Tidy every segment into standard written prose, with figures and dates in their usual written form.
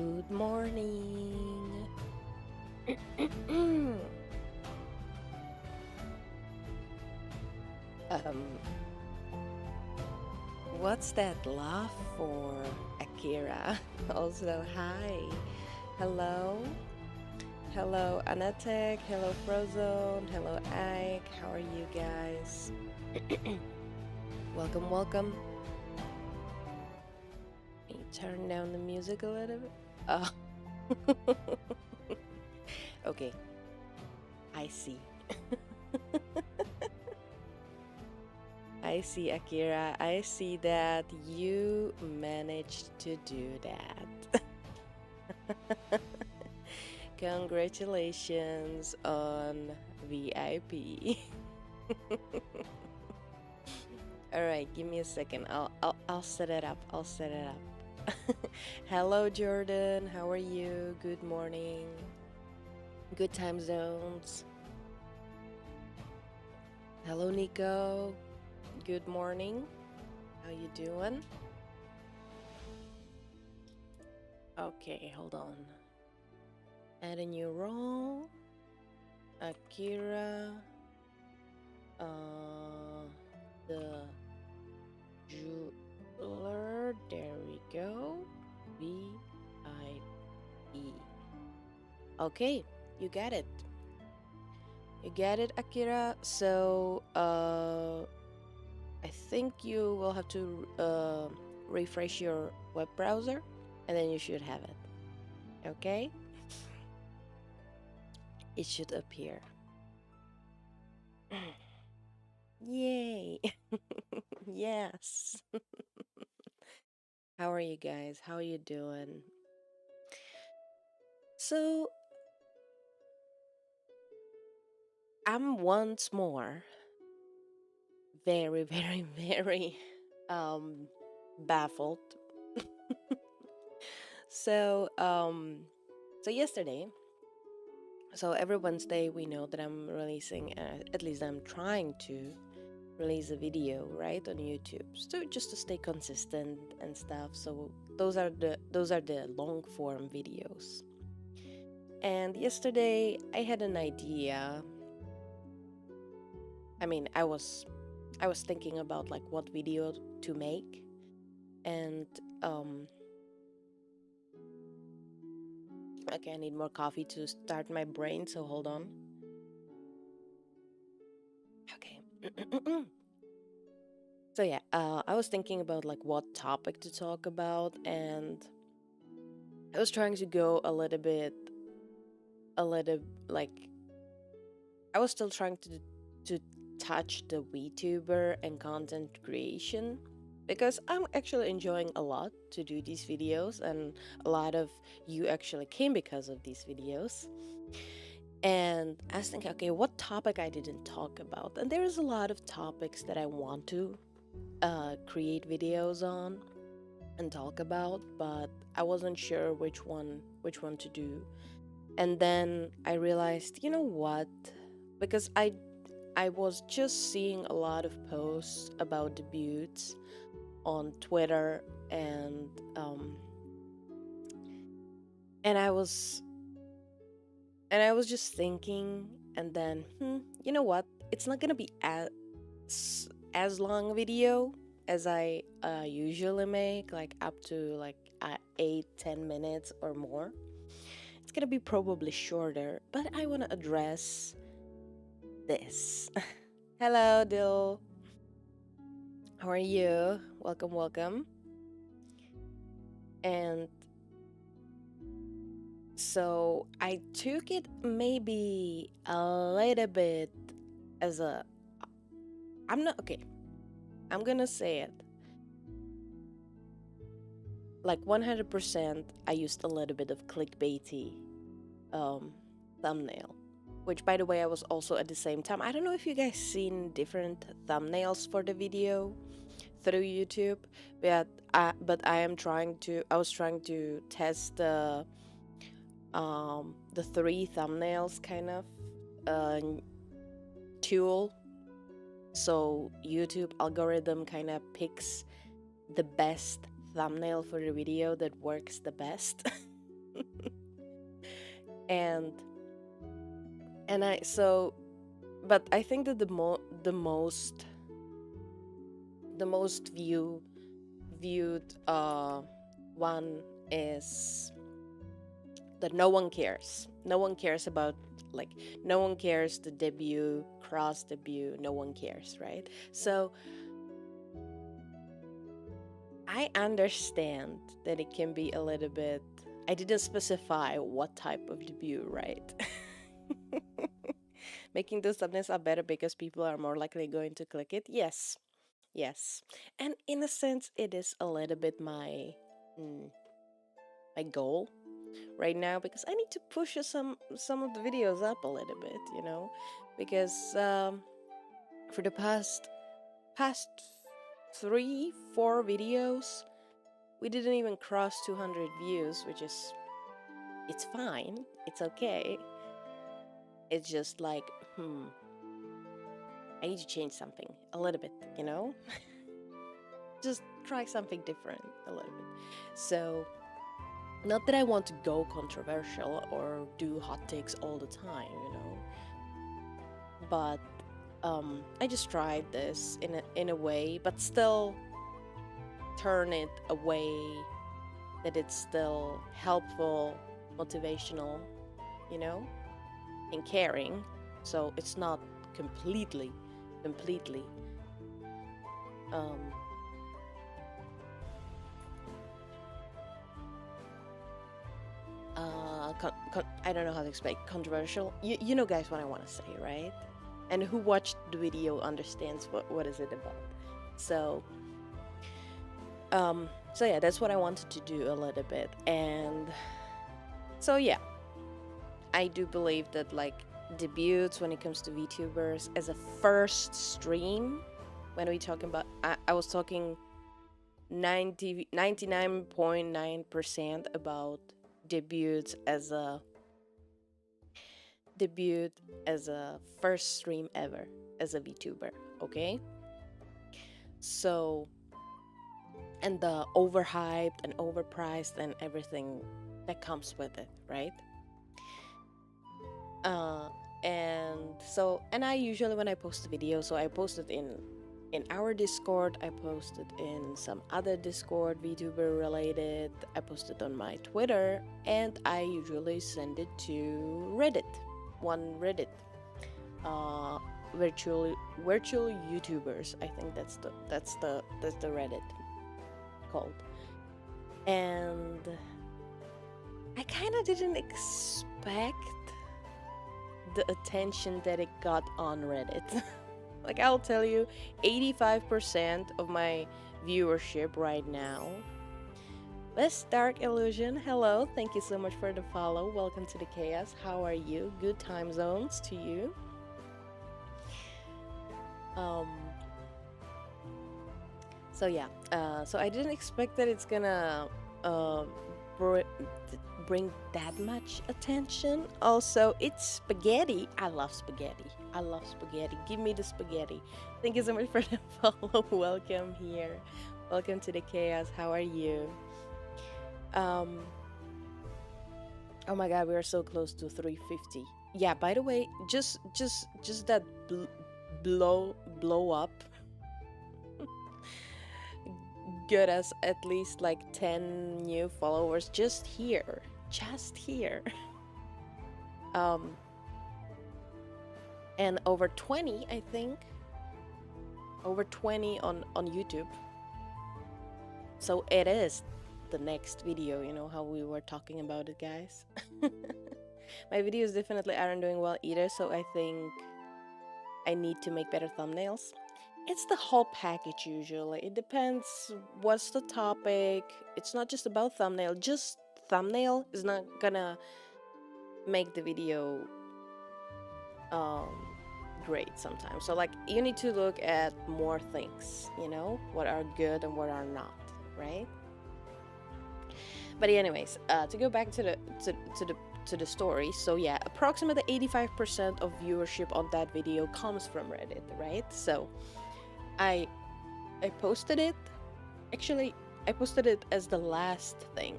Good morning. um, what's that laugh for, Akira? Also, hi. Hello. Hello, Anatek. Hello, Frozone. Hello, Ike. How are you guys? Welcome, welcome. Can you turn down the music a little bit? Oh. Okay. I see. I see, Akira. I see that you managed to do that. Congratulations on VIP. All right, give me a second. I'll set it up. I'll set it up. Hello, Jordan. How are you? Good morning. Good time zones. Hello, Nico. Good morning. How you doing? Okay, hold on. Add a new role. Akira. The jeweler. There we go. VIP. Okay, you get it. You get it, Akira. So, I think you will have to refresh your web browser, and then you should have it. Okay? It should appear. Yay! Yes. How are you guys? How are you doing? So, I'm once more very, very, very baffled. So, so yesterday, so every Wednesday we know that I'm releasing, at least I'm trying to release a video, right, on YouTube, so just to stay consistent and stuff. So those are the long form videos. And yesterday I had an idea. I mean, I was thinking about like what video to make, and okay, I need more coffee to start my brain, so hold on. Okay. So yeah, I was thinking about like what topic to talk about, and I was trying to go a little like I was still trying to touch the VTuber and content creation, because I'm actually enjoying a lot to do these videos, and a lot of you actually came because of these videos. And I was thinking, okay, what topic I didn't talk about? And there is a lot of topics that I want to create videos on and talk about, but I wasn't sure which one to do. And then I realized, you know what? Because I was just seeing a lot of posts about debuts on Twitter, and um and I was just thinking, and then you know what? It's not gonna be as long a video as I usually make, like up to like 8-10 minutes or more. It's gonna be probably shorter, but I want to address this. Hello, Dill. How are you? Welcome, welcome. And so I took it maybe a little bit as a. I'm not okay. I'm gonna say it. Like 100%, I used a little bit of clickbaity um, thumbnail. Which, by the way, I was also at the same time. I don't know if you guys seen different thumbnails for the video through YouTube, but I was trying to test the three thumbnails kind of uh, tool. So YouTube algorithm kind of picks the best thumbnail for the video that works the best. and I so but I think that the most viewed one is that no one cares. No one cares about, like, no one cares the debut, cross debut, no one cares, right? So I understand that it can be a little bit, I didn't specify what type of debut, right? Making those thumbnails are better because people are more likely going to click it. Yes, yes. And in a sense, it is a little bit my goal right now, because I need to push some of the videos up a little bit, because for the past 3-4 videos we didn't even cross 200 views, which is, it's fine, it's okay. It's just like, I need to change something a little bit, just try something different a little bit. So, not that I want to go controversial or do hot takes all the time, but I just tried this in a way, but still turn it a way that it's still helpful, motivational, and caring. So it's not completely um I don't know how to explain controversial. You know, guys, what I want to say, right? And who watched the video understands what is it about. So so yeah, that's what I wanted to do a little bit. And so yeah, I do believe that, like, debuts when it comes to VTubers as a first stream, when we talking about, I was talking 99.9% about debuts as a first stream ever as a VTuber, okay? So, and the overhyped and overpriced and everything that comes with it, right? And I usually, when I post a video, so I post it in our Discord, I posted in some other Discord VTuber related, I posted on my Twitter, and I usually send it to Reddit, one Reddit, virtual YouTubers, I think that's the Reddit called. And I kind of didn't expect the attention that it got on Reddit. Like, I'll tell you, 85% of my viewership right now. West Dark Illusion, hello, thank you so much for the follow. Welcome to the chaos. How are you? Good time zones to you. So yeah, so I didn't expect that it's gonna bring that much attention. Also, it's spaghetti. I love spaghetti. Give me the spaghetti. Thank you so much for the follow. Welcome here. Welcome to the chaos. How are you? Oh my god, we are so close to 350. Yeah, by the way, just that blow up get us at least like 10 new followers just here. And over 20, I think. Over 20 on YouTube. So it is the next video, you know how we were talking about it, guys. My videos definitely aren't doing well either, so I think I need to make better thumbnails. It's the whole package usually. It depends what's the topic. It's not just about thumbnail. Just thumbnail is not gonna make the video great sometimes. So, like, you need to look at more things, you know, what are good and what are not, right? But anyways, to go back to the story. So yeah, approximately 85% of viewership on that video comes from Reddit, right? So I posted it. Actually, I posted it as the last thing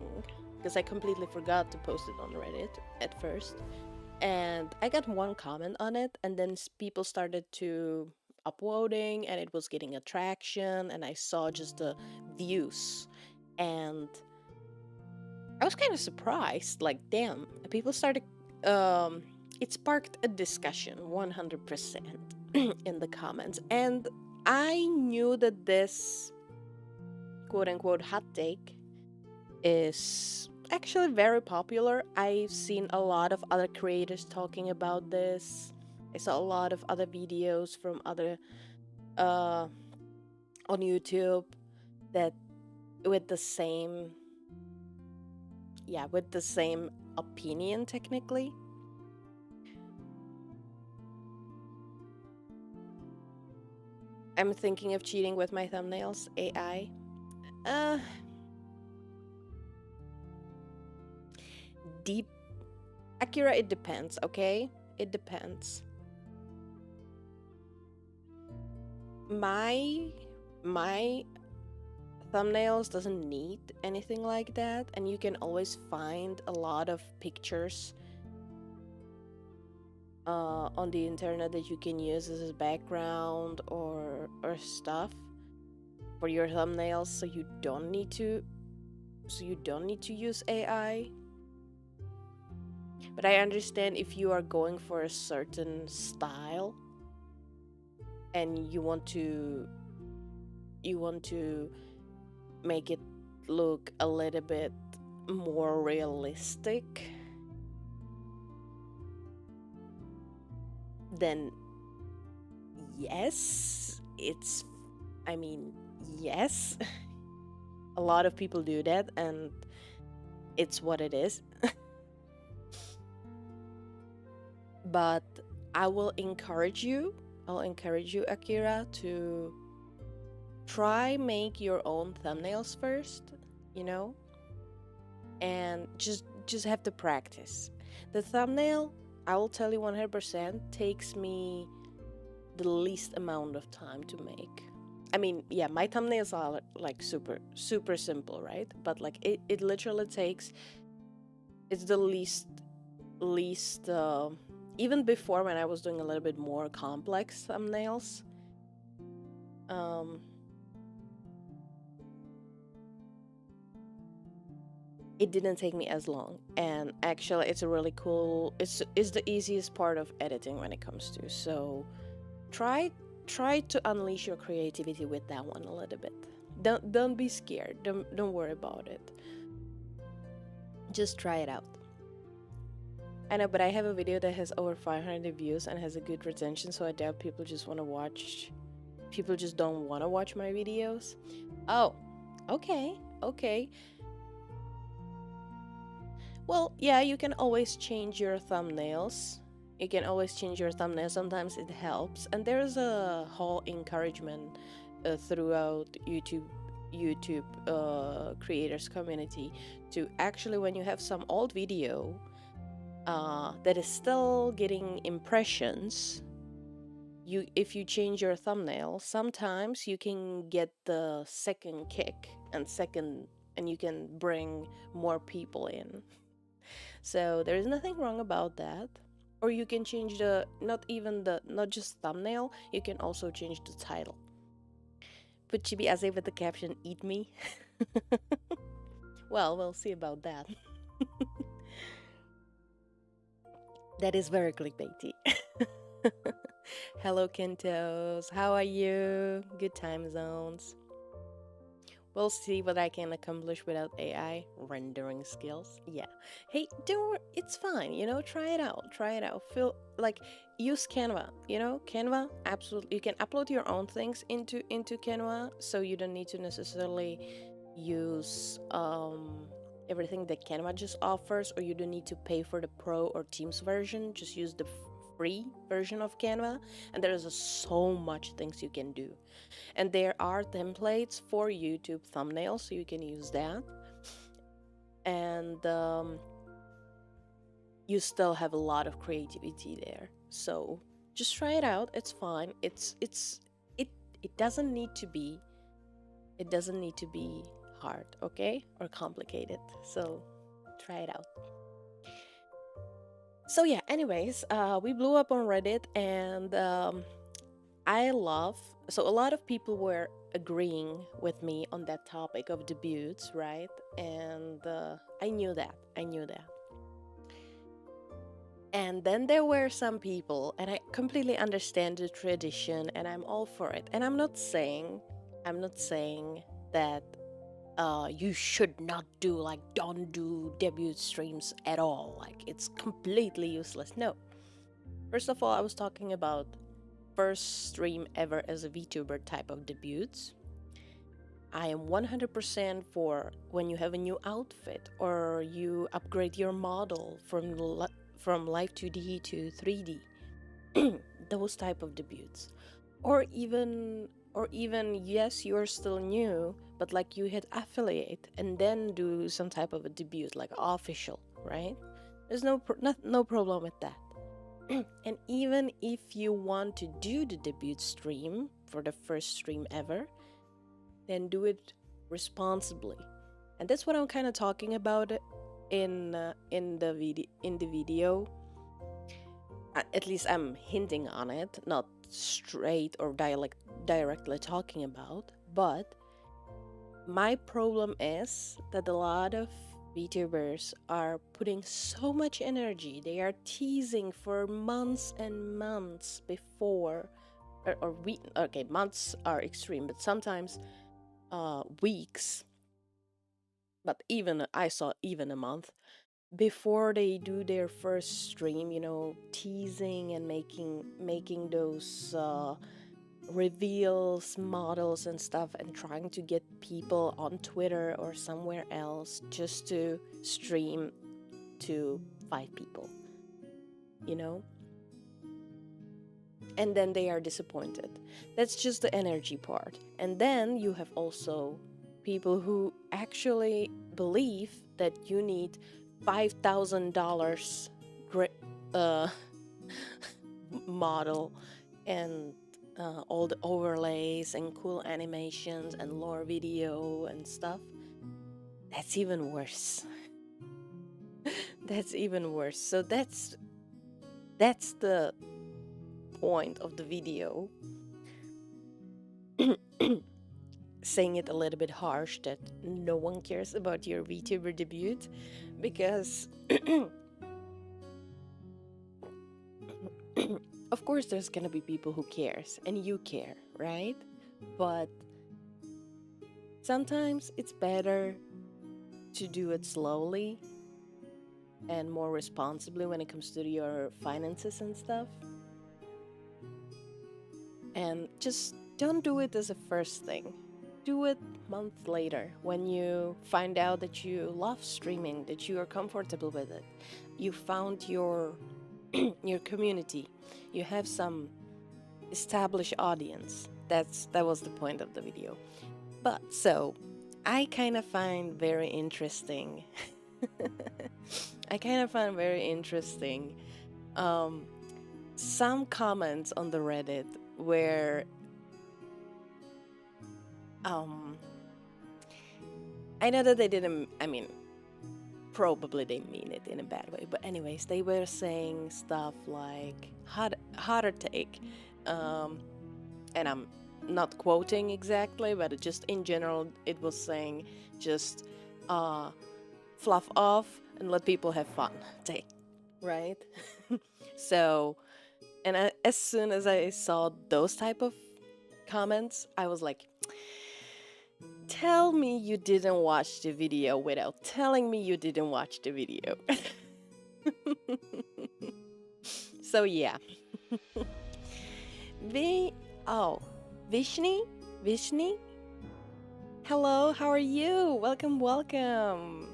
because I completely forgot to post it on Reddit at first. And I got one comment on it, and then people started to uploading, and it was getting attraction, and I saw just the views, and I was kind of surprised. Like, damn, people started. Um, it sparked a discussion, 100% in the comments, and I knew that this quote unquote hot take is actually very popular. I've seen a lot of other creators talking about this. I saw a lot of other videos from other uh on YouTube that with the same with the same opinion technically. I'm thinking of cheating with my thumbnails, AI. Uh deep Akira, it depends, okay? It depends. My thumbnails doesn't need anything like that, and you can always find a lot of pictures on the internet that you can use as a background or stuff for your thumbnails, so you don't need to use AI. But I understand if you are going for a certain style and you want to make it look a little bit more realistic, then yes, yes, a lot of people do that, and it's what it is. But I'll encourage you, Akira, to try make your own thumbnails first, you know, and just have to practice. The thumbnail, I will tell you 100%, takes me the least amount of time to make. I mean, yeah, my thumbnails are like super simple, right? But like it literally takes, it's the least even before, when I was doing a little bit more complex thumbnails, it didn't take me as long. And actually, it's a really cool, it's the easiest part of editing when it comes to. So try to unleash your creativity with that one a little bit. Don't be scared. Don't worry about it. Just try it out. I know, but I have a video that has over 500 views and has a good retention, so I doubt people just don't want to watch my videos. Oh, okay. Well, yeah, you can always change your thumbnails. Sometimes it helps. And there's a whole encouragement throughout YouTube creators community to actually, when you have some old video that is still getting impressions, if you change your thumbnail, sometimes you can get the second kick and you can bring more people in. So there is nothing wrong about that. Or you can change not just thumbnail, you can also change the title. Put Chibi Aze with the caption, "Eat me." Well, we'll see about that. That is very clickbaity. Hello, Kentos. How are you? Good time zones. We'll see what I can accomplish without AI rendering skills. Yeah. Hey, don't worry. It's fine. Try it out. Feel like use Canva. Canva. Absolutely. You can upload your own things into Canva, so you don't need to necessarily use everything that Canva just offers, or you don't need to pay for the Pro or Teams version. Just use the free version of Canva, and there is so much things you can do. And there are templates for YouTube thumbnails, so you can use that. And you still have a lot of creativity there. So just try it out. It's fine. It doesn't need to be hard, okay? Or complicated. So try it out. So yeah, anyways, we blew up on Reddit, and I love. So a lot of people were agreeing with me on that topic of debuts, right? And I knew that. I knew that. And then there were some people, and I completely understand the tradition, and I'm all for it. And I'm not saying that you should not do, like, don't do debut streams at all. Like, it's completely useless. No. First of all, I was talking about first stream ever as a VTuber type of debuts. I am 100% for when you have a new outfit or you upgrade your model from live 2D to 3D. Those type of debuts. Or even yes, you're still new, but like you hit affiliate and then do some type of a debut, like official, right? There's no problem with that. And even if you want to do the debut stream for the first stream ever, then do it responsibly. And that's what I'm kind of talking about in the video. At least I'm hinting on it, not straight or directly talking about. But my problem is that a lot of VTubers are putting so much energy. They are teasing for months and months before, okay, months are extreme, but sometimes weeks. But even I saw even a month before they do their first stream, teasing and making those reveals, models and stuff, and trying to get people on Twitter or somewhere else just to stream to 5 people, and then they are disappointed. That's just the energy part. And then you have also people who actually believe that you need $5,000 model and all the overlays and cool animations and lore video and stuff. That's even worse. That's even worse. So that's the point of the video. Saying it a little bit harsh, that no one cares about your VTuber debut, because of course there's gonna be people who cares, and you care, right? But sometimes it's better to do it slowly and more responsibly when it comes to your finances and stuff. And just don't do it as a first thing. Do it months later when you find out that you love streaming, that you are comfortable with it. You found your your community. You have some established audience. That was the point of the video. But so I kind of find very interesting. I kind of find very interesting some comments on the Reddit where I know that they didn't, probably they mean it in a bad way, but anyways, they were saying stuff like harder take, and I'm not quoting exactly, but just in general it was saying just fluff off and let people have fun take, right? So, and as soon as I saw those type of comments, I was like, tell me you didn't watch the video without telling me you didn't watch the video. So yeah. Vishni? Hello, how are you? Welcome.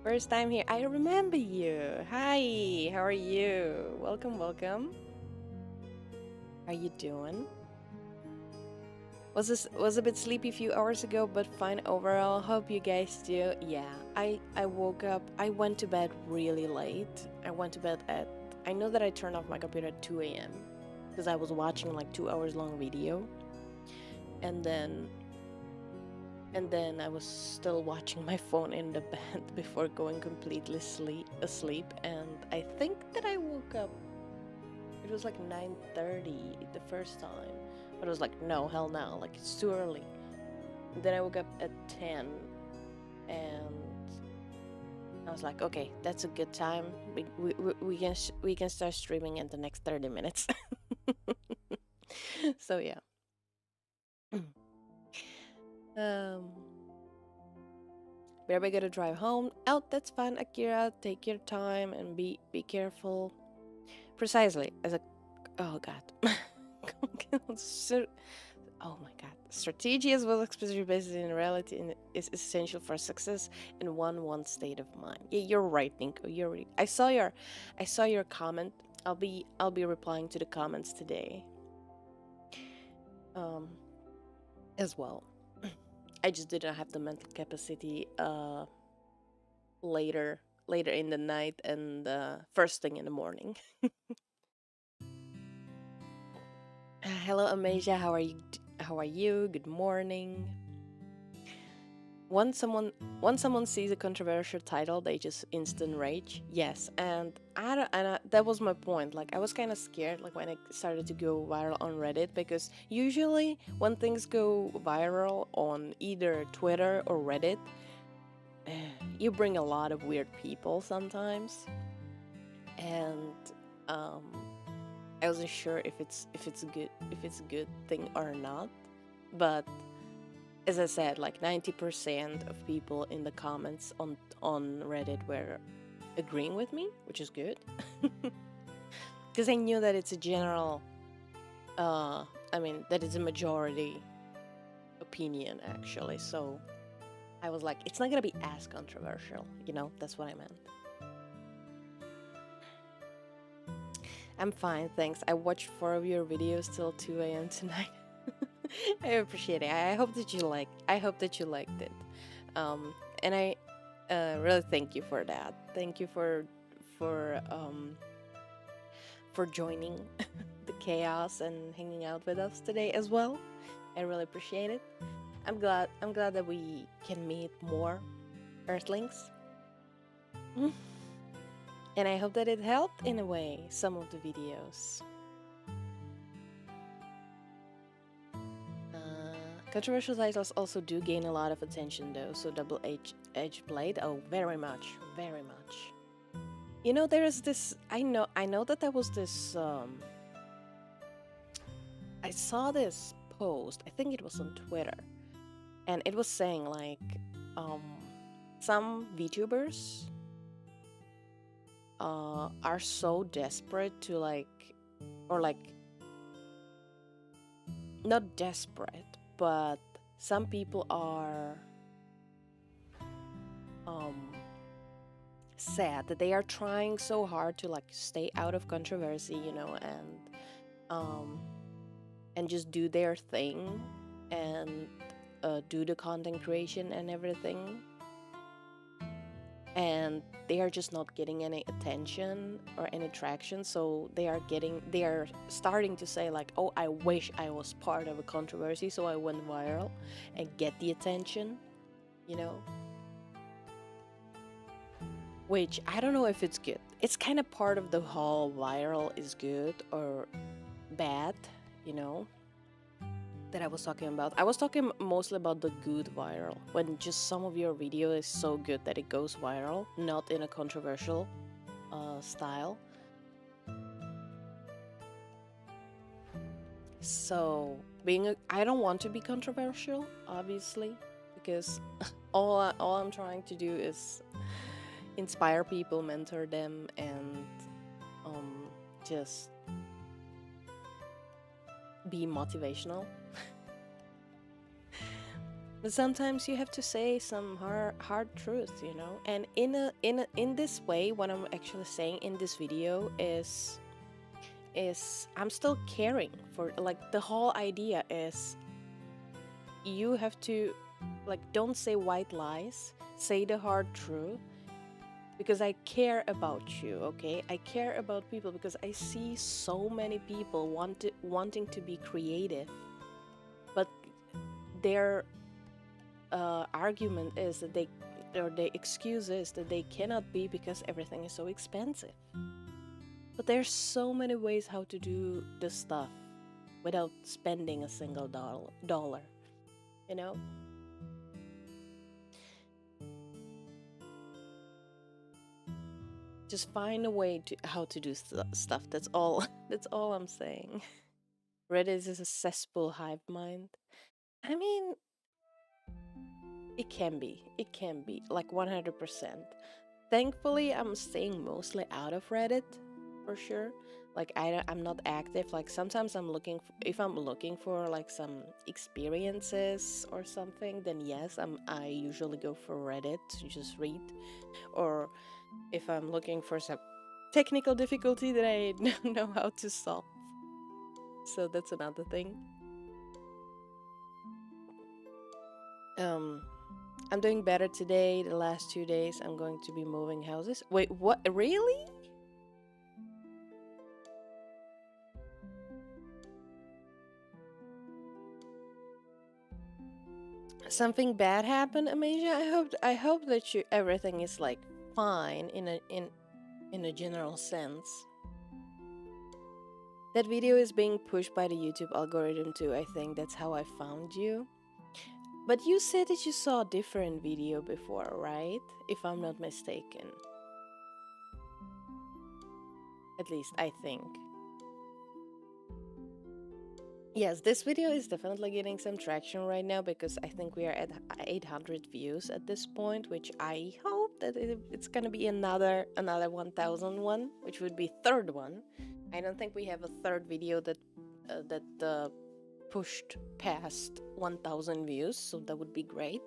First time here. I remember you. Hi, how are you? Welcome. How you doing? Was a bit sleepy a few hours ago, but fine overall. Hope you guys do. Yeah, I woke up. I went to bed really late. I know that I turned off my computer at 2 a.m. because I was watching like 2 hours long video, and then And then I was still watching my phone in the bed before going completely asleep. And I think that I woke up. It was like 9:30 the first time, but I was like, no, hell no, like it's too early. And then I woke up at 10, and I was like, okay, that's a good time. We can start streaming in the next 30 minutes. So yeah. Um, but we gotta drive home. Oh, that's fine, Akira. Take your time and be careful. Precisely as a oh god. So, oh my god. Strategy as well as exposure based in reality is essential for success in one state of mind. Yeah, you're right, Nico. You're right. I saw your comment. I'll be replying to the comments today. Um as well. I just didn't have the mental capacity later in the night and first thing in the morning. Hello, Amasia. How are you? How are you? Good morning. Once someone sees a controversial title, they just instant rage. Yes, and that was my point. Like I was kind of scared, like when it started to go viral on Reddit, because usually when things go viral on either Twitter or Reddit, you bring a lot of weird people sometimes, and um, I wasn't sure if it's a good thing or not, but as I said, like 90% of people in the comments on Reddit were agreeing with me, which is good, because I knew that it's a general, I mean that is a majority opinion actually. So I was like, it's not gonna be as controversial, you know. That's what I meant. I'm fine, thanks. I watched 4 of your videos till 2 a.m. tonight. I appreciate it. I hope that you like. I hope that you liked it. And I really thank you for that. Thank you for um for joining the chaos and hanging out with us today as well. I really appreciate it. I'm glad that we can meet more Earthlings. And I hope that it helped in a way, some of the videos. Controversial titles also do gain a lot of attention though, so double-edged blade, oh, very much, very much. You know, there is this, I know that there was this, I saw this post, I think it was on Twitter, and it was saying like, some VTubers are so desperate to like, or like, not desperate, but some people are sad that they are trying so hard to like stay out of controversy, you know, and just do their thing and do the content creation and everything, and they are just not getting any attention or any traction, so they are starting to say like, oh, I wish I was part of a controversy so I went viral and get the attention, you know, which I don't know if it's good. It's kind of part of the whole viral is good or bad, you know, that I was talking about. I was talking mostly about the good viral, when just some of your video is so good that it goes viral, not in a controversial style. So I don't want to be controversial, obviously, because all I'm trying to do is inspire people, mentor them, and just be motivational. But sometimes you have to say some hard truth, you know. And in this way, what I'm actually saying in this video is I'm still caring for, like, the whole idea is you have to, like, don't say white lies, say the hard truth, because I care about you, okay? I care about people because I see so many people wanting to be creative, but they're argument is that they, or the excuse is that they cannot be because everything is so expensive. But there's so many ways how to do this stuff without spending a single dollar, you know? Just find a way to how to do stuff. That's all. That's all I'm saying. Reddit is a cesspool hive mind. I mean, it can be. It can be like 100%. Thankfully, I'm staying mostly out of Reddit, for sure. Like I'm not active. Like sometimes I'm looking if I'm looking for like some experiences or something, then yes, I usually go for Reddit to just read. Or if I'm looking for some technical difficulty that I don't know how to solve. So that's another thing. I'm doing better today. The last 2 days, I'm going to be moving houses. Wait, what? Really? Something bad happened, Amasia? I hope that everything is like fine in a general sense. That video is being pushed by the YouTube algorithm too. I think that's how I found you. But you said that you saw a different video before, right? If I'm not mistaken. At least I think. Yes, this video is definitely getting some traction right now because I think we are at 800 views at this point, which I hope that it's gonna be another 1,000 one, which would be third one. I don't think we have a third video that pushed past 1,000 views, so that would be great.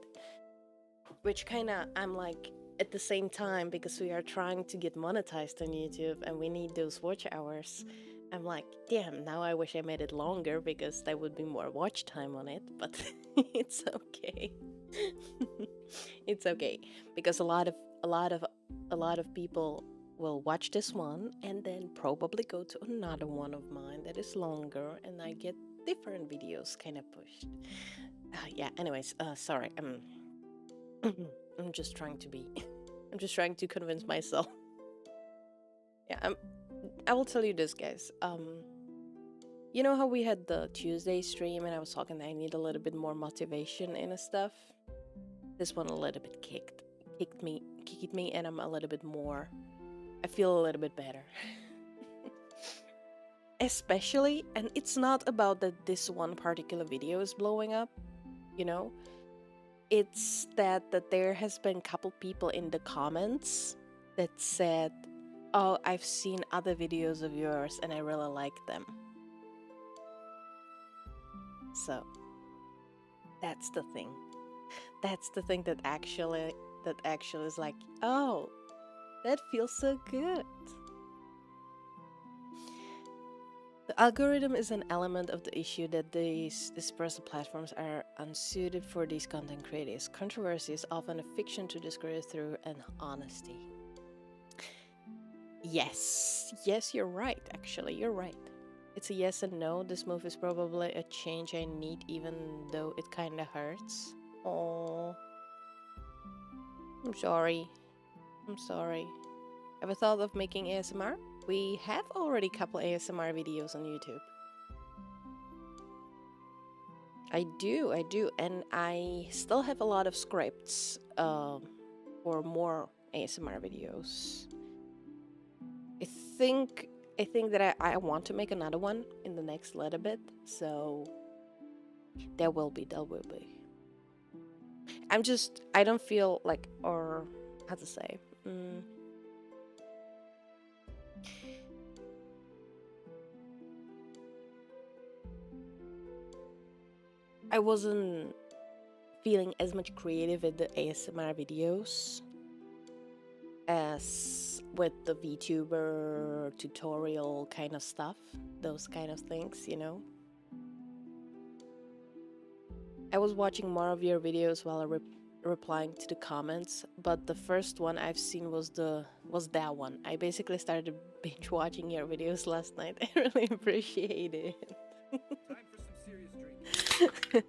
Which kinda I'm like at the same time, because we are trying to get monetized on YouTube and we need those watch hours. I'm like, damn, now I wish I made it longer because there would be more watch time on it, but it's okay. It's okay because a lot of people will watch this one and then probably go to another one of mine that is longer, and I get different videos kind of pushed. Yeah, anyways, sorry. I'm just trying to be I'm just trying to convince myself. Yeah, I will tell you this, guys. You know how we had the Tuesday stream and I was talking that I need a little bit more motivation and stuff? This one a little bit kicked me, and I'm a little bit more, I feel a little bit better. Especially, and it's not about that this one particular video is blowing up, you know? It's that there has been a couple people in the comments that said, oh, I've seen other videos of yours and I really like them. So that's the thing. That's the thing that actually is like, oh, that feels so good. The algorithm is an element of the issue that these dispersed platforms are unsuited for these content creators. Controversy is often a fiction to discourage through an honesty. Yes, you're right, actually, you're right. It's a yes and no. This move is probably a change I need, even though it kinda hurts. Oh, I'm sorry. Ever thought of making ASMR? We have already a couple ASMR videos on YouTube. I do, and I still have a lot of scripts for more ASMR videos. I think that I want to make another one in the next little bit, so there will be. I don't feel like, or how to say, I wasn't feeling as much creative in the ASMR videos as with the VTuber tutorial kind of stuff, those kind of things, you know. I was watching more of your videos while replying to the comments, but the first one I've seen was that one. I basically started binge watching your videos last night. I really appreciate it. Time for some serious drinking.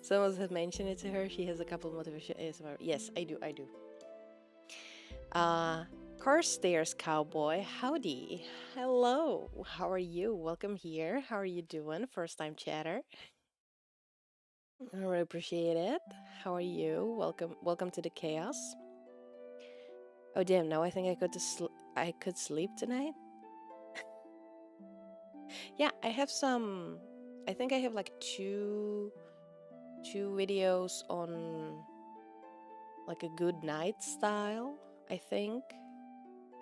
Someone has mentioned it to her. She has a couple of motivation ASMR. Yes, I do. I do. Uh, Car Stairs Cowboy. Howdy. Hello. How are you? Welcome here. How are you doing? First time chatter. I really appreciate it. How are you? Welcome to the chaos. Oh damn! Now I think I could sleep tonight. Yeah, I have some. I think I have like two videos on like a good night style. I think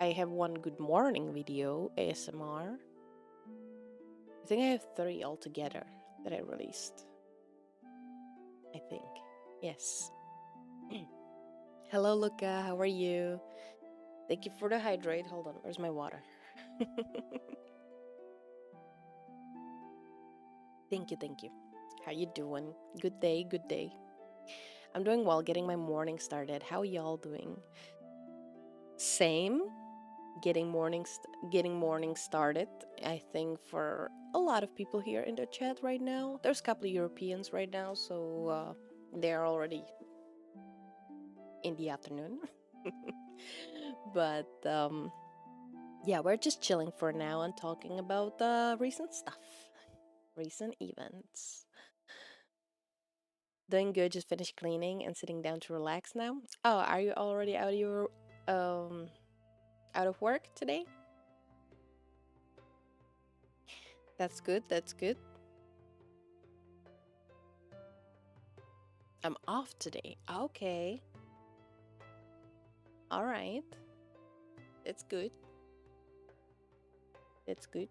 I have one good morning video ASMR. I think I have three altogether that I released. I think. Yes. Hello, Luca. How are you? Thank you for the hydrate. Hold on. Where's my water? Thank you. Thank you. How you doing? Good day. Good day. I'm doing well. Getting my morning started. How y'all doing? Same. Getting morning started. I think for a lot of people here in the chat right now. There's a couple of Europeans right now, so they're already in the afternoon. But yeah, we're just chilling for now and talking about recent stuff, recent events. Doing good, just finished cleaning and sitting down to relax now. Oh, are you already um out of work today? That's good, that's good. I'm off today. Okay. All right. It's good. It's good.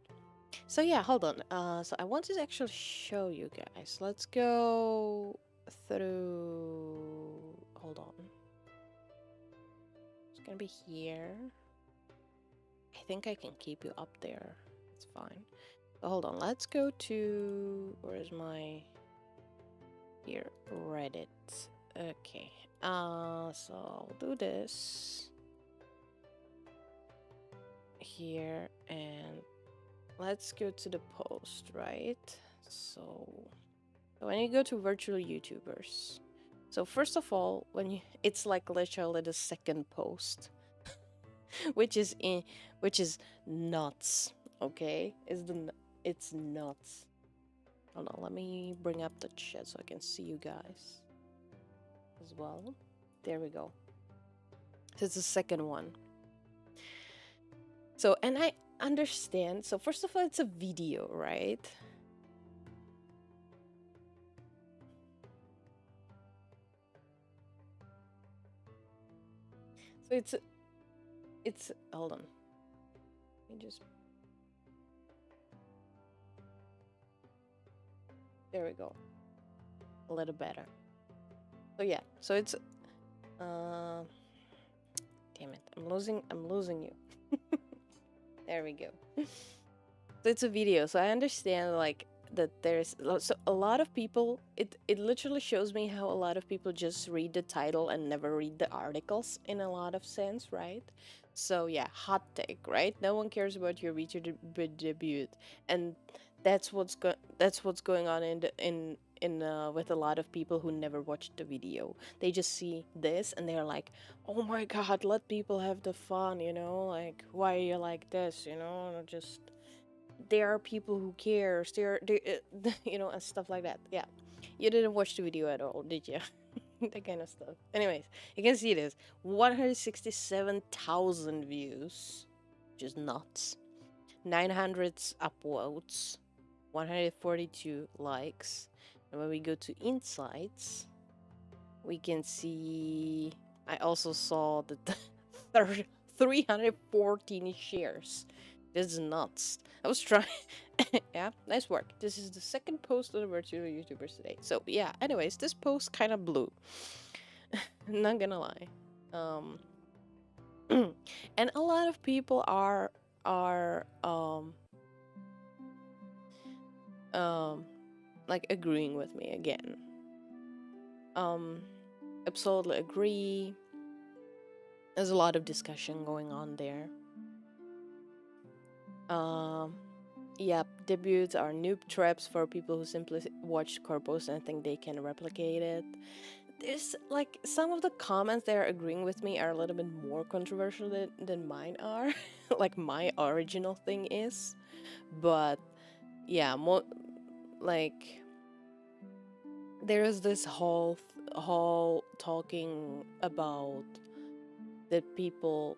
So yeah, hold on. So I want to actually show you guys. Let's go through. Hold on. It's gonna be here. I think I can keep you up there. It's fine. But hold on. Let's go to. Where's my? Here, Reddit. Okay. So I'll do this here and let's go to the post, right? So when you go to virtual YouTubers, so first of all, it's like literally the second post, which is nuts. Okay, it's nuts. Hold on, let me bring up the chat so I can see you guys as well. There we go. So it's the second one. So and I understand. So first of all, it's a video, right? So it's hold on. Let me just there we go. A little better. So yeah, so it's damn it. I'm losing you. There we go. So it's a video. So I understand like that there's so a lot of people it literally shows me how a lot of people just read the title and never read the articles in a lot of sense, right? So yeah, hot take, right? No one cares about your VTuber debut, and that's what's going on in with a lot of people who never watched the video. They just see this and they're like, "Oh my god, let people have the fun, you know? Like, why are you like this, you know?" And just there are people who cares. You know, and stuff like that. Yeah, you didn't watch the video at all, did you? That kind of stuff. Anyways, you can see this 167,000 views, which is nuts. 900 upvotes, 142 likes. And when we go to insights, we can see. I also saw that 314 shares. This is nuts. I was trying. Yeah, nice work. This is the second post on the virtual YouTubers today. So yeah. Anyways, this post kind of blew. Not gonna lie. And a lot of people are like agreeing with me again. Absolutely agree. There's a lot of discussion going on there. Yep, debuts are noob traps for people who simply watch corpos and think they can replicate it. There's like some of the comments that are agreeing with me are a little bit more controversial than mine are, like my original thing is. But yeah, like there is this whole talking about that people,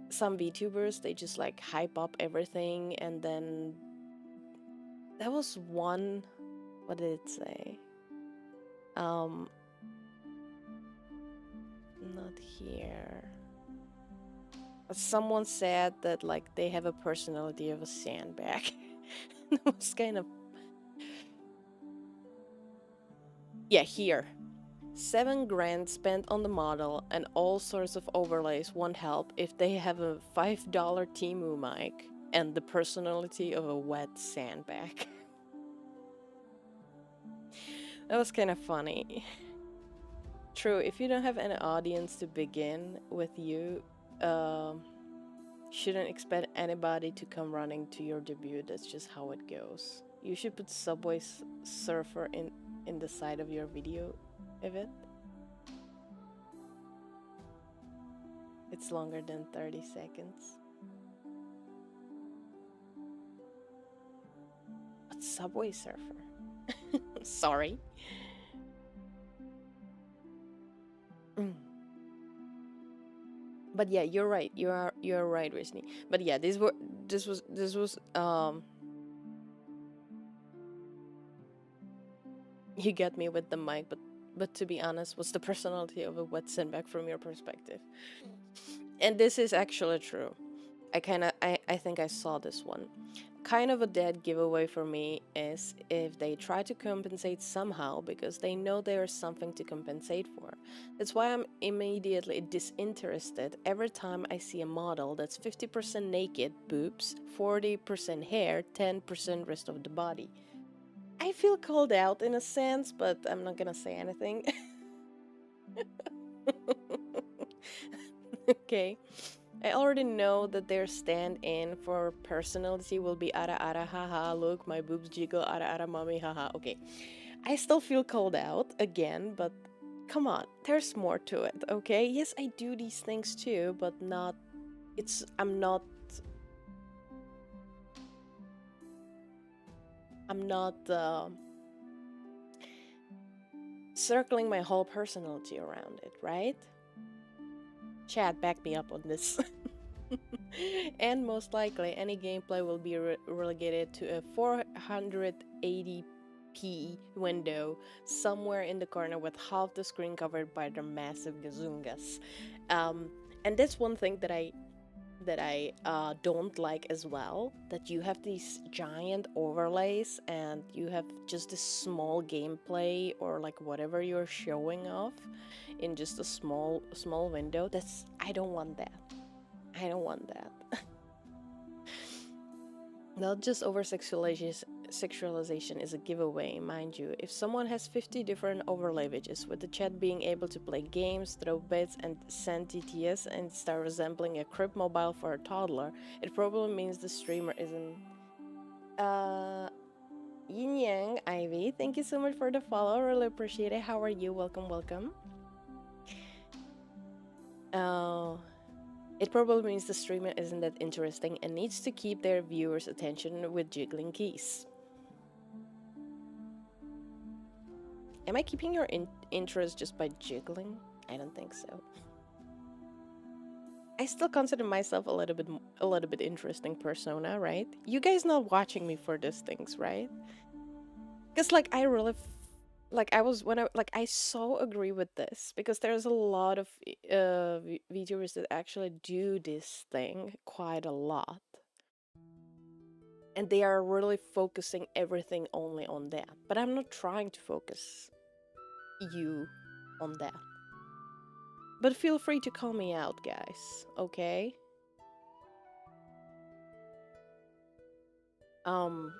some VTubers, they just like hype up everything, and then there was one, what did it say? Um, not here. But someone said that like they have a personality of a sandbag. It was kind of, yeah, here. 7 grand spent on the model and all sorts of overlays won't help if they have a $5 Timu mic and the personality of a wet sandbag. That was kind of funny. True, if you don't have any audience to begin with, you shouldn't expect anybody to come running to your debut. That's just how it goes. You should put Subway Surfer in the side of your video of it. It's longer than 30 seconds. But Subway Surfer. Sorry. But yeah, you're right. You're right, Risney. But yeah, this was you get me with the mic, but to be honest, what's the personality of a wet sandbag from your perspective? And this is actually true. I think I saw this one. Kind of a dead giveaway for me is if they try to compensate somehow because they know there is something to compensate for. That's why I'm immediately disinterested every time I see a model that's 50% naked, boobs, 40% hair, 10% rest of the body. I feel called out in a sense, but I'm not gonna say anything. Okay. I already know that their stand-in for personality will be ara ara haha, look, my boobs jiggle, ara ara mommy haha. Okay. I still feel called out again, but come on, there's more to it, okay? Yes, I do these things too, but not I'm not circling my whole personality around it, right? Chad, back me up on this. And most likely, any gameplay will be relegated to a 480p window somewhere in the corner with half the screen covered by their massive gazungas. Um, and that's one thing that I don't like as well. That you have these giant overlays and you have just a small gameplay or like whatever you're showing off in just a small window. I don't want that. I don't want that. Not just over sexualization is a giveaway, mind you. If someone has 50 different overlay widgets, with the chat being able to play games, throw bits, and send TTS and start resembling a crib mobile for a toddler, it probably means the streamer isn't. Yin Yang Ivy, thank you so much for the follow. Really appreciate it. How are you? Welcome, welcome. It probably means the streamer isn't that interesting and needs to keep their viewers' attention with jiggling keys. Am I keeping your interest just by jiggling? I don't think so. I still consider myself a little bit interesting persona, right? You guys not watching me for these things, right? Because like I really like I was when I like I so agree with this because there's a lot of VTubers that actually do this thing quite a lot, and they are really focusing everything only on that. But I'm not trying to focus you on that. But feel free to call me out, guys. Okay. Um,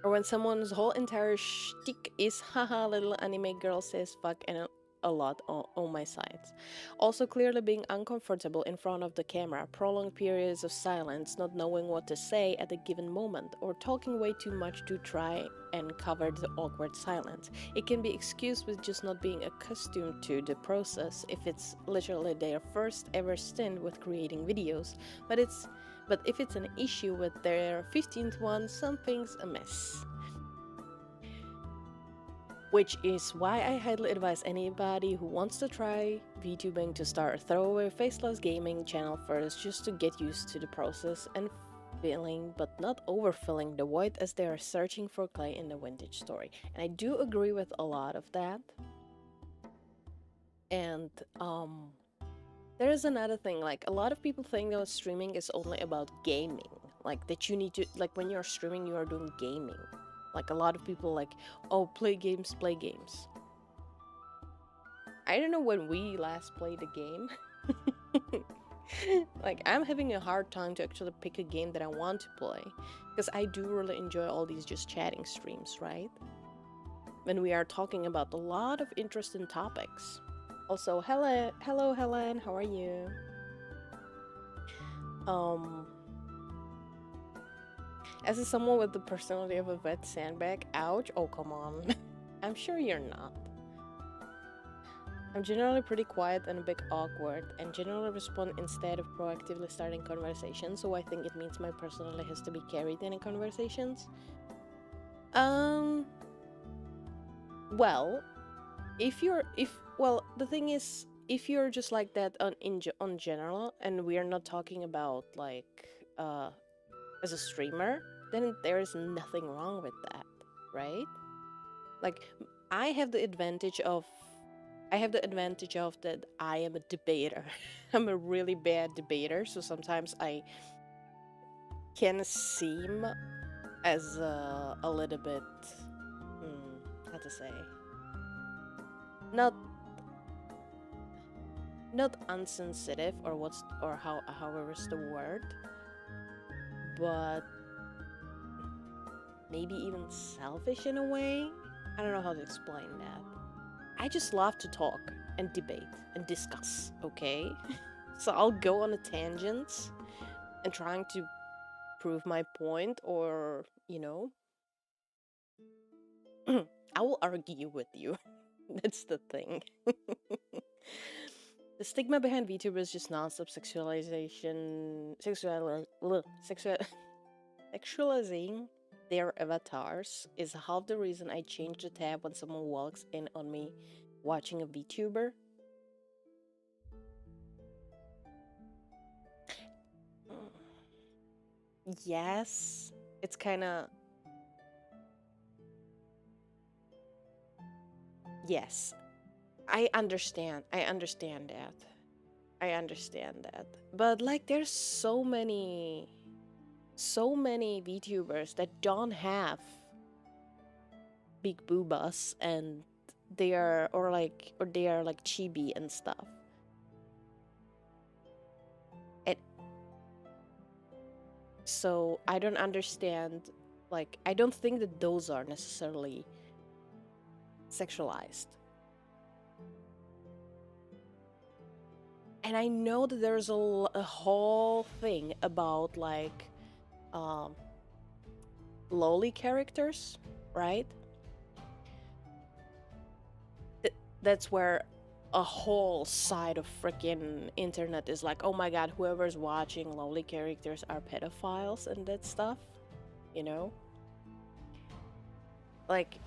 or when someone's whole entire shtick is haha, little anime girl says fuck and a lot on my sites. Also, clearly being uncomfortable in front of the camera, prolonged periods of silence, not knowing what to say at a given moment, or talking way too much to try and cover the awkward silence. It can be excused with just not being accustomed to the process if it's literally their first ever stint with creating videos, but if it's an issue with their 15th one, something's amiss. Which is why I highly advise anybody who wants to try VTubing to start a throwaway faceless gaming channel first, just to get used to the process and filling but not overfilling the void as they are searching for clay in the vintage story. And I do agree with a lot of that. And there is another thing, like a lot of people think that streaming is only about gaming, like that you need to, like when you're streaming you are doing gaming. Like a lot of people like, oh, play games, play games. I don't know when we last played a game. Like I'm having a hard time to actually pick a game that I want to play, because I do really enjoy all these just chatting streams, right? When we are talking about a lot of interesting topics. Also, hello Helen, how are you? As a someone with the personality of a wet sandbag, ouch, oh come on. I'm sure you're not. I'm generally pretty quiet and a bit awkward, and generally respond instead of proactively starting conversations, so I think it means my personality has to be carried in conversations. Well, the thing is, if you're just like that on general, and we are not talking about like as a streamer, then there is nothing wrong with that, right? Like I have the advantage of that I am a debater. I'm a really bad debater, so sometimes I can seem as a little bit how to say, not unsensitive or however is the word, but maybe even selfish in a way. I don't know how to explain that. I just love to talk and debate and discuss, okay? So I'll go on a tangent and trying to prove my point, or, you know, I will argue with you. That's the thing. The stigma behind VTuber is just non-stop sexualizing their avatars is half the reason I change the tab when someone walks in on me watching a VTuber. Yes, it's kind of... Yes, I understand that. But like there's so many VTubers that don't have big boobas, and they are like chibi and stuff. And so I don't understand, like I don't think that those are necessarily sexualized. And I know that there's a whole thing about like loli characters, right? That's where a whole side of freaking internet is like, oh my god, whoever's watching loli characters are pedophiles and that stuff, you know? Like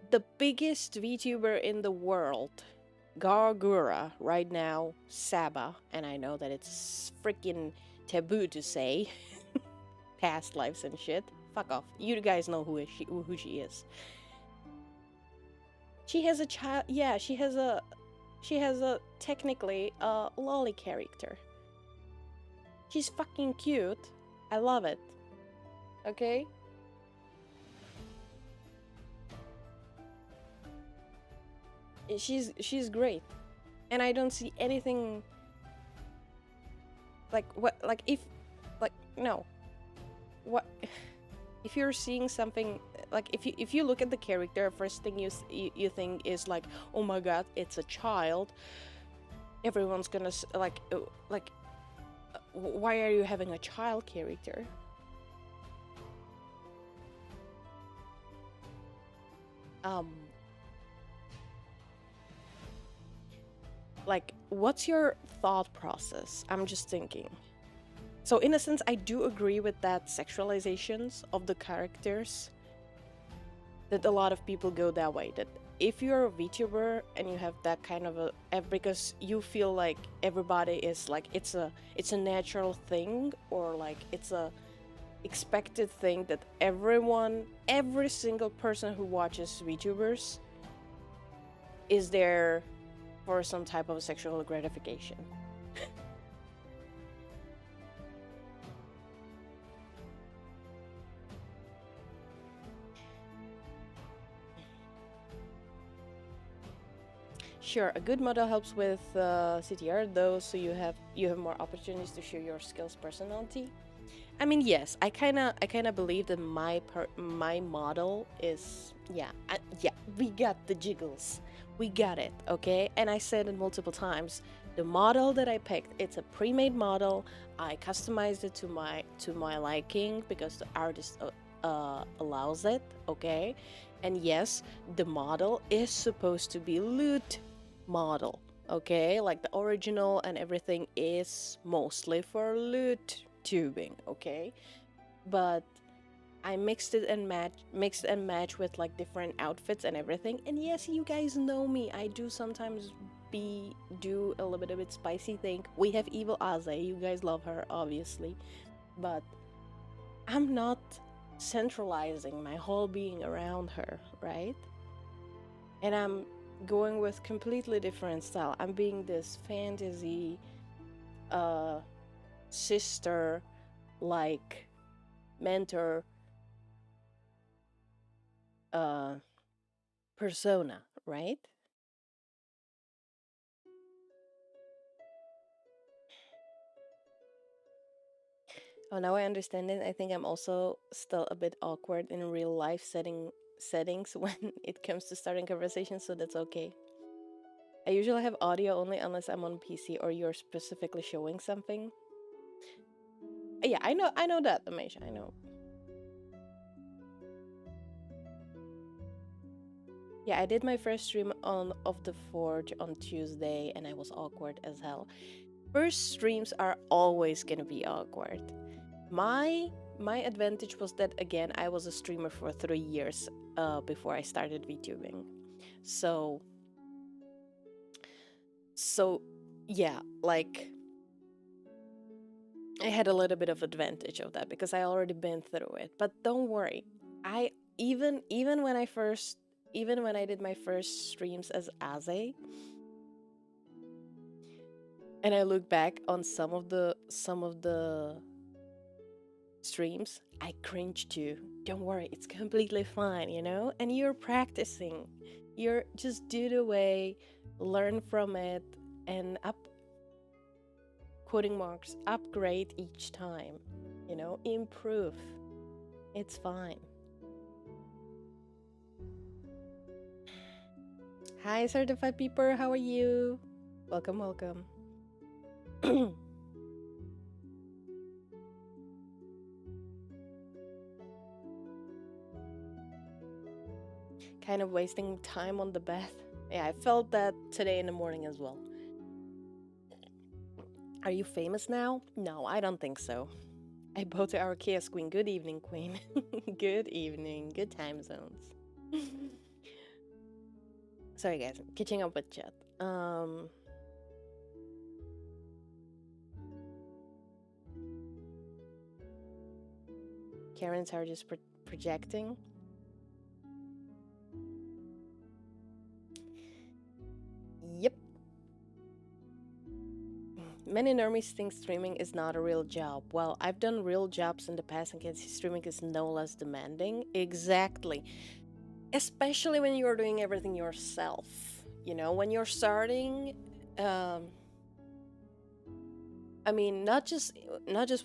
the biggest VTuber in the world, Gargura, right now, Saba, and I know that it's freaking taboo to say past lives and shit. Fuck off. You guys know who she is. She has a child. Yeah, she has a technically a loli character. She's fucking cute. I love it. Okay? She's great. And I don't see anything like what, like if, like, no. What if you're seeing something like if you look at the character, first thing you think is like, oh my god, it's a child. Everyone's gonna like, why are you having a child character? Um, like, what's your thought process? I'm just thinking. So in a sense, I do agree with that sexualizations of the characters, that a lot of people go that way, that if you're a VTuber and you have that kind of because you feel like everybody is like, it's a natural thing, or like it's a expected thing that every single person who watches VTubers is there for some type of sexual gratification. Sure, a good model helps with CTR though, so you have more opportunities to show your skills, personality. I mean, yes, I kind of believe that my model is, yeah, we got the jiggles, we got it, okay. And I said it multiple times. The model that I picked, it's a pre-made model. I customized it to my liking because the artist allows it, okay. And yes, the model is supposed to be loot model, okay. Like the original and everything is mostly for loot tubing, okay. But I mixed and match with like different outfits and everything. And yes, you guys know me, I do sometimes be do a little bit of it spicy thing. We have evil Aze, you guys love her obviously, but I'm not centralizing my whole being around her, right? And I'm going with completely different style. I'm being this fantasy uh sister, like, mentor uh persona, right? Oh, now I understand it. I think I'm also still a bit awkward in real life settings when it comes to starting conversations, so that's okay. I usually have audio only unless I'm on PC or you're specifically showing something. Yeah, I know that, Amisha, I know. Yeah, I did my first stream on of the Forge on Tuesday and I was awkward as hell. First streams are always gonna be awkward. My advantage was that, again, I was a streamer for 3 years before I started VTubing. So so yeah, like, I had a little bit of advantage of that because I already been through it. But don't worry, I even when I did my first streams as Aze, and I look back on some of the streams, I cringe too. Don't worry, it's completely fine, you know? And you're practicing. You're just do it away, learn from it, and quoting marks, upgrade each time, improve. It's fine. Hi, certified peeper, how are you? Welcome, welcome. Kind of wasting time on the bath. Yeah, I felt that today in the morning as well. Are you famous now? No, I don't think so. I bow to our chaos queen. Good evening, queen. Good evening. Good time zones. Sorry, guys. Catching up with chat. Karen's heart is projecting. Yep. Many normies think streaming is not a real job. Well, I've done real jobs in the past and can see streaming is no less demanding. Exactly. Especially when you're doing everything yourself. When you're starting, I mean, not just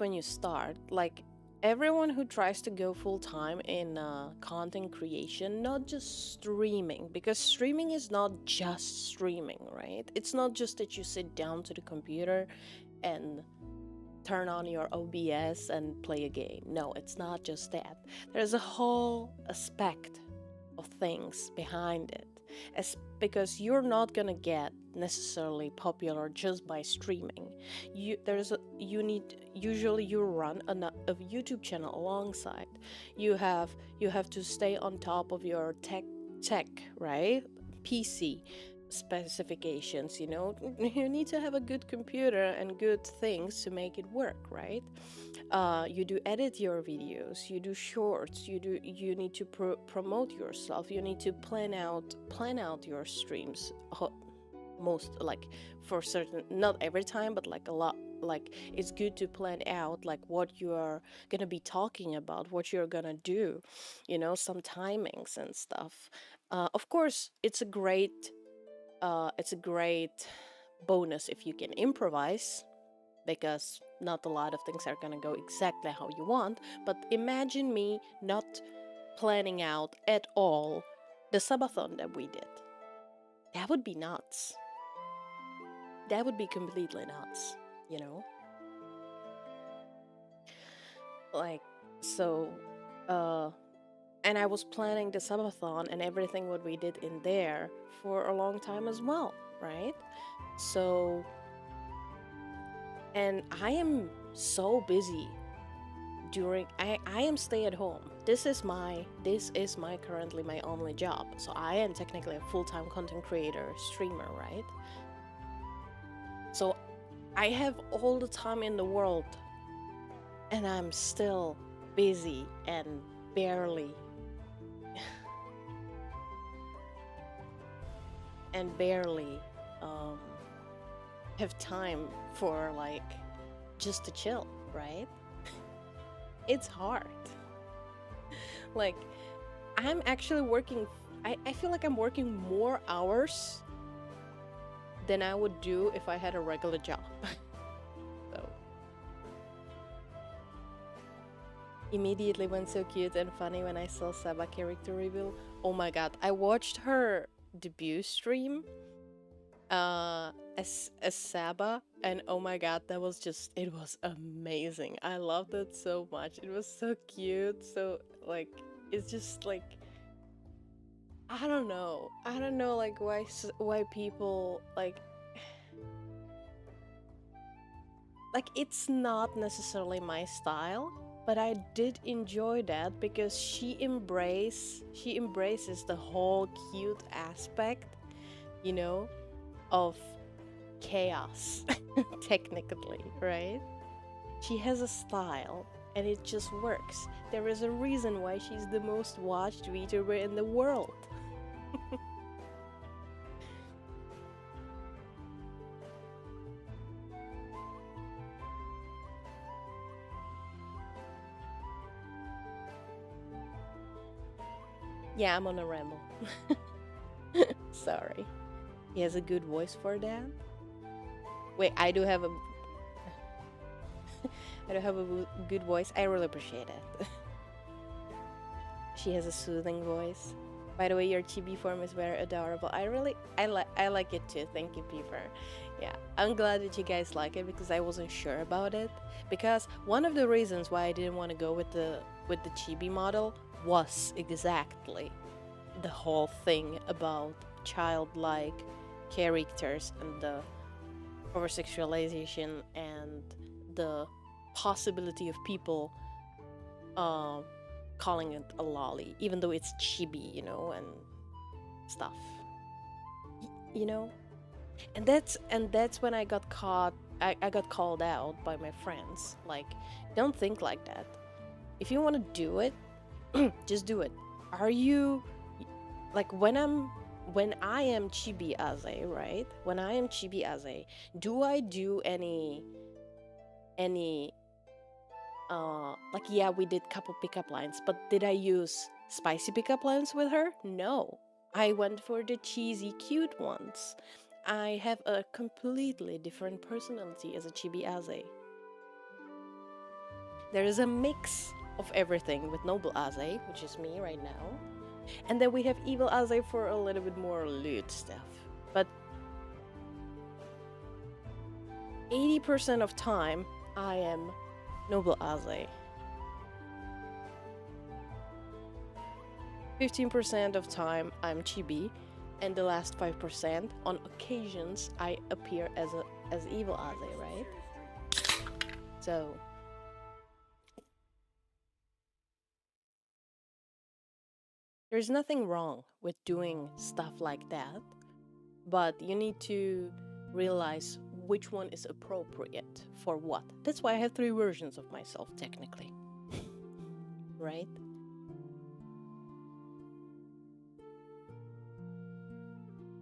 when you start, like, everyone who tries to go full time in content creation, not just streaming, because streaming is not just streaming, right? It's not just that you sit down to the computer and turn on your OBS and play a game. No, it's not just that. There's a whole aspect of things behind it. As because you're not gonna get necessarily popular just by streaming. You need, usually you run a YouTube channel alongside. You have you have to stay on top of your tech, right? PC specifications, you know. You need to have a good computer and good things to make it work, right? You do edit your videos, you do shorts, you need to promote yourself, you need to plan out your streams, most like for certain, not every time, but like a lot. Like it's good to plan out like what you are gonna be talking about, what you're gonna do, you know, some timings and stuff. Of course, it's a great bonus if you can improvise, because not a lot of things are gonna go exactly how you want. But imagine me not planning out at all the subathon that we did. That would be nuts. That would be completely nuts, you know? Like, so, uh, and I was planning the subathon and everything what we did in there for a long time as well, right? So, and I am so busy during I am stay at home. This is my currently my only job. So I am technically a full-time content creator, streamer, right? So I have all the time in the world and I'm still busy and barely and barely um have time for like just to chill, right? It's hard. Like I'm actually working. I feel like I'm working more hours than I would do if I had a regular job. So immediately went so cute and funny when I saw Saba character reveal. Oh my god, I watched her debut stream as Saba, and oh my god, it was amazing. I loved it so much. It was so cute. So like it's just like I don't know like why people like it's not necessarily my style, but I did enjoy that because she embraces the whole cute aspect, you know, of chaos technically, right? She has a style and it just works. There is a reason why she's the most watched VTuber in the world. Yeah, I'm on a ramble. Sorry. He has a good voice for that. Wait, I do have a good voice. I really appreciate it. She has a soothing voice. By the way, your chibi form is very adorable. I like it too. Thank you, Peeper. Yeah, I'm glad that you guys like it because I wasn't sure about it. Because one of the reasons why I didn't want to go with the chibi model was exactly the whole thing about childlike characters and the over-sexualization and the possibility of people uh, calling it a lolly, even though it's chibi, you know, and stuff, you know. And that's when I got caught. I got called out by my friends. Like, don't think like that. If you want to do it, just do it. Are you like when I am chibi aze, right? When I am chibi aze, do I do any like, yeah, we did couple pickup lines, but did I use spicy pickup lines with her? No. I went for the cheesy cute ones. I have a completely different personality as a chibi aze. There is a mix of everything with Noble Aze, which is me right now. And then we have Evil Aze for a little bit more lewd stuff. But 80% of time, I am Noble Aze. 15% of time, I'm Chibi. And the last 5%, on occasions, I appear as Evil Aze, right? So... there's nothing wrong with doing stuff like that, but you need to realize which one is appropriate for what. That's why I have 3 versions of myself, technically. Right?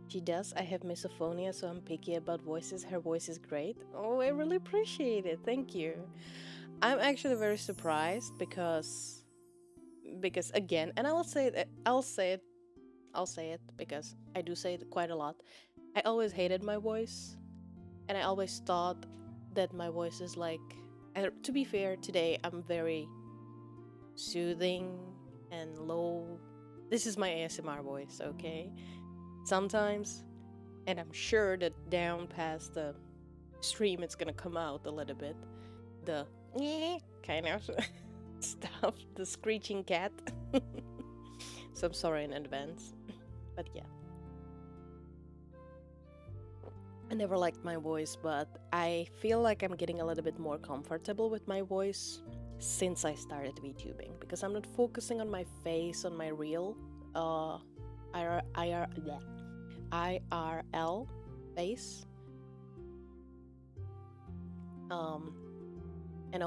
She does. I have misophonia, so I'm picky about voices. Her voice is great. Oh, I really appreciate it. Thank you. I'm actually very surprised because again, and I'll say it because I do say it quite a lot. I always hated my voice, and I always thought that my voice is like, to be fair, today I'm very soothing and low. This is my ASMR voice, okay? Sometimes, and I'm sure that down past the stream it's gonna come out a little bit, the kind of stuff, the screeching cat. So I'm sorry in advance, but yeah. I never liked my voice, but I feel like I'm getting a little bit more comfortable with my voice since I started VTubing, because I'm not focusing on my face, on my real IRL face. And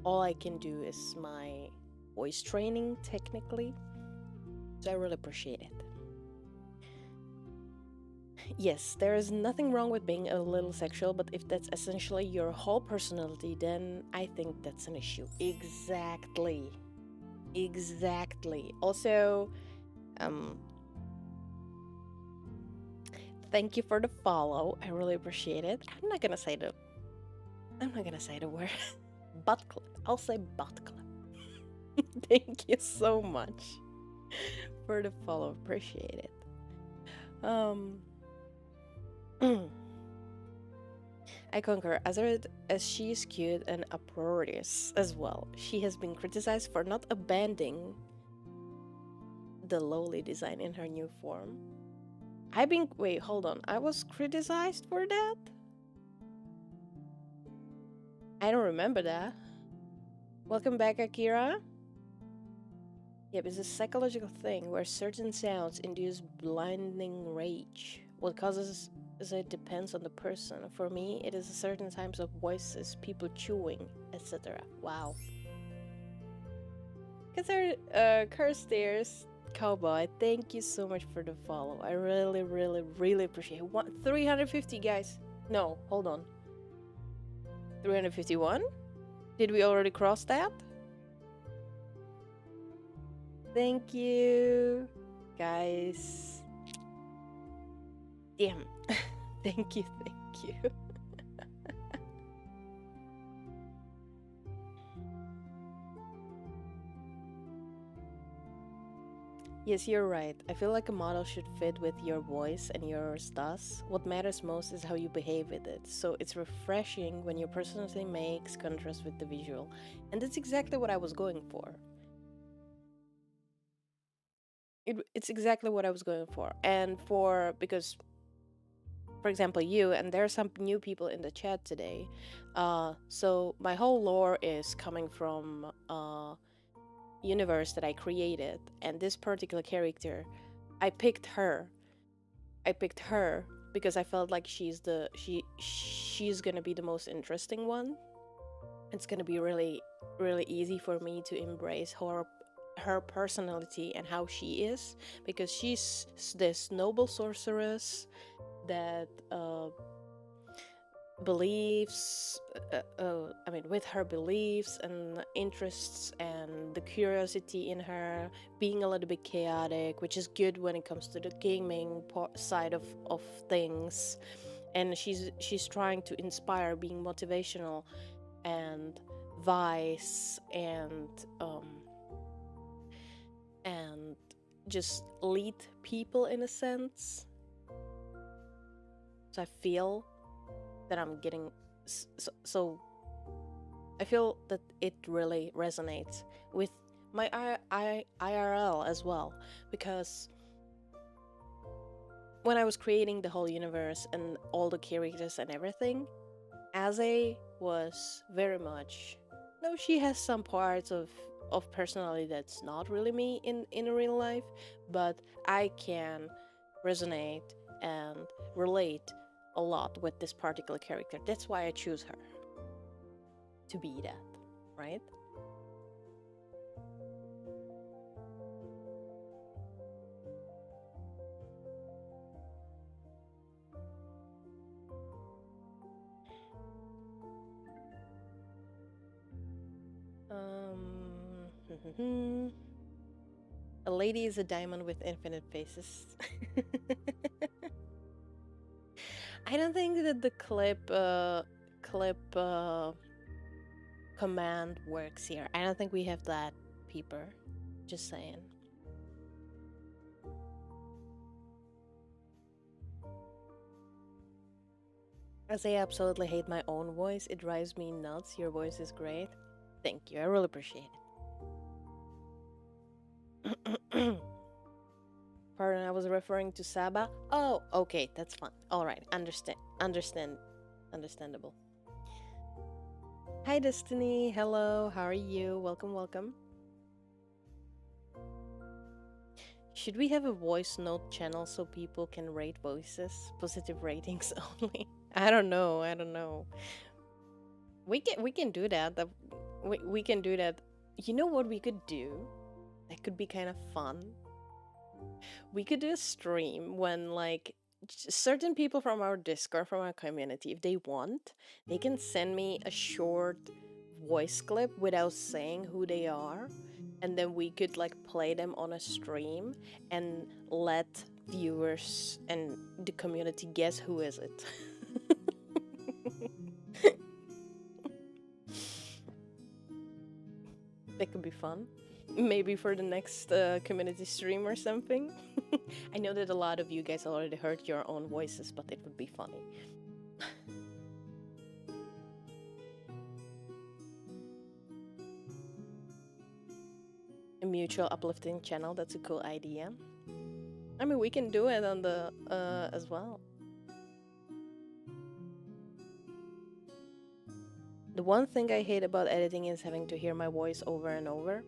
all I can do is my voice training, technically. So I really appreciate it. Yes, there is nothing wrong with being a little sexual, but if that's essentially your whole personality, then I think that's an issue. Exactly. Also, thank you for the follow. I really appreciate it. I'm not gonna say the word. Butt clip. I'll say butt clip. Thank you so much for the follow. Appreciate it. I concur, as she is cute and uproarious as well. She has been criticized for not abandoning the lowly design in her new form. Wait, hold on. I was criticized for that? I don't remember that. Welcome back, Akira. Yep, it's a psychological thing where certain sounds induce blinding rage. What causes it depends on the person. For me, it is certain types of voices, people chewing, etc. Wow. Carstairs Cowboy, thank you so much for the follow. I really appreciate it. 350, guys. No, hold on. 351? Did we already cross that? Thank you, guys. Damn. Thank you. Yes, you're right. I feel like a model should fit with your voice, and yours does. What matters most is how you behave with it. So it's refreshing when your personality makes contrast with the visual. And that's exactly what I was going for. It's exactly what I was going for. And because, for example, you, and there are some new people in the chat today. So my whole lore is coming from universe that I created, and this particular character, I picked her because I felt like she's gonna be the most interesting one. It's gonna be really easy for me to embrace her personality and how she is, because she's this noble sorceress that believes, with her beliefs and interests and the curiosity in her, being a little bit chaotic, which is good when it comes to the gaming side of things, and she's trying to inspire, being motivational and vice and just lead people in a sense. So I feel that I'm getting so I feel that it really resonates with my IRL as well, because when I was creating the whole universe and all the characters and everything, Aze was very much, no, she has some parts of personality that's not really me in real life, but I can resonate and relate a lot with this particular character. That's why I choose her to be that, right? A lady is a diamond with infinite faces. I don't think that the clip command works here. I don't think we have that, peeper. Just saying. As I absolutely hate my own voice, it drives me nuts. Your voice is great. Thank you, I really appreciate it. Pardon, I was referring to Saba. Oh, okay, that's fine. All right, understandable. Hi, Destiny. Hello, how are you? Welcome, welcome. Should we have a voice note channel so people can rate voices? Positive ratings only. I don't know. We can do that. We can do that. You know what we could do? That could be kind of fun. We could do a stream when like certain people from our Discord, from our community, if they want, they can send me a short voice clip without saying who they are, and then we could like play them on a stream and let viewers and the community guess who is it. That could be fun. Maybe for the next community stream or something. I know that a lot of you guys already heard your own voices, but it would be funny. A mutual uplifting channel, that's a cool idea. I mean, we can do it on the as well. The one thing I hate about editing is having to hear my voice over and over.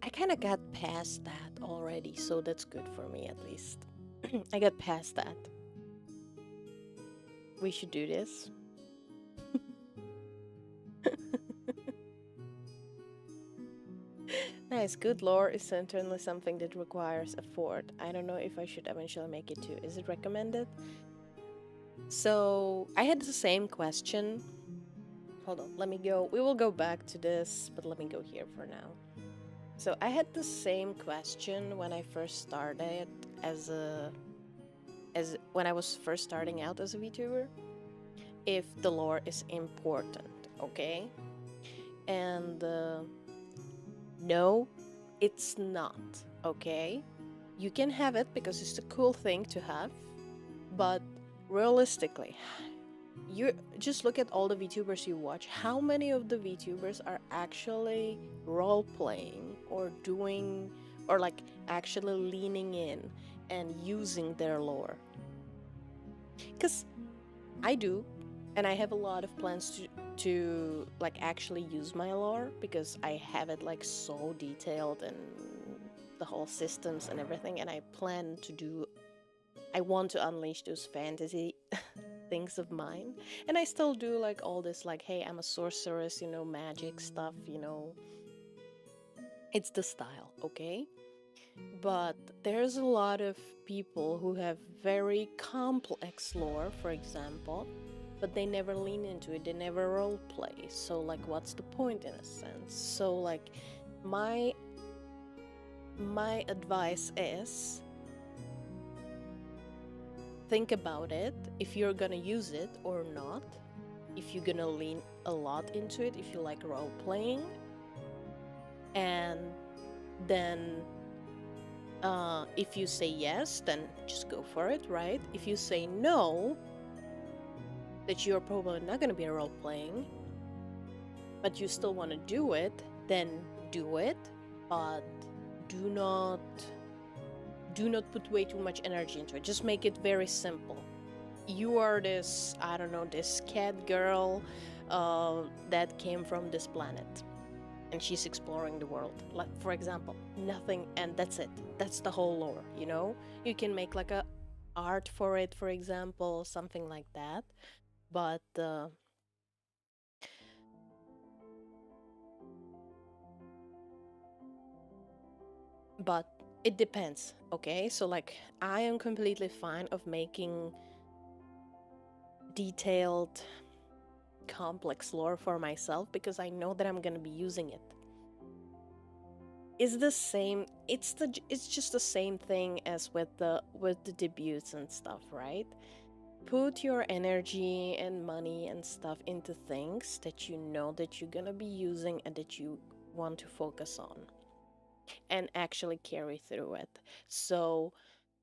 I kind of got past that already, so that's good for me at least. I got past that. We should do this. Nice, good lore is certainly something that requires effort. I don't know if I should eventually make it too. Is it recommended? So, I had the same question. Hold on, let me go. We will go back to this, but let me go here for now. So, I had the same question when I first started as when I was first starting out as a VTuber. If the lore is important, okay? And no, it's not, okay? You can have it because it's a cool thing to have, but realistically, you just look at all the VTubers you watch. How many of the VTubers are actually role playing or doing or like actually leaning in and using their lore? Because I do, and I have a lot of plans to like actually use my lore because I have it like so detailed and the whole systems and everything, and I want to unleash those fantasy things of mine. And I still do like all this like, hey, I'm a sorceress, magic stuff, it's the style, okay? But there's a lot of people who have very complex lore, for example, but they never lean into it, they never role play. So like what's the point in a sense? So like my advice is think about it, if you're gonna use it or not, if you're gonna lean a lot into it, if you like role playing, and then if you say yes, then just go for it, right? If you say no, that you're probably not gonna be role playing, but you still want to do it, then do it, but do not put way too much energy into it. Just make it very simple. You are this, I don't know, this cat girl that came from this planet, and she's exploring the world. Like, for example, nothing, and that's it. That's the whole lore, you know? You can make like a art for it, for example, something like that. But but it depends, okay? So like I am completely fine of making detailed complex lore for myself because I know that I'm gonna be using it. It's the same, it's just the same thing as with the debuts and stuff, right? Put your energy and money and stuff into things that you know that you're gonna be using and that you want to focus on and actually carry through it. So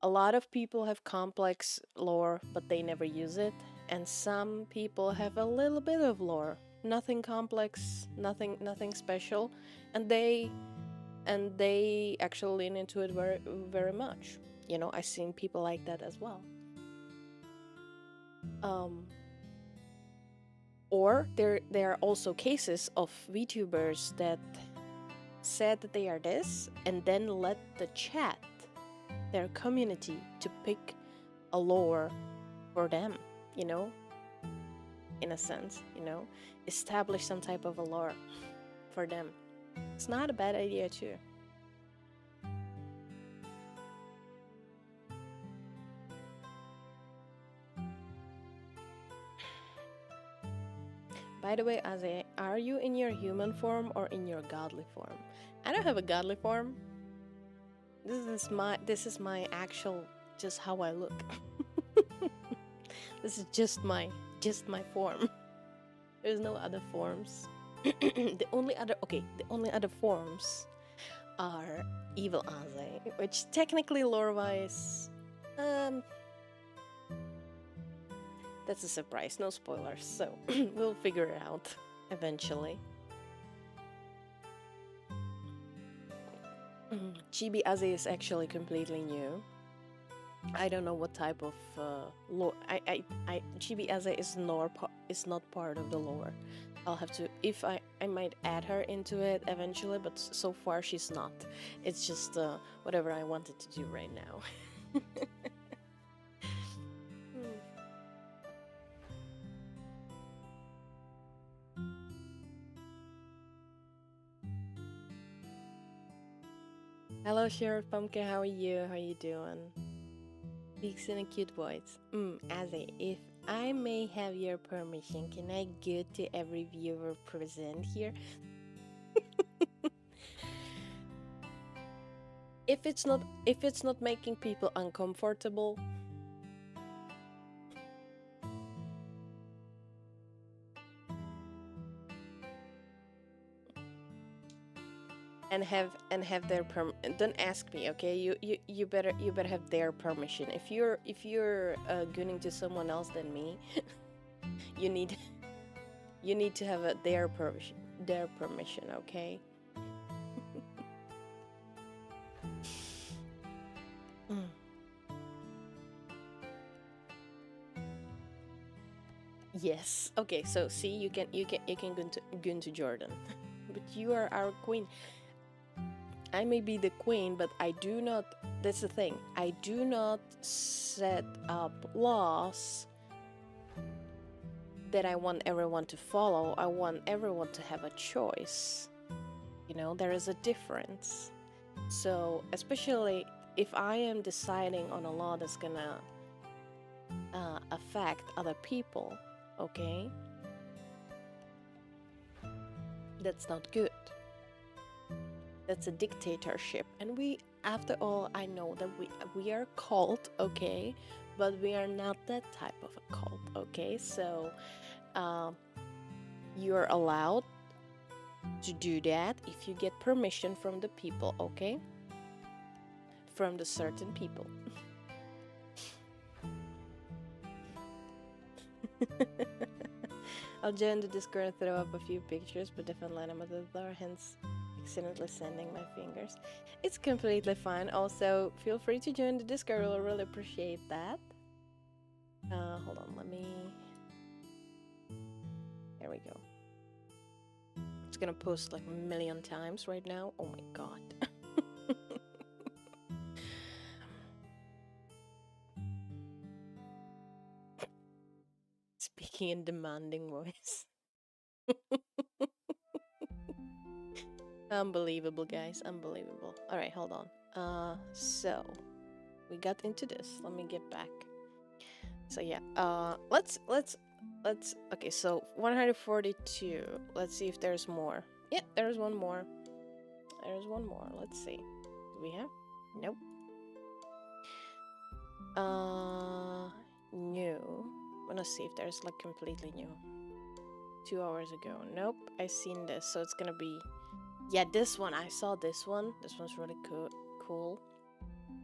a lot of people have complex lore but they never use it, and some people have a little bit of lore, nothing complex, nothing special, and they actually lean into it very much. You know, I've seen people like that as well. um or there are also cases of VTubers that said that they are this and then let the chat, their community, to pick a lore for them, you know, in a sense, you know, establish some type of a lore for them. It's not a bad idea too. By the way, Aze, are you in your human form or in your godly form? I don't have a godly form. This is my actual, just how I look. This is just my form. There's no other forms. The only other forms are evil Aze, which technically lore-wise, that's a surprise, no spoilers, so we'll figure it out eventually. Chibi Aze is actually completely new. I don't know what type of lore. Chibi Aze is not part of the lore. I'll have to, if I might add her into it eventually, but so far she's not. It's just whatever I wanted to do right now. Hello, Sheriff Pumpkin. How are you? How are you doing? Speaks in a cute voice. Aze, if I may have your permission, can I go to every viewer present here? If it's not making people uncomfortable, and have their don't ask me, okay? You better have their permission. If you're gunning to someone else than me, you need to have their permission, okay? Yes. Okay. So see, you can gun to Jordan, but you are our queen. I may be the queen, but I do not. That's the thing. I do not set up laws that I want everyone to follow. I want everyone to have a choice. You know, there is a difference. So, especially if I am deciding on a law that's gonna affect other people, okay? That's not good. That's a dictatorship. And we, after all, I know that we are called, okay? but we are not that type of a cult, okay? So, um, you're allowed to do that if you get permission from the people, okay? From the certain people. I'll join the Discord and throw up a few pictures, but definitely I'm at the door, hence accidentally sending my fingers. It's completely fine. Also, feel free to join the Discord. I'll really appreciate that. Hold on, let me. There we go. It's gonna post like a million times right now. Oh my god. Speaking in demanding voice. Unbelievable, guys. Unbelievable. Alright, hold on. So we got into this. Let me get back. So yeah, let's okay, so 142. Let's see if there's more. Yeah, there's one more. There's one more. Let's see. Do we have? Nope. New. I'm gonna see if there's like completely new. 2 hours ago. Nope, I seen this, so it's gonna be. Yeah, this one. I saw this one. This one's really cool.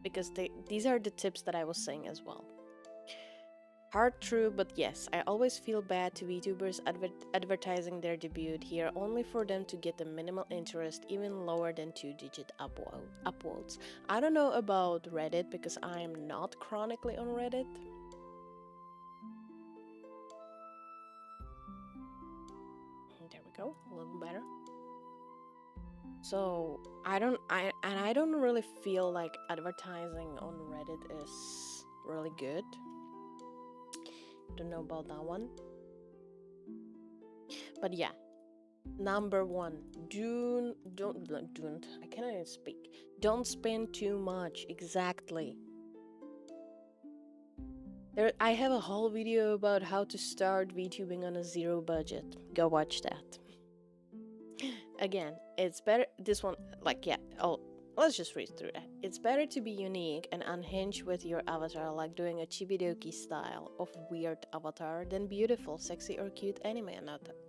Because these are the tips that I was saying as well. Hard true, but yes, I always feel bad to VTubers advertising their debut here only for them to get a minimal interest, even lower than 2-digit upvotes. I don't know about Reddit because I am not chronically on Reddit. There we go, a little better. So I don't really feel like advertising on Reddit is really good. Don't know about that one. But yeah, number one, don't I cannot even speak. Don't spend too much. Exactly. I have a whole video about how to start VTubing on a zero budget. Go watch that. Again, it's better. This one, like, yeah. Oh, let's just read through that. It's better to be unique and unhinged with your avatar, like doing a chibidoki style of weird avatar, than beautiful, sexy, or cute anime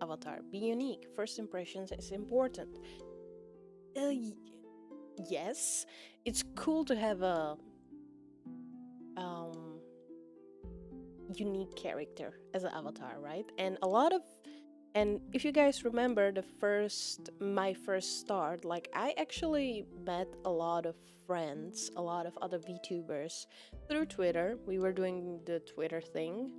avatar. Be unique. First impressions is important. Yes, it's cool to have a unique character as an avatar, right? And if you guys remember my first start, like I actually met a lot of friends, a lot of other VTubers through Twitter. We were doing the Twitter thing,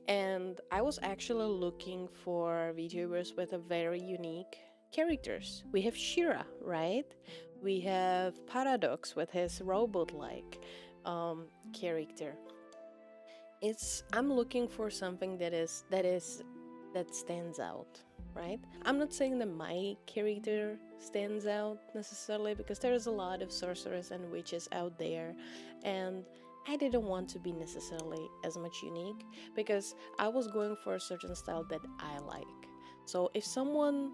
and I was actually looking for VTubers with a very unique characters. We have Shira, right? We have Paradox with his robot-like character. I'm looking for something that stands out, right? I'm not saying that my character stands out necessarily because there's a lot of sorcerers and witches out there, and I didn't want to be necessarily as much unique because I was going for a certain style that I like. So if someone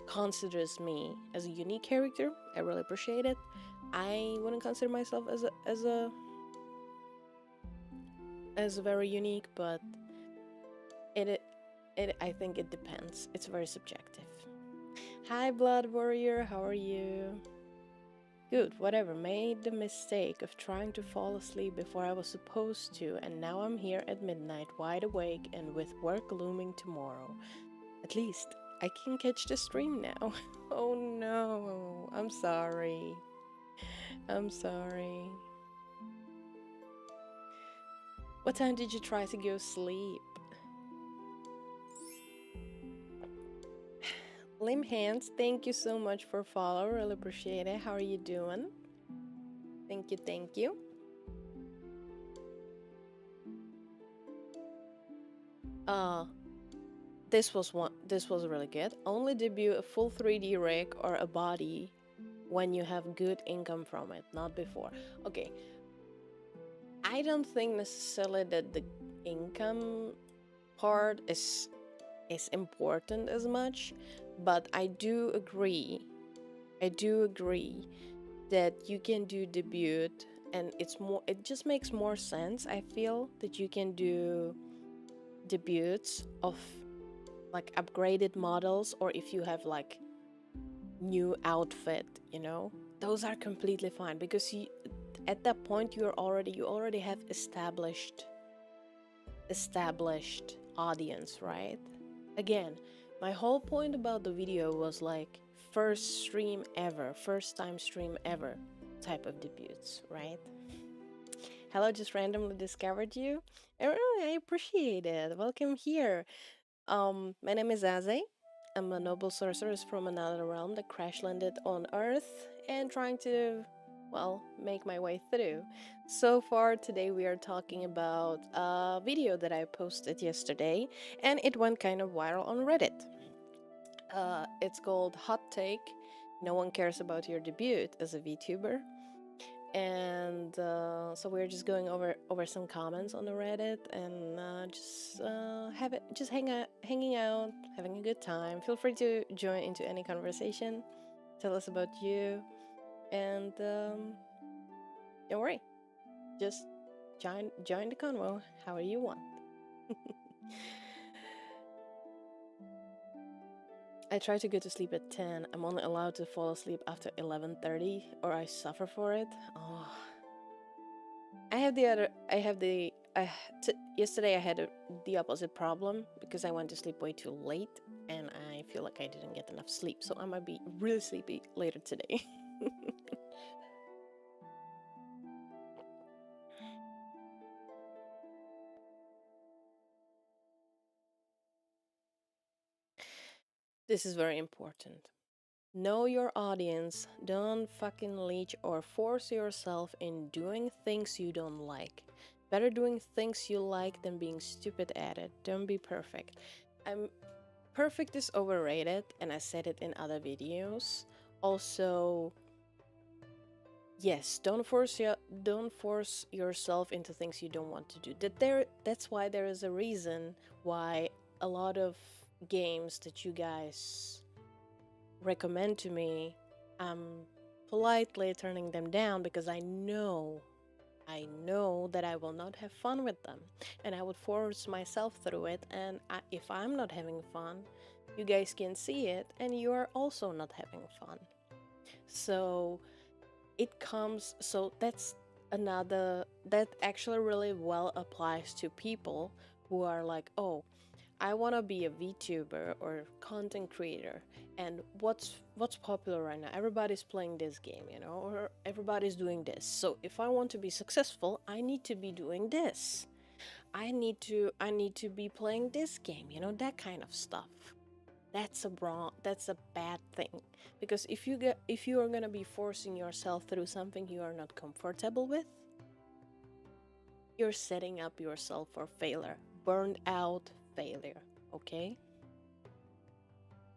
considers me as a unique character, I really appreciate it. I wouldn't consider myself as very unique, but it I think it depends. It's very subjective. Hi, Blood Warrior, how are you? Good, whatever. Made the mistake of trying to fall asleep before I was supposed to, and now I'm here at midnight, wide awake and with work looming tomorrow. At least I can catch the stream now. Oh no, I'm sorry. I'm sorry. What time did you try to go sleep? Lim Hands, thank you so much for follow. Really appreciate it. How are you doing? Thank you, thank you. This was really good. Only debut a full 3D rig or a body when you have good income from it, not before. Okay. I don't think necessarily that the income part is important as much, but I do agree that you can do debut and it just makes more sense. I feel that you can do debuts of like upgraded models, or if you have like new outfit, those are completely fine, because at that point you already have established audience, right? Again, my whole point about the video was like first time stream ever type of debuts, right? Hello, just randomly discovered you. I appreciate it. Welcome here. My name is Aze. I'm a noble sorceress from another realm that crash landed on Earth and trying to, well, make my way through. So far today we are talking about a video that I posted yesterday, and it went kind of viral on Reddit. It's called Hot Take. No one cares about your debut as a VTuber. And so we're just going over some comments on the Reddit, and hanging out, having a good time. Feel free to join into any conversation. Tell us about you, and don't worry, just join the convo however you want. I try to go to sleep at 10. I'm only allowed to fall asleep after 11:30, or I suffer for it. Oh. Yesterday I had the opposite problem, because I went to sleep way too late, and I feel like I didn't get enough sleep, so I might be really sleepy later today. This is very important. Know your audience. Don't fucking leech or force yourself in doing things you don't like. Better doing things you like than being stupid at it. Don't be perfect. Perfect is overrated, and I said it in other videos. Also, yes, don't force yourself into things you don't want to do. That's why there is a reason why a lot of games that you guys recommend to me, I'm politely turning them down, because I know that I will not have fun with them, and I would force myself through it, and if I'm not having fun, you guys can see it, and you are also not having fun. So that actually really well applies to people who are like, oh, I want to be a VTuber or content creator, and what's popular right now? Everybody's playing this game, or everybody's doing this. So if I want to be successful, I need to be doing this. I need to be playing this game, that kind of stuff. That's a bad thing, because if you are going to be forcing yourself through something you are not comfortable with, you're setting up yourself for failure. Burned out failure, okay?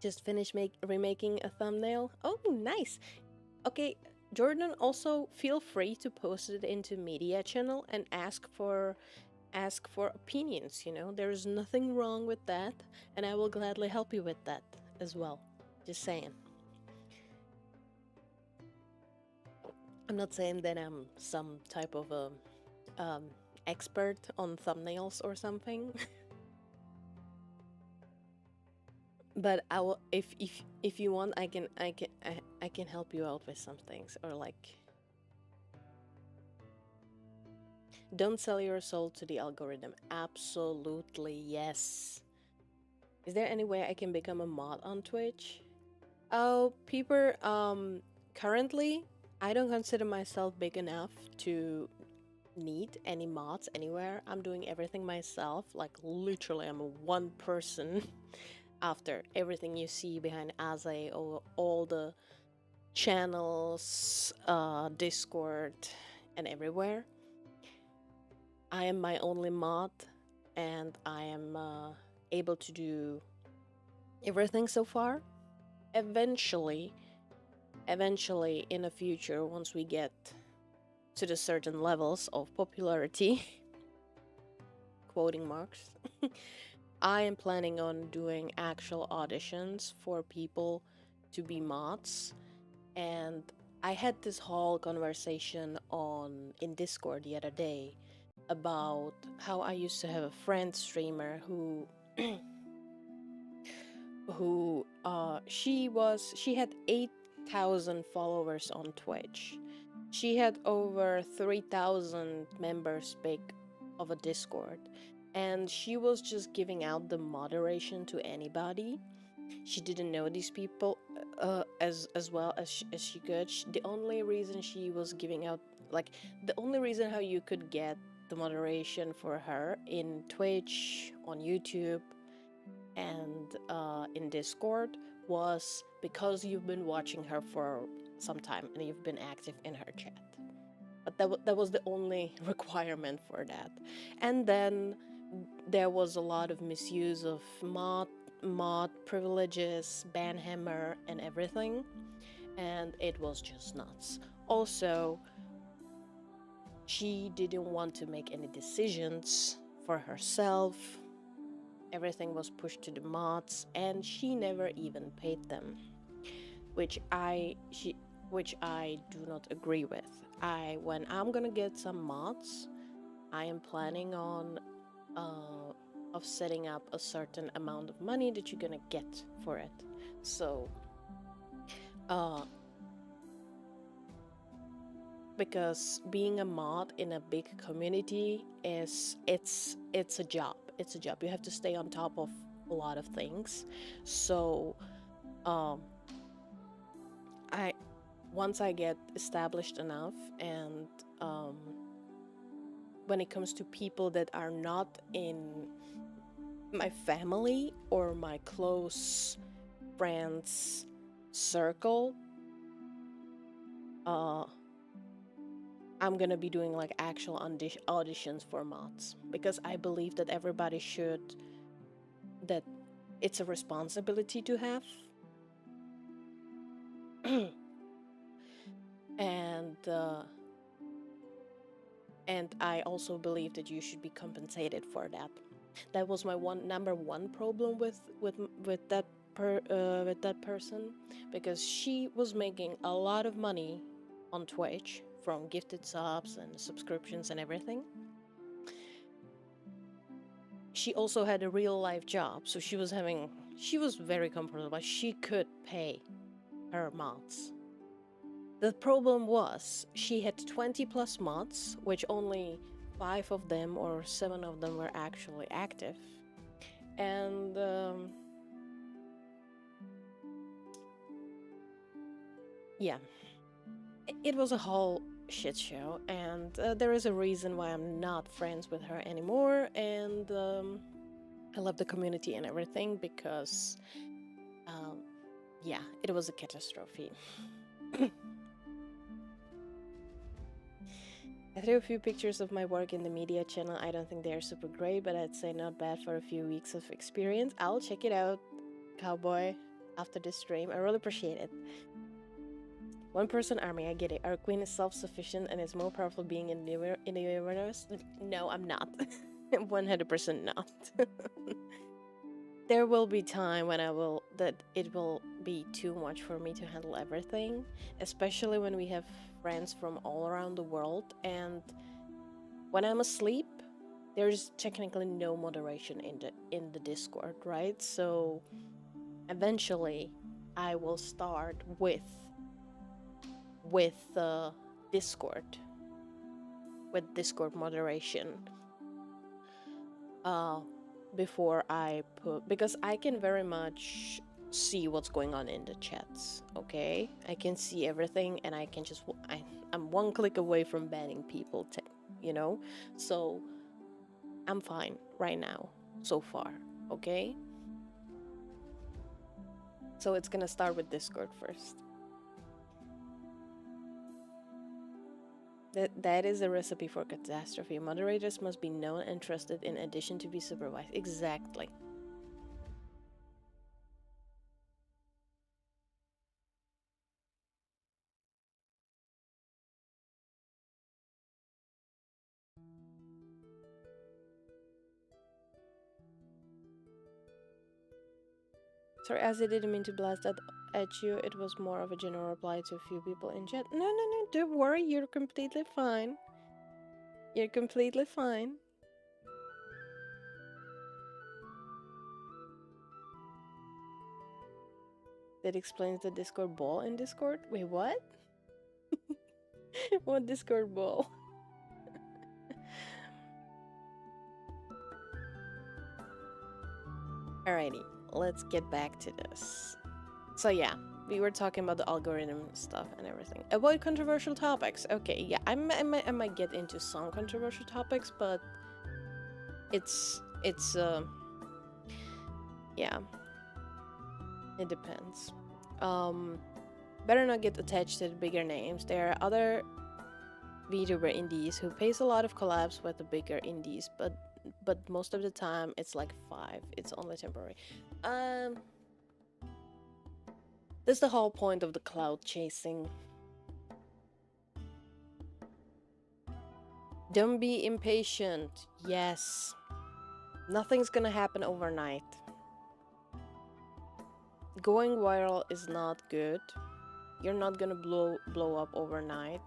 Just finished remaking a thumbnail. Oh, nice. Okay, Jordan, also feel free to post it into media channel and ask for opinions, There's nothing wrong with that, and I will gladly help you with that as well. Just saying. I'm not saying that I'm some type of a expert on thumbnails or something. But I will, if you want, I can help you out with some things, or like, don't sell your soul to the algorithm. Absolutely yes. Is there any way I can become a mod on Twitch? Oh, people, currently I don't consider myself big enough to need any mods anywhere. I'm doing everything myself. Like, literally, I'm a one person. After everything you see behind Aze, all the channels, Discord, and everywhere, I am my only mod, and I am able to do everything so far. Eventually, in the future, once we get to the certain levels of popularity, quoting marks, I am planning on doing actual auditions for people to be mods, and I had this whole conversation on in Discord the other day about how I used to have a friend streamer who she had 8,000 followers on Twitch. She had over 3,000 members big of a Discord, and she was just giving out the moderation to anybody. She didn't know these people as well as she could. The only reason she was giving out, like, the only reason how you could get the moderation for her in Twitch, on YouTube, and in Discord was because you've been watching her for some time and you've been active in her chat. But that was the only requirement for that. And then there was a lot of misuse of mod privileges, banhammer, and everything, and it was just nuts. Also, she didn't want to make any decisions for herself. Everything was pushed to the mods, and she never even paid them, which I do not agree with. When I'm gonna get some mods, I am planning on of setting up a certain amount of money that you're gonna get for it. So, uh, because being a mod in a big community it's a job. It's a job. You have to stay on top of a lot of things. So, um, I once I get established enough, and um, when it comes to people that are not in my family or my close friends circle, uh, I'm gonna be doing like actual auditions for mods, because I believe that everybody should, that it's a responsibility to have. and and I also believe that you should be compensated for that. That was my number one problem with that with that person, because she was making a lot of money on Twitch from gifted subs and subscriptions and everything. She also had a real life job, so she was very comfortable. She could pay her mods. The problem was she had 20 plus mods, which only 5 of them or 7 of them were actually active. And yeah, it was a whole shit show, and there is a reason why I'm not friends with her anymore. And I love the community and everything, because um, yeah, it was a catastrophe. I threw a few pictures of my work in the media channel. I don't think they're super great, but I'd say not bad for a few weeks of experience. I'll check it out, Cowboy, after this stream. I really appreciate it. One person army, I get it. Our queen is self-sufficient and is more powerful being in the universe. No, I'm not. 100% not. There will be time when it will be too much for me to handle everything, especially when we have friends from all around the world, and when I'm asleep, there's technically no moderation in the Discord, right? So eventually I will start with Discord with Discord moderation uh before I put, because I can very much see what's going on in the chats. Okay, I can see everything, and I can just I'm one click away from banning people, you know. So I'm fine right now so far. Okay, so it's gonna start with Discord first. That is a recipe for catastrophe. Moderators must be known and trusted in addition to be supervised. Exactly. Sorry, as I didn't mean to blast that at you. It was more of a general reply to a few people in chat. No, no, no, don't worry. You're completely fine. You're completely fine. That explains the Discord ball in Discord. Wait, what? What Discord ball? Alrighty, let's get back to this. So yeah, we were talking about the algorithm stuff and everything. Avoid controversial topics. Okay, yeah, I might get into some controversial topics, but it's yeah, it depends. Better not get attached to the bigger names. There are other VTuber indies who pays a lot of collabs with the bigger indies, but most of the time it's like 5. It's only temporary. That's the whole point of the cloud chasing. Don't be impatient. Yes. Nothing's gonna happen overnight. Going viral is not good. You're not gonna blow up overnight.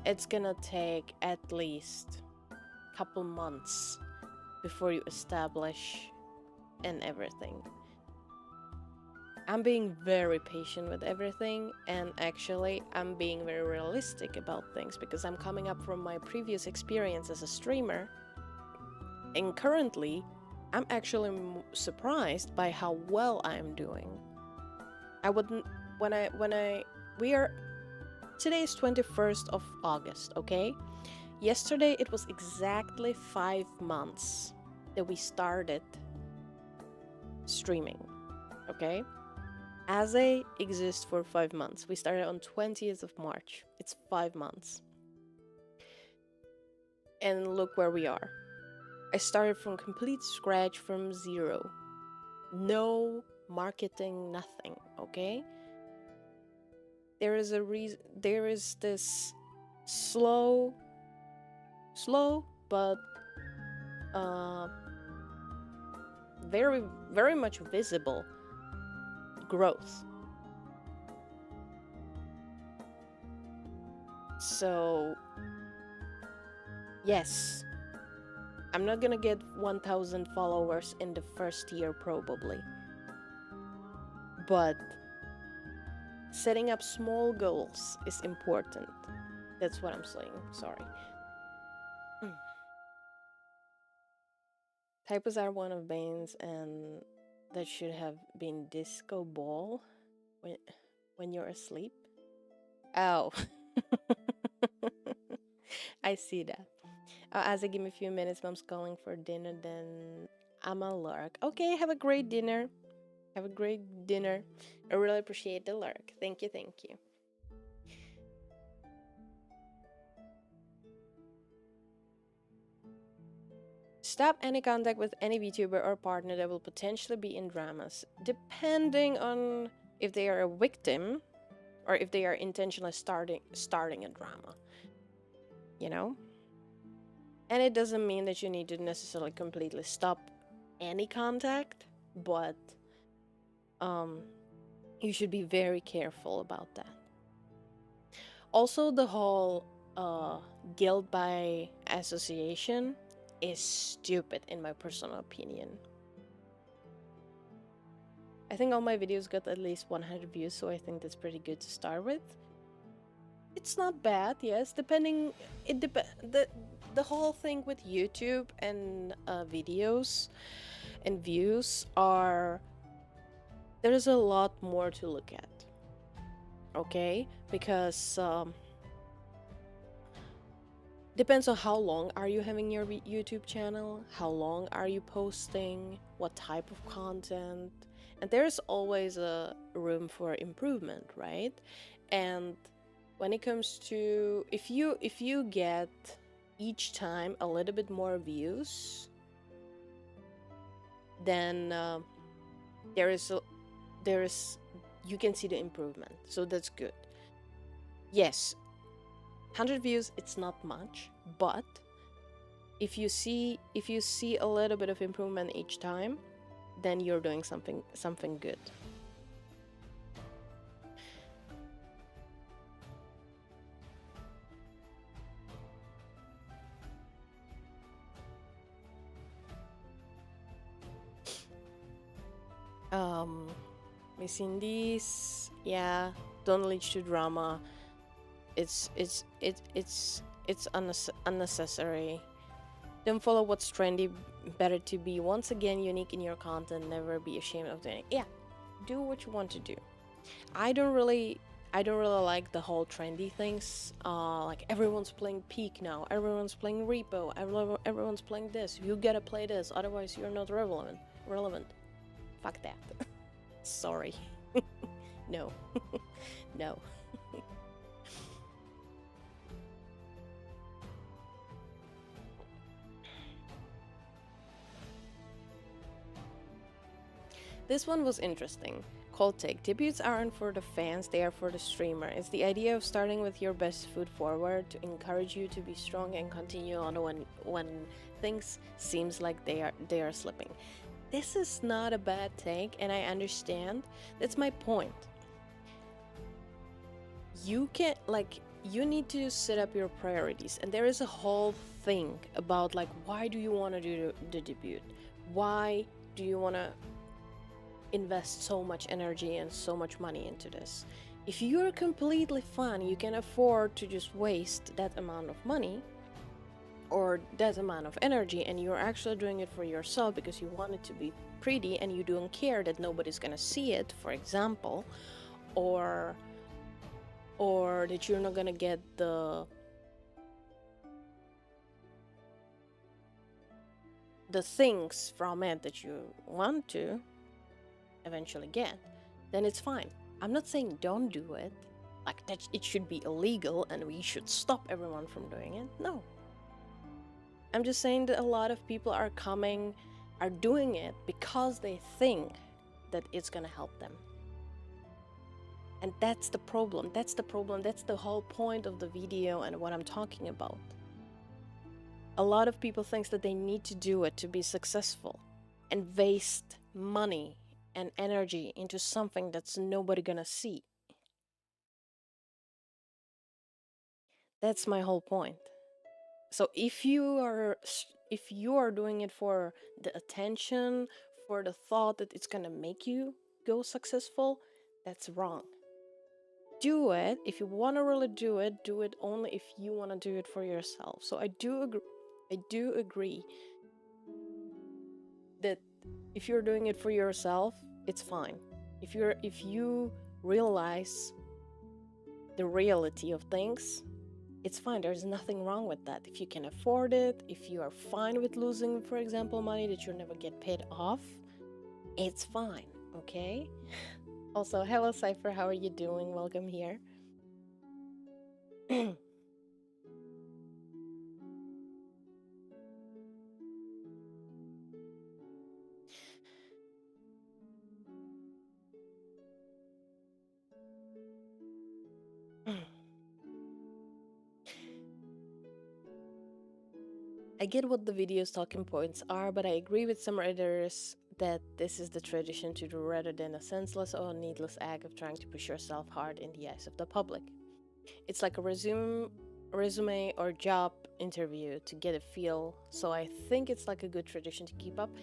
It's gonna take at least a couple months before you establish and everything. I'm being very patient with everything, and actually I'm being very realistic about things because I'm coming up from my previous experience as a streamer, and currently I'm actually surprised by how well I'm doing. I wouldn't we are today is 21st of August, okay? Yesterday it was exactly 5 months that we started streaming, okay? Aze exists for 5 months. We started on 20th of March. It's 5 months. And look where we are. I started from complete scratch, from zero. No marketing, nothing, okay? There is this slow but very, very much visible growth. So yes, I'm not gonna get 1,000 followers in the first year probably, but setting up small goals is important. That's what I'm saying. Sorry. Typos are one of Bane's, and that should have been disco ball when you're asleep. Oh. I see that. As I give me a few minutes, mom's calling for dinner, then I'm a lurk. Okay, have a great dinner. Have a great dinner. I really appreciate the lurk. Thank you, thank you. Stop any contact with any VTuber or partner that will potentially be in dramas, depending on if they are a victim or if they are intentionally starting a drama. You know? And it doesn't mean that you need to necessarily completely stop any contact, but you should be very careful about that. Also, the whole guilt by association is stupid in my personal opinion. I think all my videos got at least 100 views, so I think that's pretty good to start with. It's not bad, yes, depending. The whole thing with YouTube and videos and views are, there's a lot more to look at, okay? Because depends on how long are you having your YouTube channel, how long are you posting, what type of content, and there's always a room for improvement, right? And when it comes to, if you get each time a little bit more views, then there is you can see the improvement, so that's good. Yes, 100 views, it's not much, but if you see a little bit of improvement each time, then you're doing something good. Missing these, yeah, don't lead to drama. It's unnecessary. Don't follow what's trendy. Better to be once again unique in your content. Never be ashamed of doing it. Yeah, do what you want to do. I don't really like the whole trendy things. Like everyone's playing Peak now. Everyone's playing Repo. Everyone's playing this. You gotta play this, otherwise you're not relevant. Relevant. Fuck that. Sorry. No. No. This one was interesting. Cold take. Debuts aren't for the fans, they are for the streamer. It's the idea of starting with your best foot forward to encourage you to be strong and continue on when things seems like they are slipping. This is not a bad take, and I understand. That's my point. You can you need to set up your priorities, and there is a whole thing about like why do you want to do the debut? Why do you want to invest so much energy and so much money into this? If you're completely fun, you can afford to just waste that amount of money or that amount of energy, and you're actually doing it for yourself because you want it to be pretty and you don't care that nobody's gonna see it, for example, or that you're not gonna get the things from it that you want to eventually get, then it's fine. I'm not saying don't do it, like that it should be illegal and we should stop everyone from doing it. No. I'm just saying that a lot of people are doing it because they think that it's gonna help them. And that's the problem. That's the whole point of the video and what I'm talking about. A lot of people think that they need to do it to be successful and waste money and energy into something that's nobody gonna see. That's my whole point. So if you are doing it for the attention, for the thought that it's gonna make you go successful, that's wrong. Do it if you want to really do it only if you want to do it for yourself. So I do agree that if you're doing it for yourself, it's fine. If you realize the reality of things, it's fine. There's nothing wrong with that. If you can afford it, if you are fine with losing, for example, money that you'll never get paid off, it's fine, okay? Also, hello Cypher, how are you doing? Welcome here. I get what the video's talking points are, but I agree with some writers that this is the tradition to do rather than a senseless or needless act of trying to push yourself hard in the eyes of the public. It's like a resume or job interview to get a feel, so I think it's like a good tradition to keep up.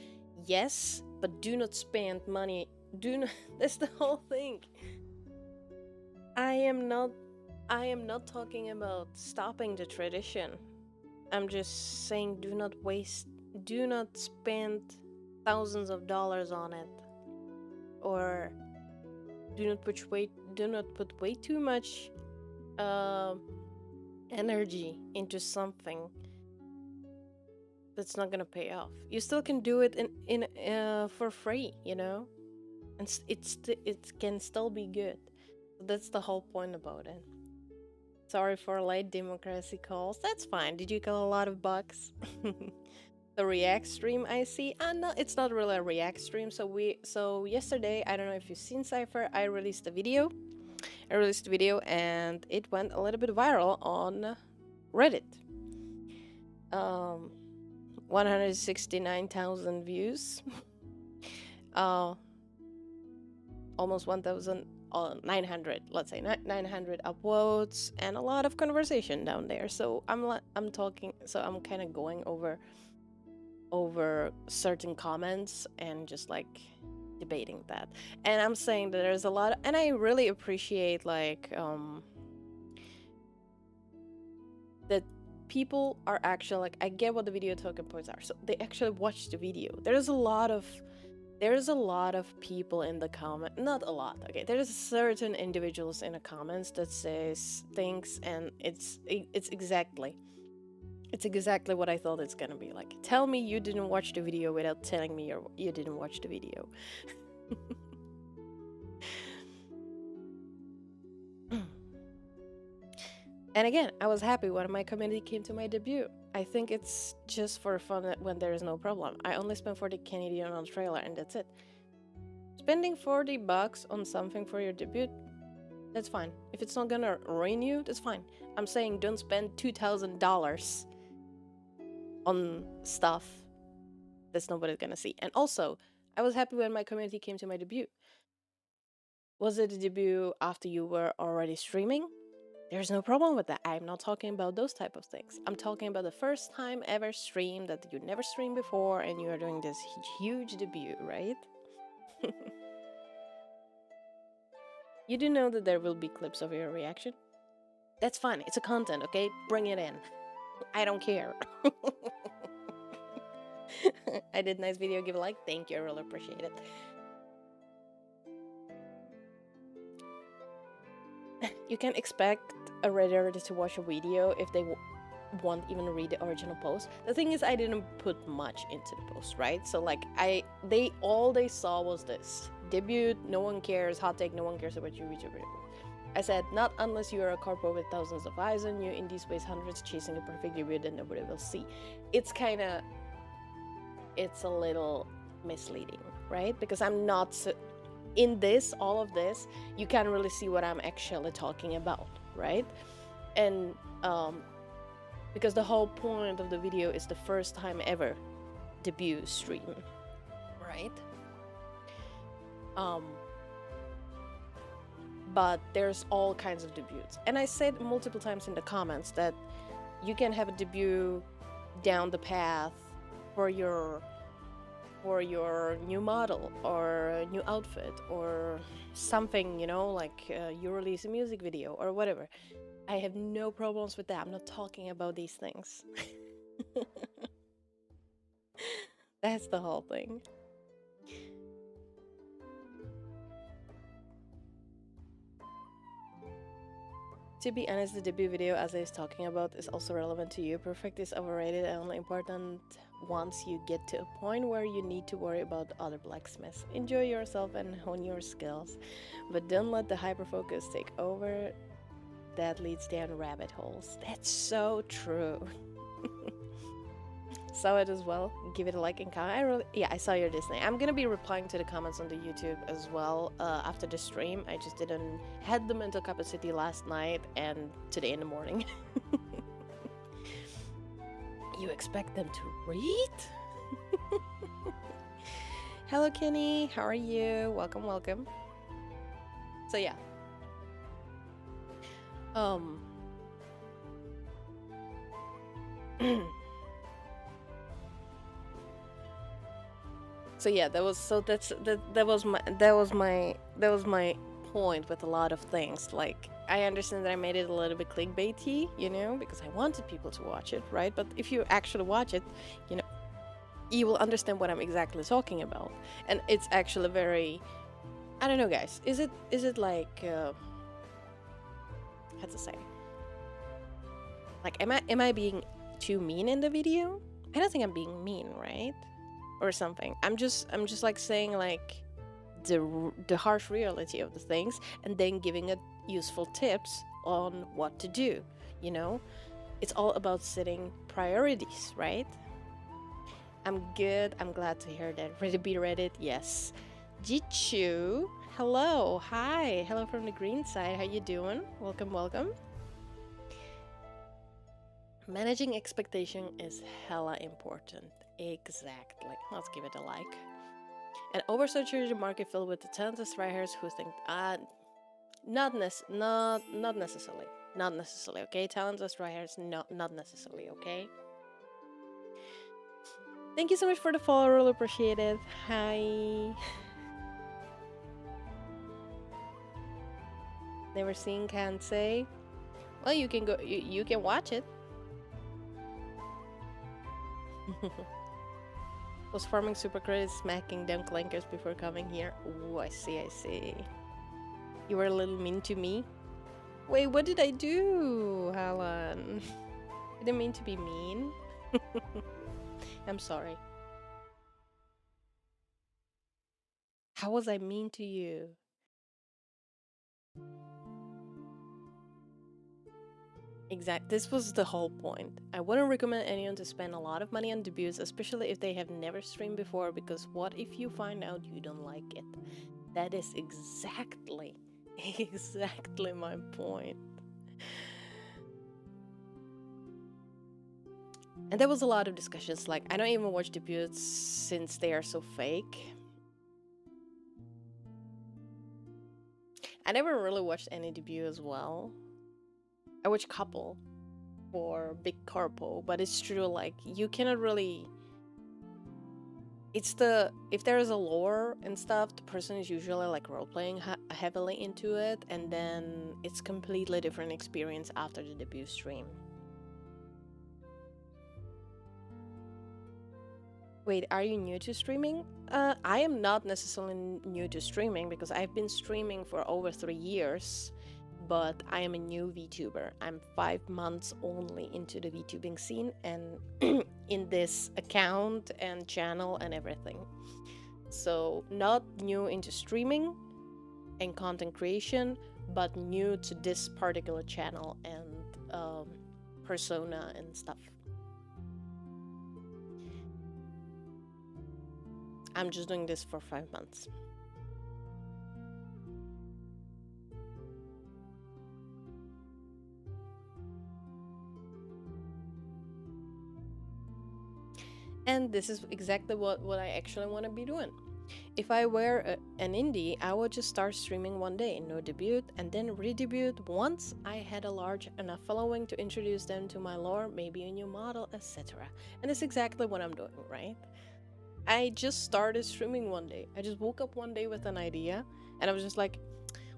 Yes, but do not spend money. That's the whole thing. I am not talking about stopping the tradition. I'm just saying do not spend thousands of dollars on it, or do not put way too much energy into something that's not gonna pay off. You still can do it in for free, you know, and it can still be good. That's the whole point about it. Sorry for late democracy calls. That's fine. Did you kill a lot of bugs? The React stream I see. No, it's not really a React stream. So yesterday, I don't know if you've seen Cypher, I released a video. And it went a little bit viral on Reddit. 169,000 views. Almost 1,900, let's say 900 upvotes, and a lot of conversation down there. So I'm kind of going over certain comments and just like debating that. And I'm saying that there's a lot, and I really appreciate like that people are actually like, I get what the video talking points are, so they actually watch the video. There's a lot of people in the comment, not a lot, okay, there's certain individuals in the comments that says things, and it's exactly what I thought it's gonna be like. Tell me you didn't watch the video without telling me you didn't watch the video. And again, I was happy when my community came to my debut. I think it's just for fun when there is no problem. I only spent 40 Canadian on a trailer, and that's it. Spending 40 bucks on something for your debut, that's fine. If it's not gonna ruin you, that's fine. I'm saying don't spend $2,000 on stuff that's nobody's gonna see. And also, I was happy when my community came to my debut. Was it a debut after you were already streaming? There's no problem with that. I'm not talking about those type of things. I'm talking about the first time ever stream that you never streamed before, and you are doing this huge debut, right? You do know that there will be clips of your reaction? That's fine. It's a content, okay? Bring it in. I don't care. I did nice video. Give a like. Thank you. I really appreciate it. You can expect a Redditor to watch a video if they won't even read the original post. The thing is, I didn't put much into the post, right? So like all they saw was this debut. No one cares. Hot take. No one cares about your YouTuber. I said, not unless you are a corpo with thousands of eyes on you. In these ways, hundreds chasing a perfect debut that nobody will see. It's a little misleading, right? Because I'm not in this, all of this, you can't really see what I'm actually talking about, right? And because the whole point of the video is the first time ever debut stream, right? But there's all kinds of debuts, and I said multiple times in the comments that you can have a debut down the path for your new model or new outfit or something, you know, like you release a music video or whatever. I have no problems with that. I'm not talking about these things. That's the whole thing. To be honest, the debut video, as I was talking about, is also relevant to you. Perfect is overrated and only important once you get to a point where you need to worry about other blacksmiths. Enjoy yourself and hone your skills, but don't let the hyperfocus take over. That leads down rabbit holes. That's so true. Saw it as well. Give it a like and comment. I saw your Disney. I'm gonna be replying to the comments on the YouTube as well after the stream. I just didn't had the mental capacity last night and today in the morning. You expect them to read? Hello, Kenny. How are you? Welcome, welcome. So yeah. So yeah, that was my point with a lot of things. Like, I understand that I made it a little bit clickbaity, you know, because I wanted people to watch it, right? But if you actually watch it, you know, you will understand what I'm exactly talking about. And it's actually very, I don't know, guys. Is it like how to say? Like, am I being too mean in the video? I don't think I'm being mean, right? Or something. I'm just like saying like the harsh reality of the things, and then giving it useful tips on what to do. You know, it's all about setting priorities, right? I'm good. I'm glad to hear that. Ready to be Reddit? Yes. Jichu, hello, hi, hello from the green side. How you doing? Welcome, welcome. Managing expectation is hella important. Exactly. Let's give it a like. An oversaturated market filled with the talented writers who think not necessarily. Not necessarily, okay? Talented writers, not necessarily, okay? Thank you so much for the follow, really appreciate it. Hi. Never seen, can't say. Well, you can go. You can watch it. Was farming super credits, smacking down clankers before coming here. Oh, I see. I see. You were a little mean to me. Wait, what did I do, Helen? I didn't mean to be mean. I'm sorry. How was I mean to you? Exactly. This was the whole point. I wouldn't recommend anyone to spend a lot of money on debuts, especially if they have never streamed before, because what if you find out you don't like it? That is exactly, exactly my point. And there was a lot of discussions, like, I don't even watch debuts since they are so fake. I never really watched any debut as well. I watched a couple for Big Corpo, but it's true, like, you cannot really... It's the... If there is a lore and stuff, the person is usually, like, role-playing heavily into it, and then it's completely different experience after the debut stream. Wait, are you new to streaming? I am not necessarily new to streaming because I've been streaming for over 3 years, but I am a new VTuber. I'm 5 months only into the VTubing scene and in this account and channel and everything. So not new into streaming and content creation, but new to this particular channel and persona and stuff. I'm just doing this for 5 months. And this is exactly what I actually want to be doing. If I were an indie, I would just start streaming one day, no debut, and then re-debut once I had a large enough following to introduce them to my lore, maybe a new model, etc. And that's exactly what I'm doing, right? I just started streaming one day. I just woke up one day with an idea, and I was just like,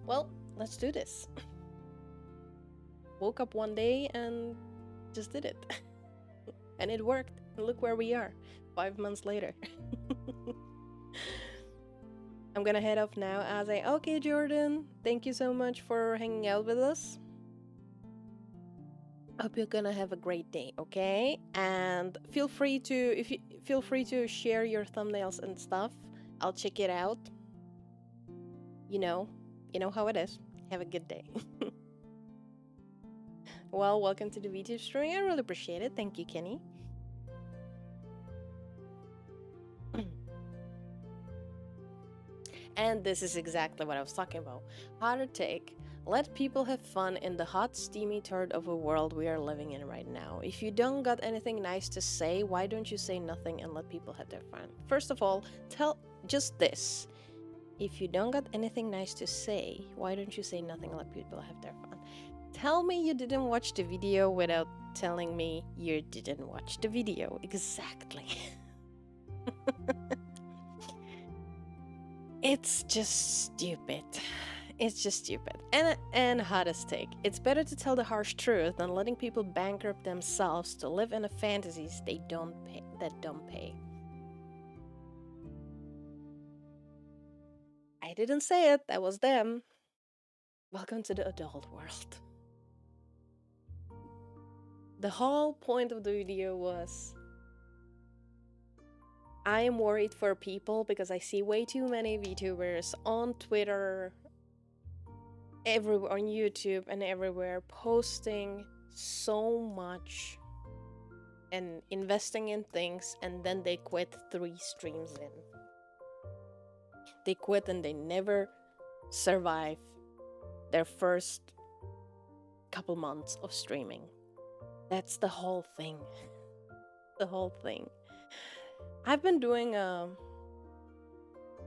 well, let's do this. Woke up one day and just did it. And it worked. And look where we are, 5 months later. I'm gonna head off now as okay, Jordan, thank you so much for hanging out with us. Hope you're gonna have a great day, okay? And feel free to share your thumbnails and stuff. I'll check it out. You know how it is. Have a good day. Well, welcome to the VTube stream. I really appreciate it. Thank you, Kenny. And this is exactly what I was talking about. How to take, let people have fun in the hot, steamy turd of a world we are living in right now. If you don't got anything nice to say, why don't you say nothing and let people have their fun? First of all, tell just this. If you don't got anything nice to say, why don't you say nothing and let people have their fun? Tell me you didn't watch the video without telling me you didn't watch the video. Exactly. It's just stupid. It's just stupid. And hottest take. It's better to tell the harsh truth than letting people bankrupt themselves to live in a fantasies that don't pay. I didn't say it, that was them. Welcome to the adult world. The whole point of the video was I am worried for people because I see way too many VTubers on Twitter, everywhere, on YouTube and everywhere, posting so much and investing in things, and then they quit 3 streams in. They quit and they never survive their first couple months of streaming. That's the whole thing. The whole thing. I've been doing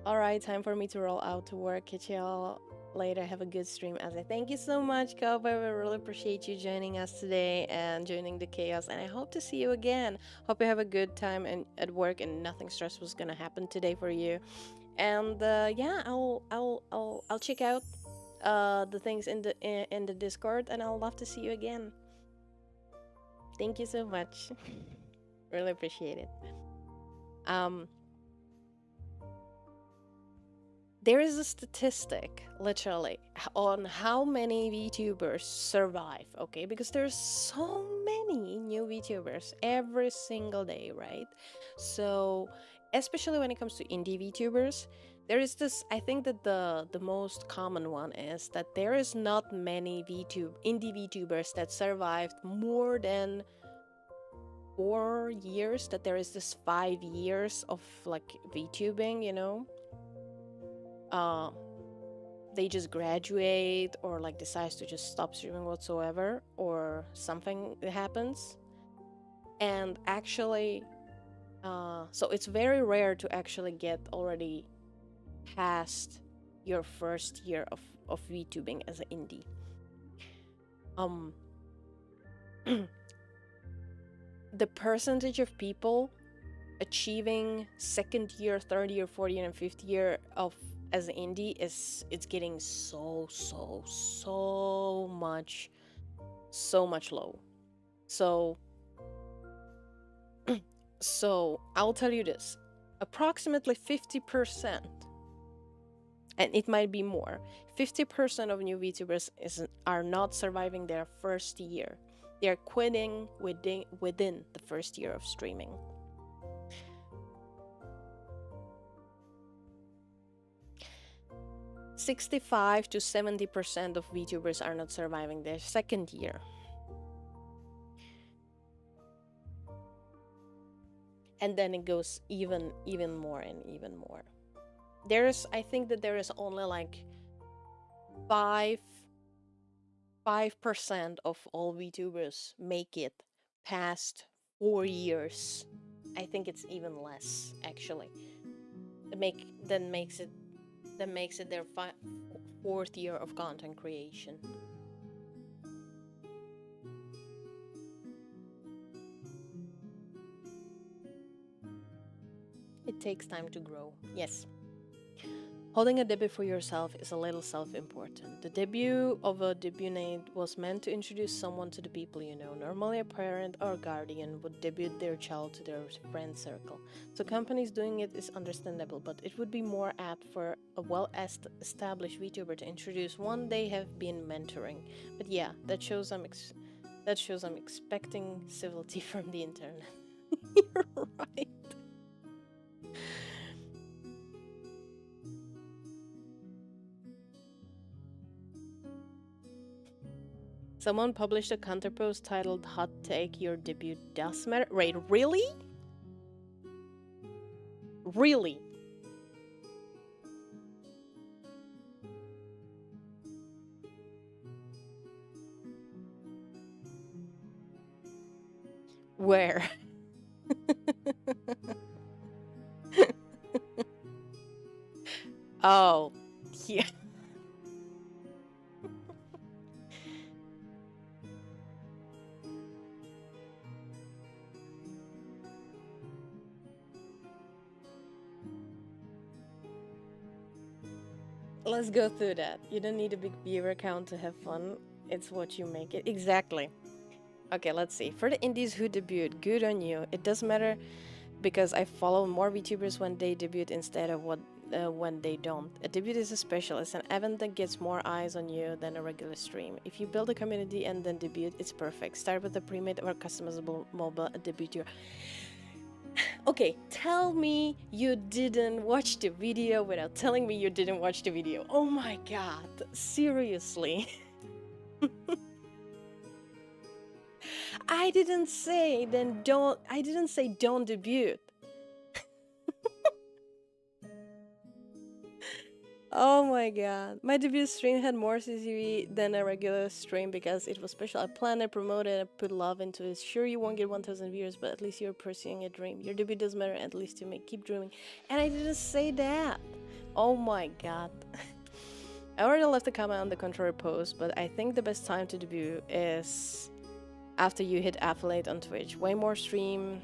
alright, time for me to roll out to work. Catch y'all later. Have a good stream. As I thank you so much, Cowboy. I really appreciate you joining us today and joining the chaos. And I hope to see you again. Hope you have a good time and at work and nothing stressful is gonna happen today for you. And yeah, I'll check out the things in the Discord, and I'll love to see you again. Thank you so much. Really appreciate it. Um, there is a statistic, literally, on how many VTubers survive, okay? Because there's so many new VTubers every single day, right? So, especially when it comes to indie VTubers, there is this, I think that the most common one is that there is not many indie VTubers that survived more than 4 years, that there is this 5 years of like VTubing, you know? Uh, they just graduate or like decides to just stop streaming whatsoever, or something happens. And actually, so it's very rare to actually get already past your first year of VTubing as an indie. Um, the percentage of people achieving second year, third year, fourth year, and fifth year of as an indie it's getting so much low. So so I'll tell you this: approximately 50%, and it might be more, 50% of new VTubers are not surviving their first year. They're quitting within the first year of streaming. $65 to 70% of VTubers are not surviving their second year. And then it goes even more and even more. I think that there is only like 5% of all VTubers make it past 4 years. I think it's even less, actually. That makes it their fourth year of content creation. It takes time to grow. Yes. Holding a debut for yourself is a little self-important. The debut of a debutante was meant to introduce someone to the people you know. Normally a parent or guardian would debut their child to their friend circle. So companies doing it is understandable, but it would be more apt for a well-established VTuber to introduce one they have been mentoring. But yeah, that shows I'm expecting civility from the internet. You're right. Someone published a counter post titled "Hot Take: Your Debut Does Matter." Wait, really? Really? Where? Oh, yeah. Let's go through that. You don't need a big viewer count to have fun. It's what you make it. Exactly. Okay, let's see. For the indies who debuted, good on you. It doesn't matter because I follow more VTubers when they debut instead of when they don't. A debut is a special. It's an event that gets more eyes on you than a regular stream. If you build a community and then debut, it's perfect. Start with a pre-made or customizable mobile debut. Okay, tell me you didn't watch the video without telling me you didn't watch the video. Oh my god, seriously. I didn't say don't debut. Oh my god. My debut stream had more CCV than a regular stream because it was special. I planned and promoted and put love into it. Sure, you won't get 1,000 viewers, but at least you're pursuing a dream. Your debut doesn't matter, at least you may keep dreaming. And I didn't say that. Oh my god. I already left a comment on the contrary post, but I think the best time to debut is after you hit affiliate on Twitch. Way more stream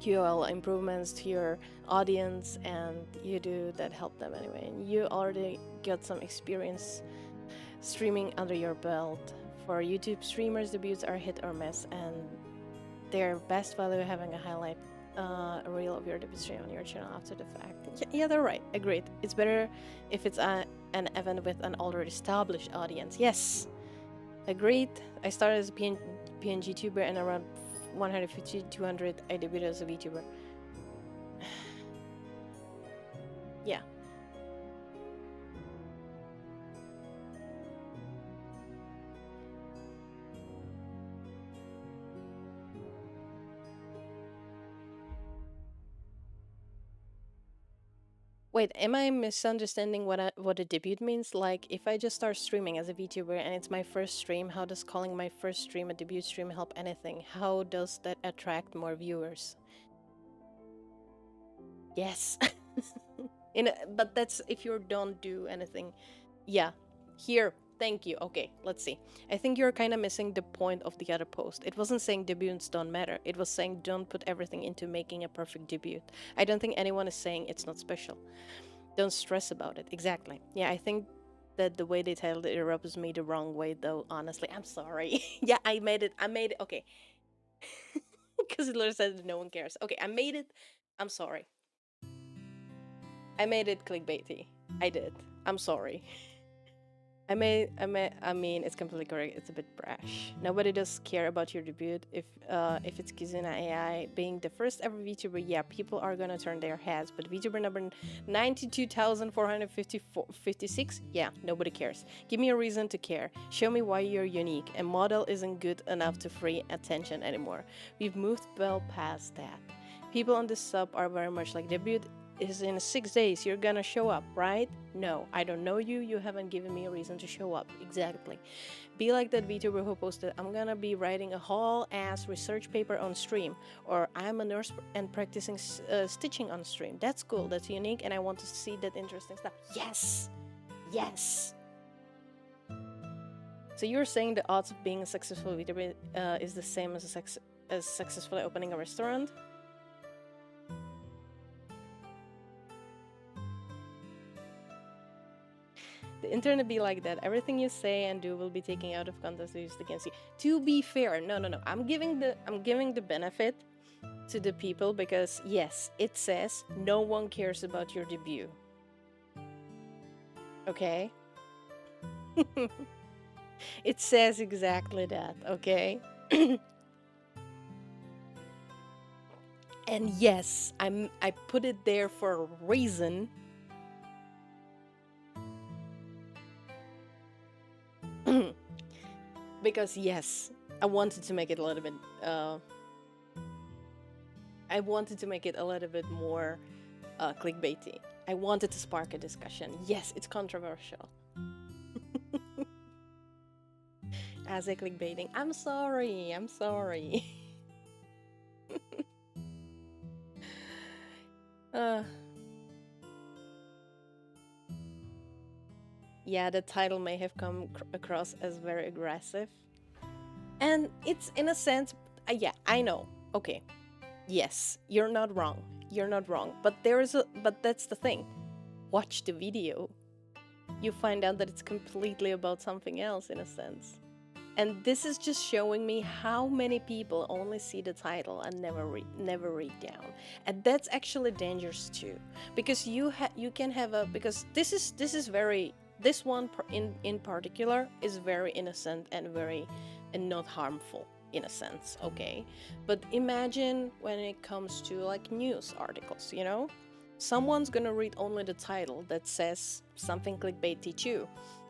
QL improvements to your audience, and you do that help them anyway. And you already got some experience streaming under your belt. For YouTube streamers, debuts are hit or miss, and their best value having a highlight reel of your debut stream on your channel after the fact. Yeah, they're right. Agreed. It's better if it's an event with an already established audience. Yes, agreed. I started as a PNG tuber, and around 150, 200, I debuted as a VTuber. Yeah. Wait, am I misunderstanding what a debut means? Like, if I just start streaming as a VTuber and it's my first stream, how does calling my first stream a debut stream help anything? How does that attract more viewers? Yes. But that's if you don't do anything. Yeah. Here. Thank you. Okay, let's see. I think you're kind of missing the point of the other post. It wasn't saying debuts don't matter. It was saying don't put everything into making a perfect debut. I don't think anyone is saying it's not special. Don't stress about it. Exactly. Yeah, I think that the way they titled it rubs me the wrong way, though. Honestly, I'm sorry. Yeah, I made it. Okay. Because it literally said no one cares. Okay, I made it. I'm sorry. I made it clickbaity. I did. I'm sorry. I mean, it's completely correct. It's a bit brash. Nobody does care about your debut if it's Kizuna AI being the first ever VTuber. Yeah, people are gonna turn their heads. But VTuber number 92,456. Yeah, nobody cares. Give me a reason to care. Show me why you're unique. A model isn't good enough to free attention anymore. We've moved well past that. People on this sub are very much like debut is in 6 days, you're gonna show up, right? No, I don't know you, you haven't given me a reason to show up. Exactly. Be like that VTuber who posted, I'm gonna be writing a whole ass research paper on stream, or I'm a nurse and practicing stitching on stream. That's cool, that's unique, and I want to see that interesting stuff. Yes! Yes! So you're saying the odds of being a successful VTuber is the same as successfully opening a restaurant? The internet be like that. Everything you say and do will be taken out of context and used against you. To be fair, no. I'm giving the benefit to the people because yes, it says no one cares about your debut. Okay? It says exactly that, okay? And yes, I put it there for a reason. Because yes, I wanted to make it a little bit I wanted to make it a little bit more clickbaity. I wanted to spark a discussion. Yes, it's controversial. As a clickbaiting. I'm sorry. Yeah, the title may have come across as very aggressive. And it's in a sense, yeah, I know. Okay. Yes, you're not wrong. But but that's the thing. Watch the video. You find out that it's completely about something else in a sense. And this is just showing me how many people only see the title and never read down. And that's actually dangerous too, because you can have a because this one in particular is very innocent and not harmful in a sense, okay? But imagine when it comes to like news articles, you know? Someone's gonna read only the title that says something clickbaity too,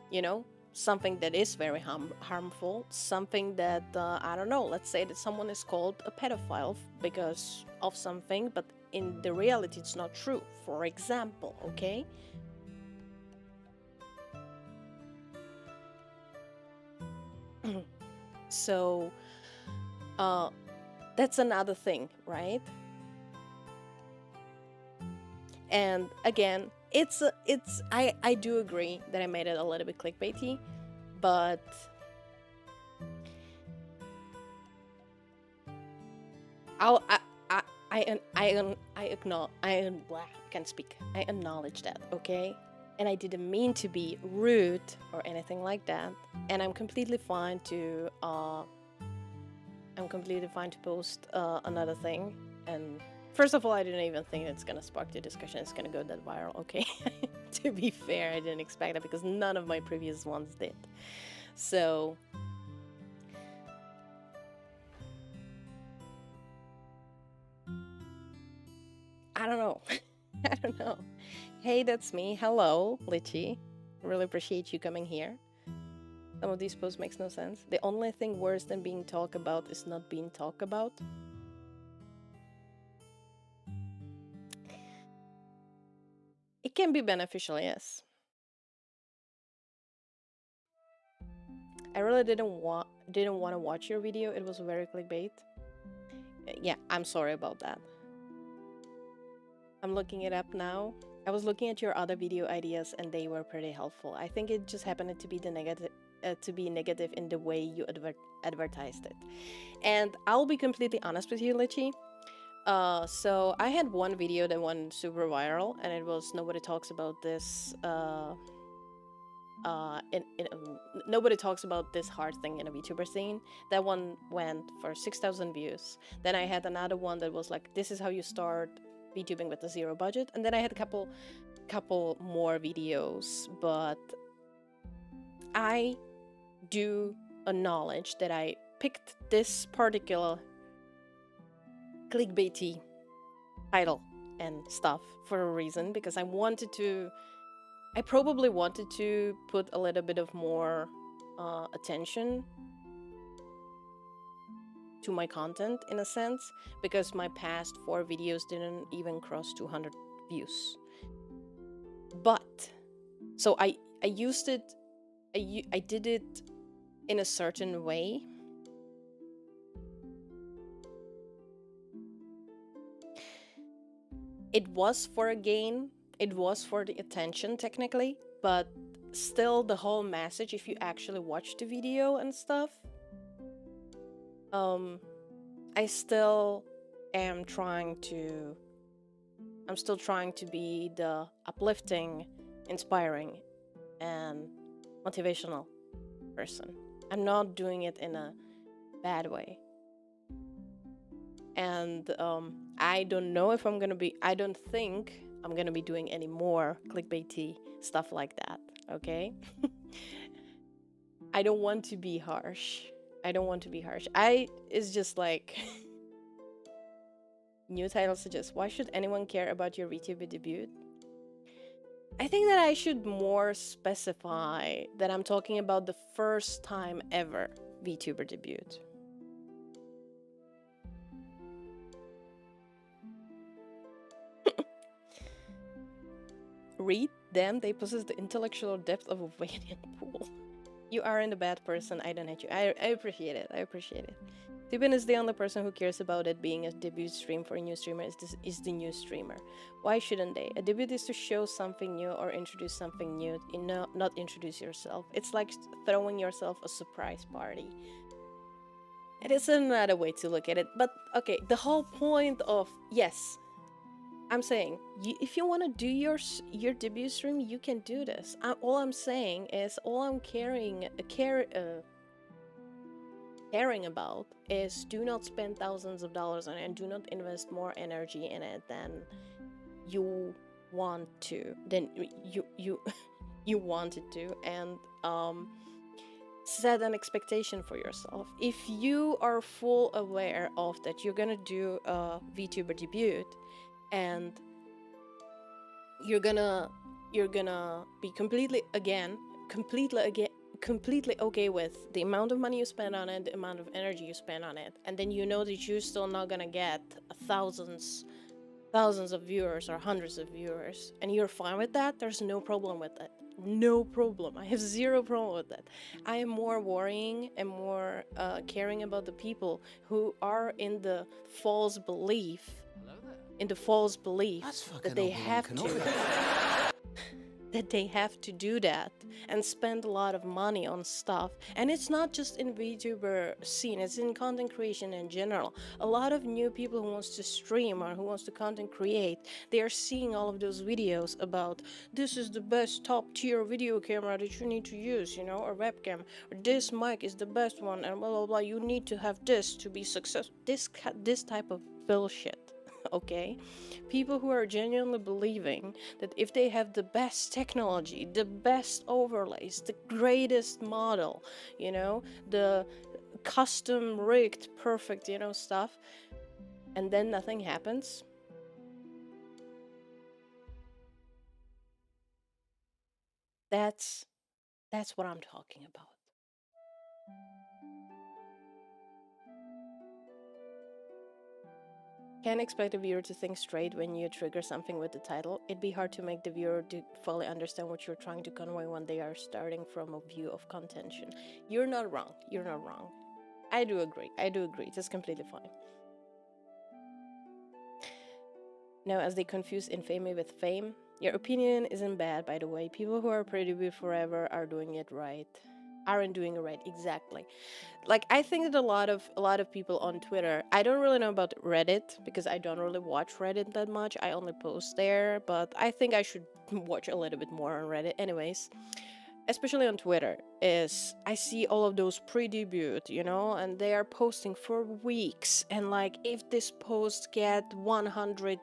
you know? Something that is very harmful, something that, I don't know, let's say that someone is called a pedophile because of something, but in the reality it's not true, for example, okay? So, that's another thing, right? And again, I do agree that I made it a little bit clickbaity, but I acknowledge, can't speak. I acknowledge that, okay? and I didn't mean to be rude or anything like that. And I'm completely fine to post another thing. And first of all, I didn't even think it's gonna spark the discussion. It's gonna go that viral. Okay, to be fair, I didn't expect that because none of my previous ones did. So I don't know. I don't know. Hey, that's me. Hello, Litchi. Really appreciate you coming here. Some of these posts makes no sense. The only thing worse than being talked about is not being talked about. It can be beneficial, yes. I really didn't want to watch your video. It was very clickbait. Yeah, I'm sorry about that. I'm looking it up now. I was looking at your other video ideas and they were pretty helpful. I think it just happened to be the negative in the way you advertised it. And I'll be completely honest with you, Litchi. So I had one video that went super viral, and it was nobody talks about this. Nobody talks about this hard thing in a VTuber scene. That one went for 6,000 views. Then I had another one that was like, this is how you start VTubing with a zero budget. And then I had a couple more videos, but I do acknowledge that I picked this particular clickbaity title and stuff for a reason, because I probably wanted to put a little bit of more attention to my content in a sense, because my past 4 videos didn't even cross 200 views. But so I used it, I did it in a certain way. It was for a gain, it was for the attention technically, but still the whole message, if you actually watch the video and stuff, I still am trying to be the uplifting, inspiring, and motivational person. I'm not doing it in a bad way. And I don't know if I don't think I'm gonna be doing any more clickbaity stuff like that, okay? I don't want to be harsh. It's just like new title suggests, why should anyone care about your VTuber debut? I think that I should more specify that I'm talking about the first time ever VTuber debut. Read them, they possess the intellectual depth of a Vadian pool. You aren't a bad person, I don't hate you. I appreciate it, Tibin is the only person who cares about it being a debut stream for a new streamer is the new streamer. Why shouldn't they? A debut is to show something new or introduce something new, not introduce yourself. It's like throwing yourself a surprise party. It is another way to look at it, but okay, the whole point of, yes, I'm saying, if you want to do your debut stream, you can do this. All I'm saying is, all I'm caring about is do not spend thousands of dollars on it and do not invest more energy in it than you want to. You wanted to, and set an expectation for yourself. If you are full aware of that you're gonna do a VTuber debut, and you're gonna be completely okay with the amount of money you spend on it, the amount of energy you spend on it, and then you know that you're still not gonna get thousands of viewers or hundreds of viewers, and you're fine with that, there's no problem with it. No problem. I have zero problem with that. I am more worrying and more caring about the people who are in the false belief that they have to that they have to do that and spend a lot of money on stuff. And it's not just in VTuber scene, it's in content creation in general. A lot of new people who wants to stream or who wants to content create, they are seeing all of those videos about this is the best top tier video camera that you need to use, you know, or webcam, or this mic is the best one, and blah blah blah. You need to have this to be successful. This type of bullshit. Okay, people who are genuinely believing that if they have the best technology, the best overlays, the greatest model, you know, the custom rigged perfect, you know, stuff, and then nothing happens. That's what I'm talking about. Can't expect a viewer to think straight when you trigger something with the title. It'd be hard to make the viewer to fully understand what you're trying to convey when they are starting from a view of contention. You're not wrong. You're not wrong. I do agree. I do agree. It's completely fine. Now, as they confuse infamy with fame, your opinion isn't bad, by the way. People who are pretty good forever are doing it right. Aren't doing it right, exactly. Like, I think that a lot of people on Twitter, I don't really know about Reddit because I don't really watch Reddit that much. I only post there, but I think I should watch a little bit more on Reddit anyways. Especially on Twitter, is I see all of those pre-debut, you know, and they are posting for weeks, and like, if this post get 100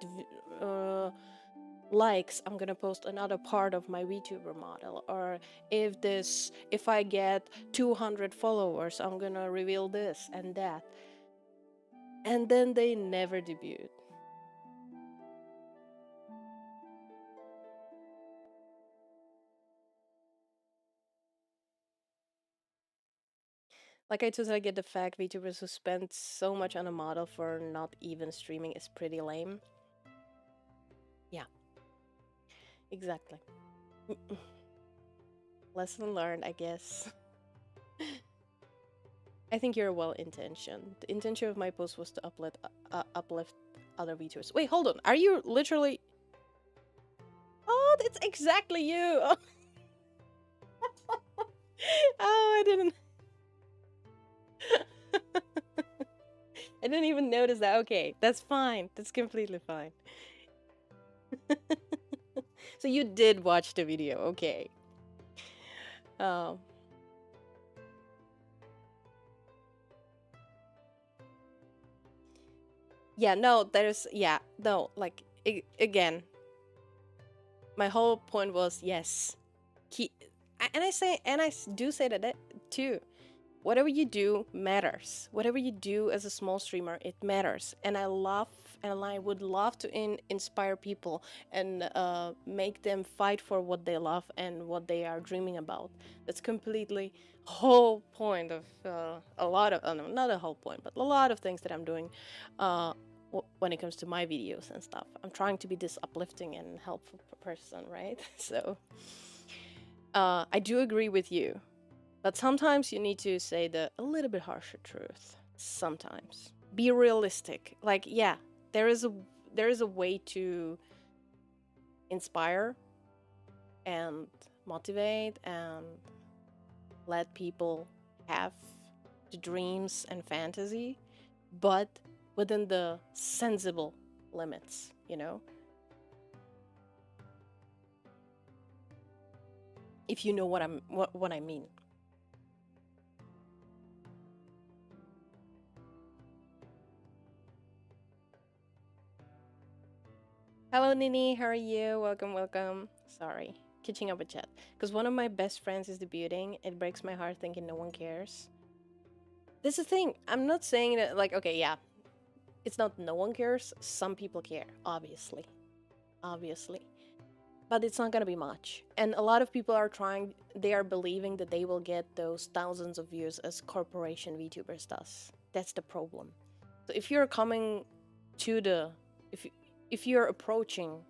likes, I'm gonna post another part of my VTuber model, or if I get 200 followers, I'm gonna reveal this and that, and then they never debut. Like, I totally get the fact VTubers who spend so much on a model for not even streaming is pretty lame. Yeah, exactly. Lesson learned, I guess. I think you're well intentioned. The intention of my post was to uplift other VTubers. Wait, hold on. Are you literally? Oh, that's exactly you. Oh, I didn't. I didn't even notice that. Okay, that's fine. That's completely fine. So you did watch the video. Okay. Um. Yeah. No. There's. Yeah. No. Like, again, my whole point was yes. And I do say that too. Whatever you do matters. Whatever you do as a small streamer, it matters. And I would love to inspire people and make them fight for what they love and what they are dreaming about. That's completely whole point of a lot of no, not a whole point, but a lot of things that I'm doing when it comes to my videos and stuff. I'm trying to be this uplifting and helpful person, right? So I do agree with you. But sometimes you need to say the a little bit harsher truth. Sometimes. Be realistic. Like, yeah, there is a way to inspire and motivate and let people have the dreams and fantasy, but within the sensible limits, you know? If you know what I mean. Hello, Nini. How are you? Welcome, welcome. Sorry, catching up with chat. Because one of my best friends is debuting. It breaks my heart thinking no one cares. This is the thing. I'm not saying that, like, okay, yeah. It's not no one cares. Some people care, obviously. Obviously. But it's not gonna be much. And a lot of people are they are believing that they will get those thousands of views as corporation VTubers does. That's the problem. So if you're coming to the, if you're approaching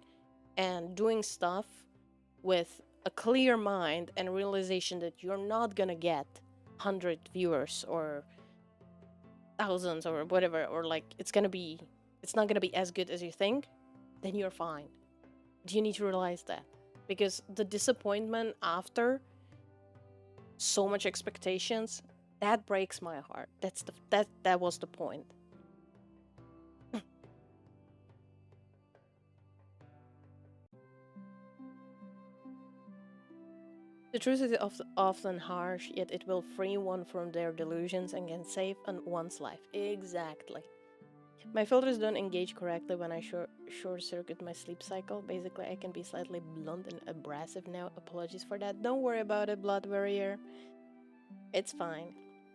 and doing stuff with a clear mind and realization that you're not gonna get 100 viewers or thousands or whatever, or like it's not gonna be as good as you think, then you're fine. Do you need to realize that? because the disappointment after so much expectations, that breaks my heart. That was the point. The truth is often harsh, yet it will free one from their delusions and can save one's life. Exactly. My filters don't engage correctly when I short circuit my sleep cycle. Basically, I can be slightly blunt and abrasive now. Apologies for that. Don't worry about it, Blood Warrior. It's fine.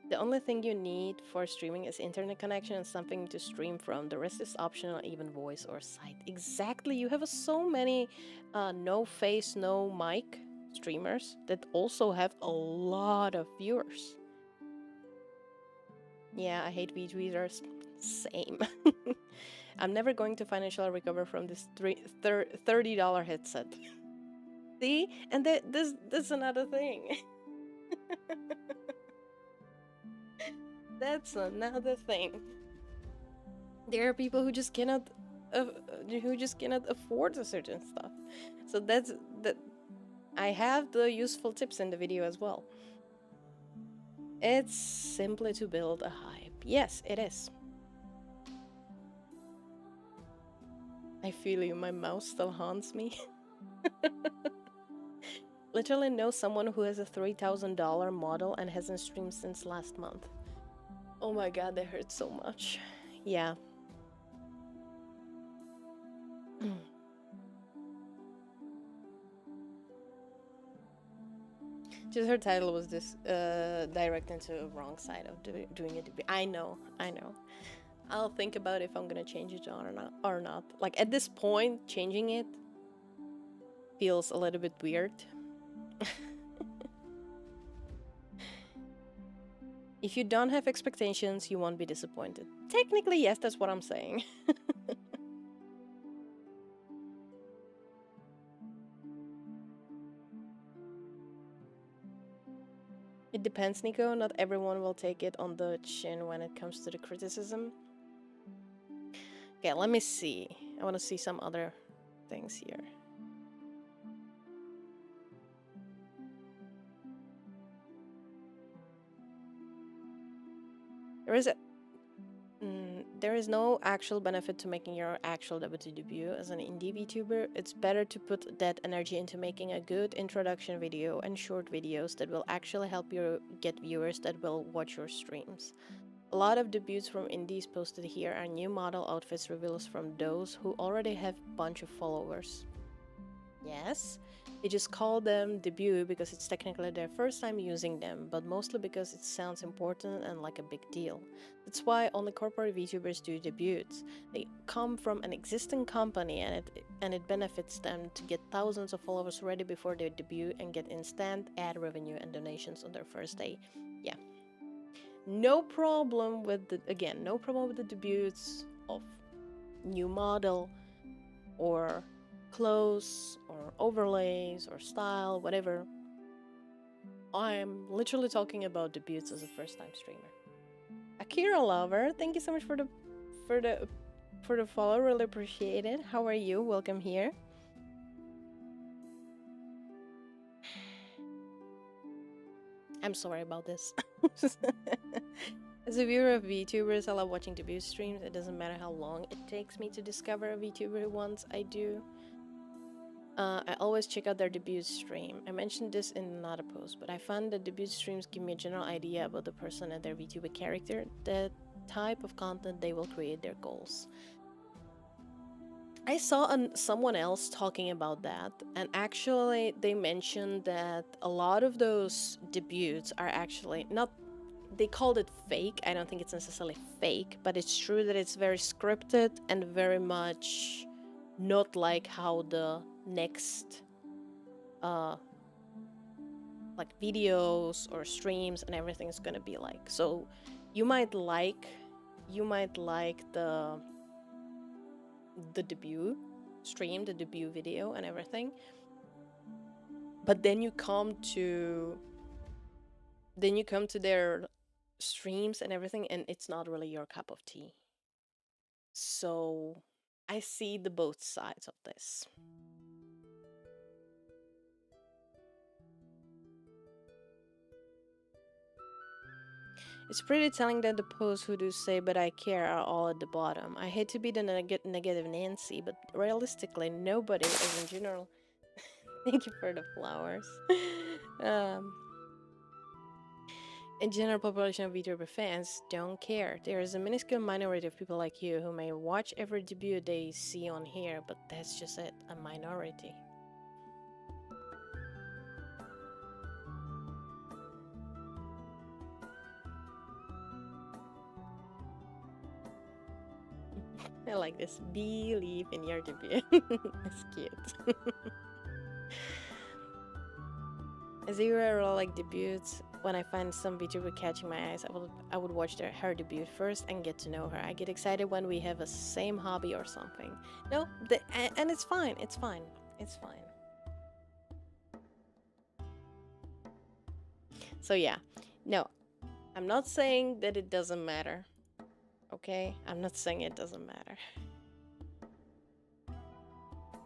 The only thing you need for streaming is internet connection and something to stream from. The rest is optional, even voice or sight. Exactly. You have so many no face, no mic streamers that also have a lot of viewers. Yeah, I hate VTweeters. Same. I'm never going to financially recover from this $30 headset. See? And that's another thing. That's another thing. There are people uh, who just cannot afford a certain stuff. So that's that. I have the useful tips in the video as well. It's simply to build a hype. Yes, it is. I feel you. My mouse still haunts me. Literally know someone who has a $3,000 model and hasn't streamed since last month. Oh my god, that hurts so much. Yeah. Just her title was this direct into the wrong side of doing it. I know, I know. I'll think about if I'm gonna change it on or not. Like at this point, changing it feels a little bit weird. If you don't have expectations, you won't be disappointed. Technically, yes, that's what I'm saying. It depends, Nico. Not everyone will take it on the chin when it comes to the criticism. Okay, let me see. I want to see some other things here. There is a there is no actual benefit to making your actual WT debut as an indie VTuber. It's better to put that energy into making a good introduction video and short videos that will actually help you get viewers that will watch your streams. A lot of debuts from indies posted here are new model outfits reveals from those who already have a bunch of followers. Yes, they just call them debut because it's technically their first time using them, but mostly because it sounds important and like a big deal. That's why only corporate VTubers do debuts. They come from an existing company and it benefits them to get thousands of followers ready before they debut and get instant ad revenue and donations on their first day. Yeah. No problem with no problem with the debuts of new model or clothes or overlays or style, whatever. I'm literally talking about debuts as a first-time streamer. Akira lover, thank you so much for the for the follow. Really appreciate it. How are you? Welcome here. I'm sorry about this. As a viewer of VTubers, I love watching debut streams. It doesn't matter how long it takes me to discover a VTuber once I do. I always check out their debut stream. I mentioned this in another post, but I found that debut streams give me a general idea about the person and their VTuber character, the type of content they will create, their goals. I saw someone else talking about that, and actually, they mentioned that a lot of those debuts are actually not. They called it fake. I don't think it's necessarily fake, but it's true that it's very scripted and very much not like how the next like videos or streams and everything is gonna be like. So you might like the debut stream, the debut video and everything, but then you come to their streams and everything and it's not really your cup of tea. So I see the both sides of this. It's pretty telling that the posts who do say "but I care" are all at the bottom. I hate to be the negative Nancy, but realistically, nobody, as in general. Thank you for the flowers. um, in general population of VTuber fans don't care. There is a minuscule minority of people like you who may watch every debut they see on here, but that's just it, a minority. I like this. Believe in your debut. That's cute. As you were like debuts, when I find some VTuber catching my eyes, I would watch her debut first and get to know her. I get excited when we have a same hobby or something. No, and it's fine. It's fine. It's fine. So yeah, no, I'm not saying that it doesn't matter. Okay, I'm not saying it doesn't matter.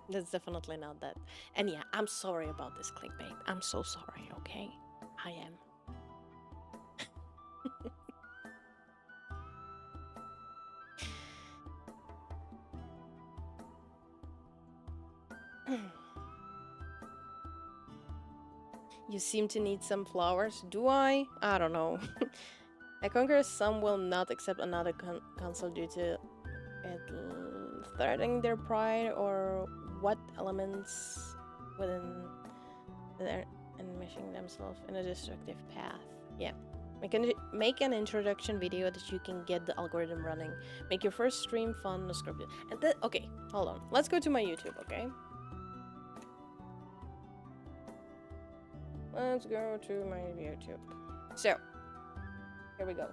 That's definitely not that. And yeah, I'm sorry about this clickbait. I'm so sorry. Okay, I am. You seem to need some flowers. Do I? I don't know. I conquer some will not accept another console due to it threatening their pride or what elements within their enmeshing themselves in a destructive path. Yeah. Make an introduction video that you can get the algorithm running. Make your first stream fun, no scripted. And okay, hold on. Let's go to my YouTube, okay? Let's go to my YouTube. So, here we go.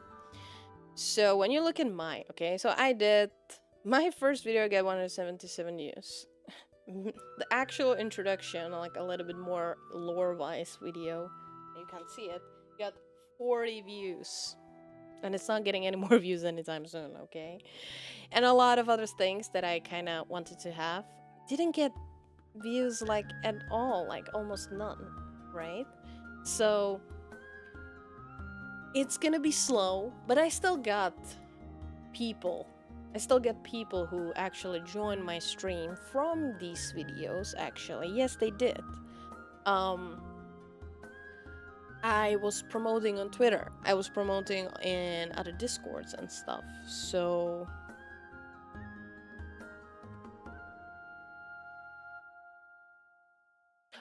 So, when you look at okay, so I did my first video got 177 views. The actual introduction, like a little bit more lore-wise video, you can't see it, got 40 views. And it's not getting any more views anytime soon, okay? And a lot of other things that I kind of wanted to have didn't get views like at all, like almost none, right? So it's gonna be slow, but I still got people. I still get people who actually join my stream from these videos, actually. Yes, they did. I was promoting on Twitter. I was promoting in other Discords and stuff. So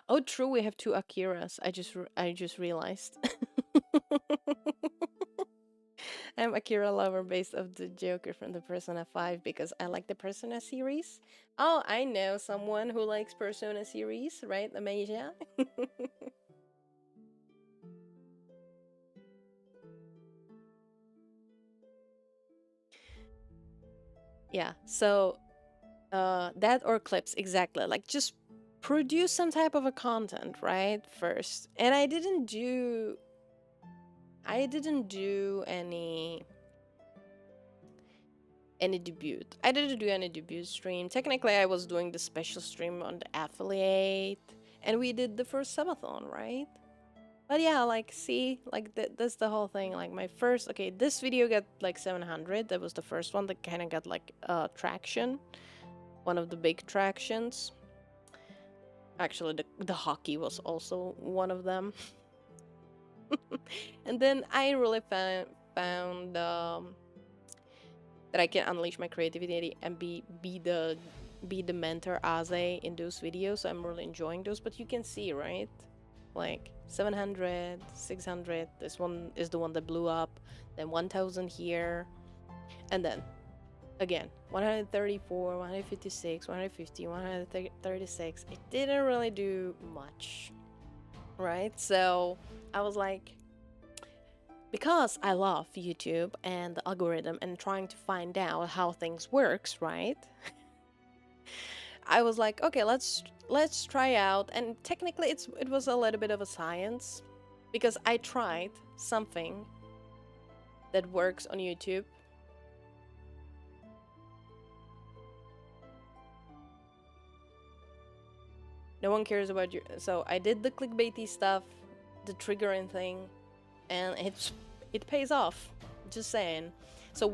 oh, true, we have two Akiras. I just realized. I'm Akira lover based of the Joker from the Persona 5 because I like the Persona series. Oh, I know someone who likes Persona series, right, Amasia? Yeah, so that or clips, exactly. Like just produce some type of a content, right? First. And I didn't do any debut. I didn't do any debut stream. Technically, I was doing the special stream on the affiliate, and we did the first subathon, right? But yeah, like, see, like, that's the whole thing. Like, my first, okay, this video got like 700. That was the first one that kind of got like traction, one of the big tractions. Actually, the hockey was also one of them. And then I really found that I can unleash my creativity and be the mentor Aze in those videos. So I'm really enjoying those. But you can see, right? Like 700, 600. This one is the one that blew up. Then 1000 here, and then again 134, 156, 150, 136. It didn't really do much, right? So I was like, because I love YouTube and the algorithm and trying to find out how things works, right? I was like, okay, let's try out. And technically it was a little bit of a science because I tried something that works on YouTube. No one cares about you. So I did the clickbaity stuff, the triggering thing, and it pays off. Just saying. So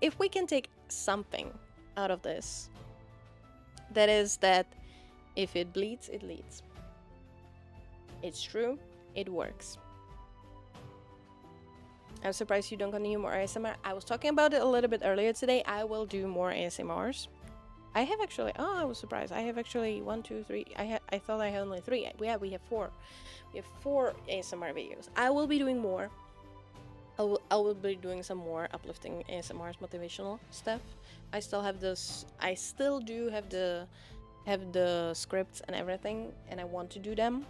if we can take something out of this, that is that if it bleeds, it leads. It's true. It works. I'm surprised you don't continue more ASMR. I was talking about it a little bit earlier today. I will do more ASMRs. I have actually. Oh, I was surprised. I have actually 1, 2, 3. I thought I had only 3. We have 4. We have 4 ASMR videos. I will be doing more. I will be doing some more uplifting ASMRs, motivational stuff. I still have this. I still do have the scripts and everything, and I want to do them.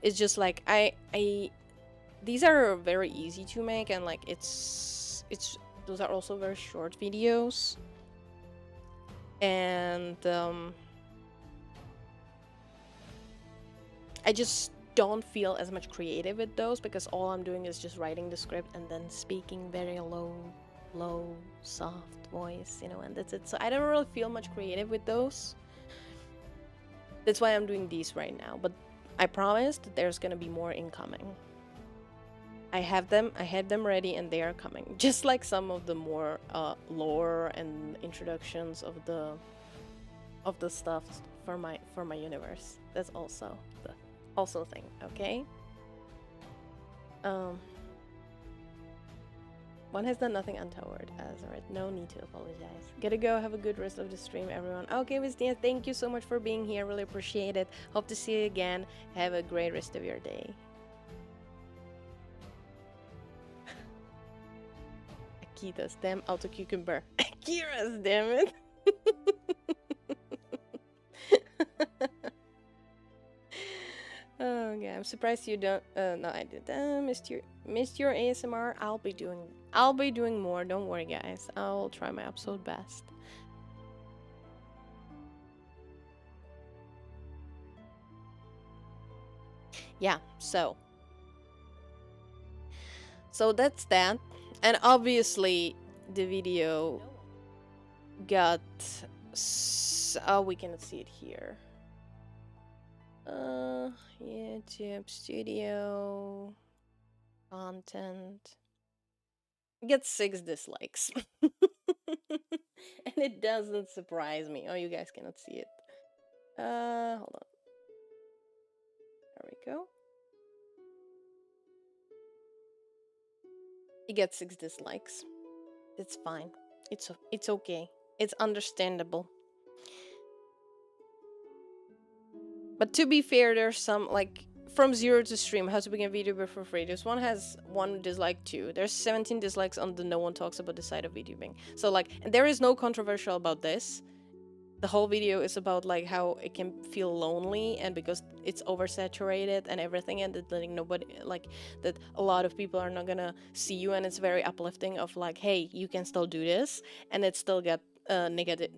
It's just like I these are very easy to make, and like it's those are also very short videos, and I just don't feel as much creative with those because all I'm doing is just writing the script and then speaking very low, soft voice, and that's it. So I don't really feel much creative with those. That's why I'm doing these right now, but I promised that there's gonna be more incoming. I had them ready, and they are coming. Just like some of the more lore and introductions of the stuff for my universe. That's also the thing. Okay. One has done nothing untoward, Azareth. No need to apologize. Gotta go. Have a good rest of the stream, everyone. Okay, Miss Dina, thank you so much for being here. Really appreciate it. Hope to see you again. Have a great rest of your day. Akita's damn auto cucumber. Akira's, damn it. Oh yeah, I'm surprised you don't. No, I did. Missed your ASMR. I'll be doing more. Don't worry, guys. I'll try my absolute best. Yeah. So that's that, and obviously the video got. Oh, we cannot see it here. YouTube Studio content. Get 6 dislikes. And it doesn't surprise me. Oh, you guys cannot see it. Hold on. There we go. You get 6 dislikes. It's fine. It's okay. It's understandable. But to be fair, there's some, like, from 0 to stream, how to begin a video for free. This one has 1 dislike too. There's 17 dislikes on the no one talks about the side of VTubing. So, like, and there is no controversial about this. The whole video is about, like, how it can feel lonely, and because it's oversaturated and everything, and that, like, nobody, like, that a lot of people are not gonna see you, and it's very uplifting of, like, hey, you can still do this, and it still got negative,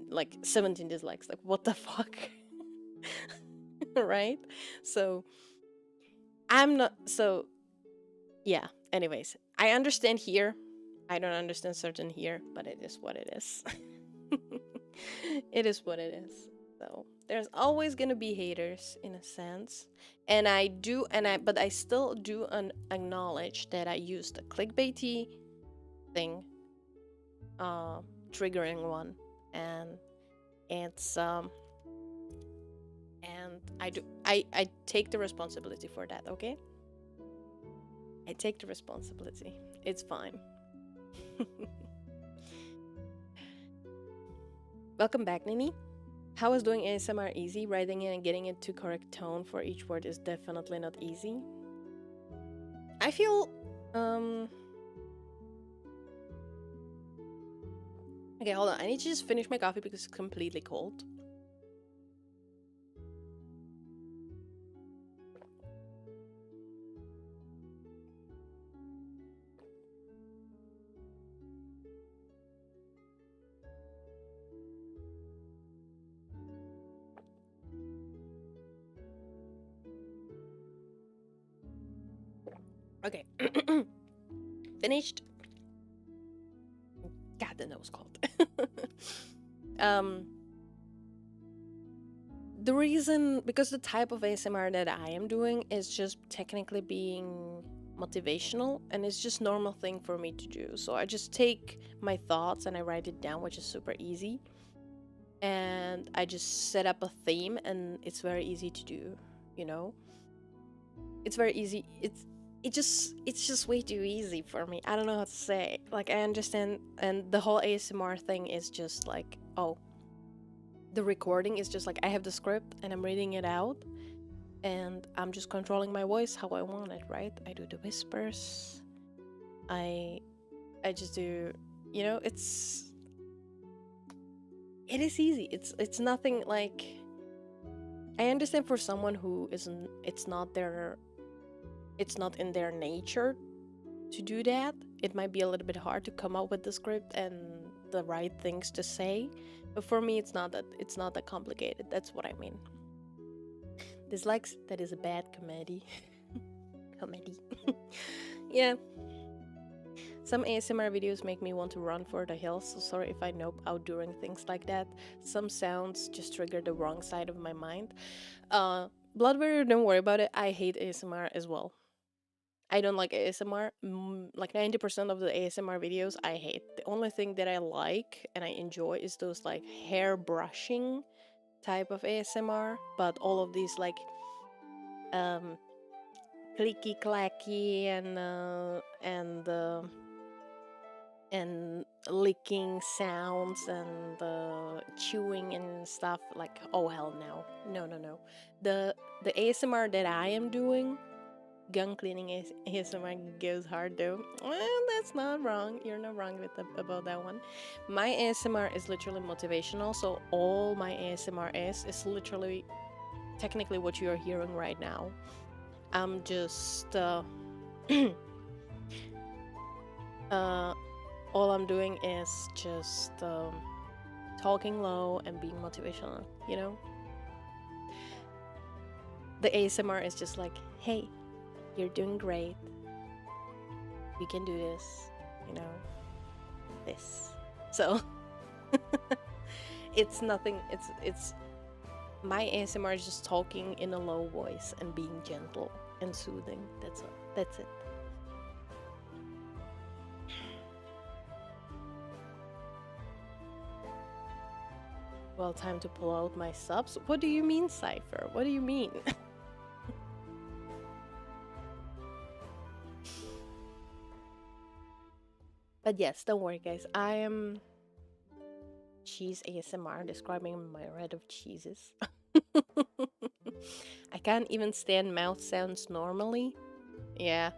like, 17 dislikes. Like, what the fuck? Right? So I'm not, so yeah, anyways, I understand here. I don't understand certain here, but it is what it is. It is what it is. So there's always gonna be haters in a sense, and but I still do acknowledge that I used a clickbaity thing, triggering one, and it's and I take the responsibility for that. Okay, I take the responsibility. It's fine. Welcome back, Nini. How is doing ASMR easy? Writing it and getting it to correct tone for each word is definitely not easy. I feel okay, hold on. I need to just finish my coffee because it's completely cold. Okay. Finished. God, the nose cold. The reason, because the type of ASMR that I am doing is just technically being motivational, and it's just normal thing for me to do. So I just take my thoughts and I write it down, which is super easy. And I just set up a theme, and it's very easy to do, you know? It's very easy. It's just way too easy for me. I don't know how to say. Like, I understand, and the whole ASMR thing is just like, oh, the recording is just like I have the script and I'm reading it out, and I'm just controlling my voice how I want it, right? I do the whispers. I just do, you know, it is easy. It's nothing like, I understand for someone who isn't, it's not in their nature to do that. It might be a little bit hard to come up with the script and the right things to say. But for me, it's not that complicated. That's what I mean. Dislikes, that is a bad comedy. Comedy. Yeah. Some ASMR videos make me want to run for the hills, so sorry if I nope out during things like that. Some sounds just trigger the wrong side of my mind. Blood Warrior, don't worry about it. I hate ASMR as well. I don't like ASMR. Like 90% of the ASMR videos I hate. The only thing that I like and I enjoy is those like hair brushing type of ASMR, but all of these like clicky clacky and licking sounds and chewing and stuff, like, oh hell no. The ASMR that I am doing, gun cleaning ASMR, goes hard though. Well, that's not wrong. You're not wrong about that one. My ASMR is literally motivational, so all my ASMR is literally technically what you are hearing right now. I'm just all I'm doing is just talking low and being motivational, you know? The ASMR is just like, hey, you're doing great. You can do this, you know? This. So, it's nothing, it's my ASMR is just talking in a low voice and being gentle and soothing. That's all. That's it. Well, time to pull out my subs. What do you mean, Cypher? What do you mean? But yes, don't worry, guys. I am cheese ASMR, describing my red of cheeses. I can't even stand mouth sounds normally. Yeah.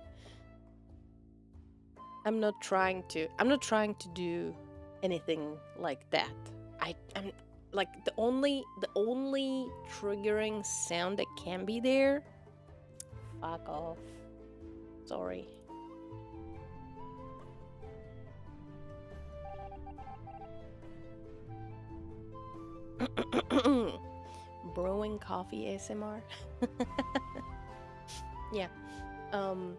I'm not trying to do anything like that. I'm like the only triggering sound that can be there. Fuck off. Sorry. Brewing coffee ASMR. Yeah. The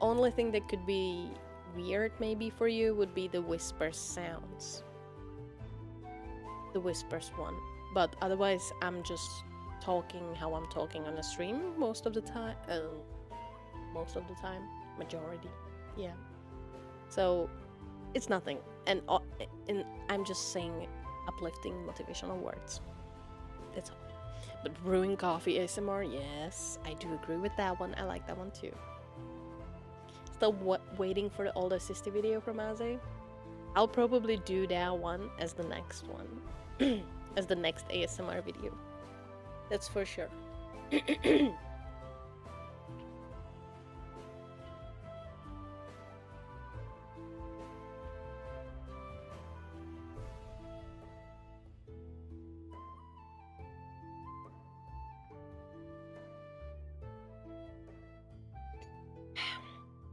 only thing that could be weird maybe for you would be the whisper sounds. The whispers one. But otherwise, I'm just talking how I'm talking on a stream most of the time. Majority. Yeah. So it's nothing. And I'm just saying uplifting motivational words. That's all. But brewing coffee ASMR, yes, I do agree with that one. I like that one too. Still waiting for the old assisty video from Aze. I'll probably do that one as the next one. As the next ASMR video. That's for sure.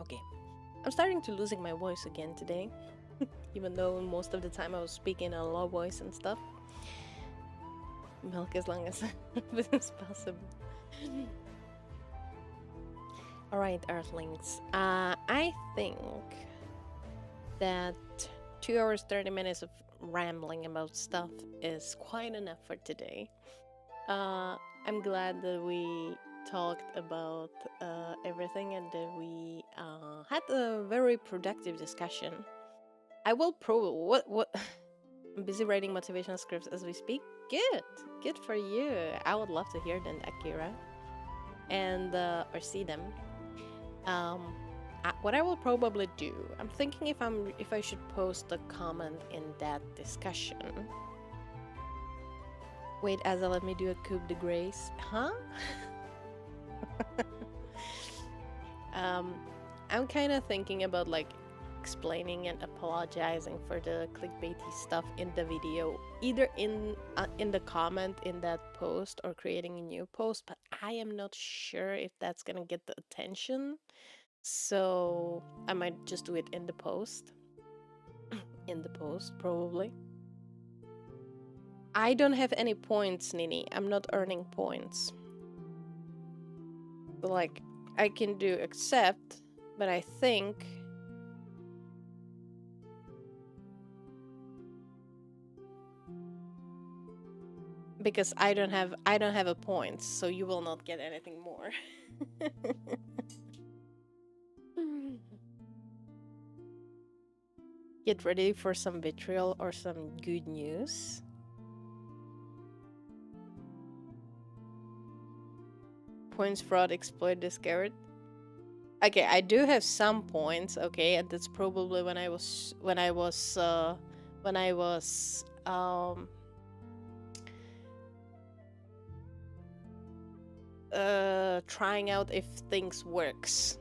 Okay. I'm starting to losing my voice again today. Even though most of the time I was speaking in a low voice and stuff. Milk as long as it's possible. Alright, Earthlings. I think that 2 hours 30 minutes of rambling about stuff is quite enough for today. I'm glad that we talked about everything, and then we had a very productive discussion. I will what I'm busy writing motivational scripts as we speak. Good for you. I would love to hear them, Akira, and or see them. What I will probably do, I'm thinking if I should post a comment in that discussion. Wait, Azza, let me do a coup de grace. Huh? I'm kind of thinking about like explaining and apologizing for the clickbaity stuff in the video, either in the comment in that post or creating a new post, but I am not sure if that's gonna get the attention, so I might just do it in the post. In the post, probably. I don't have any points, Nini. I'm not earning points. So, like, I can do accept, but I think because I don't have a point, so you will not get anything more. Get ready for some vitriol or some good news. Points, fraud, exploit, discovered. Okay, I do have some points. Okay, and that's probably when I was trying out if things works.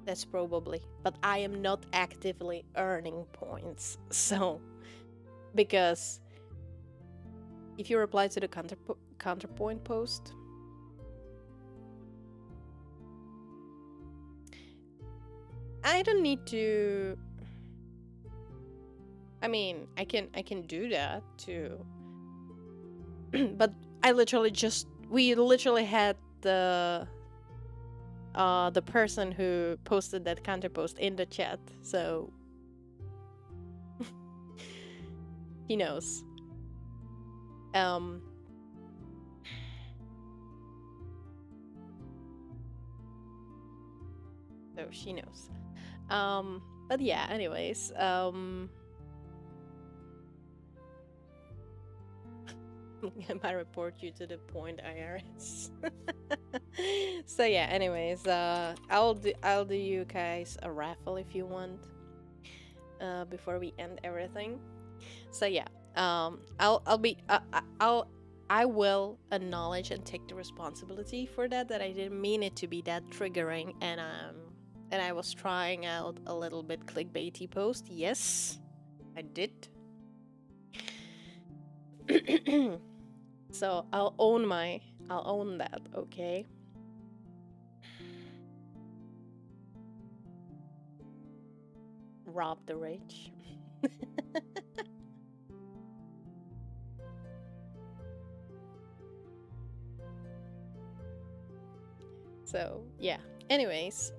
That's probably, but I am not actively earning points. So, because if you reply to the counterpoint post, I don't need to. I mean, I can do that too. But we literally had the person who posted that counter post in the chat, so he knows. So she knows. But yeah, anyways, I might report you to the point IRS. So yeah, anyways, I'll do you guys a raffle if you want. Before we end everything. So yeah, I will acknowledge and take the responsibility for that I didn't mean it to be that triggering, and I was trying out a little bit clickbaity post. Yes, I did. So I'll own that, okay? Rob the rich. So yeah, anyways,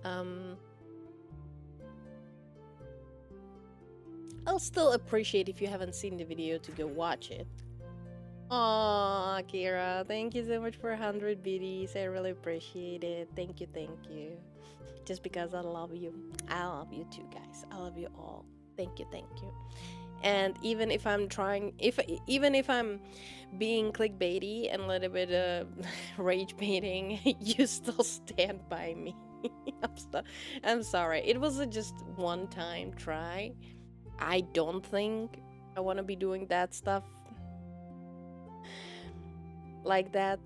I'll still appreciate if you haven't seen the video to go watch it. Aw, Kira, thank you so much for 100 biddies. I really appreciate it. Thank you. Just because I love you. I love you too, guys. I love you all. Thank you. And even if I'm even if I'm being clickbaity and a little bit rage baiting, you still stand by me. I'm sorry. It was just one-time try. I don't think I want to be doing that stuff like that.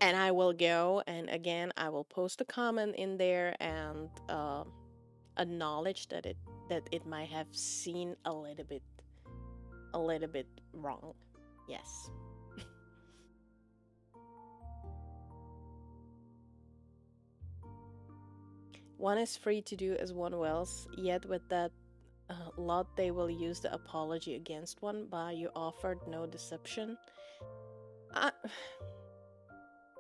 And I will go, and again, I will post a comment in there and acknowledge that it might have seen a little bit wrong. Yes. One is free to do as one wills, yet with that lot they will use the apology against one by you offered no deception.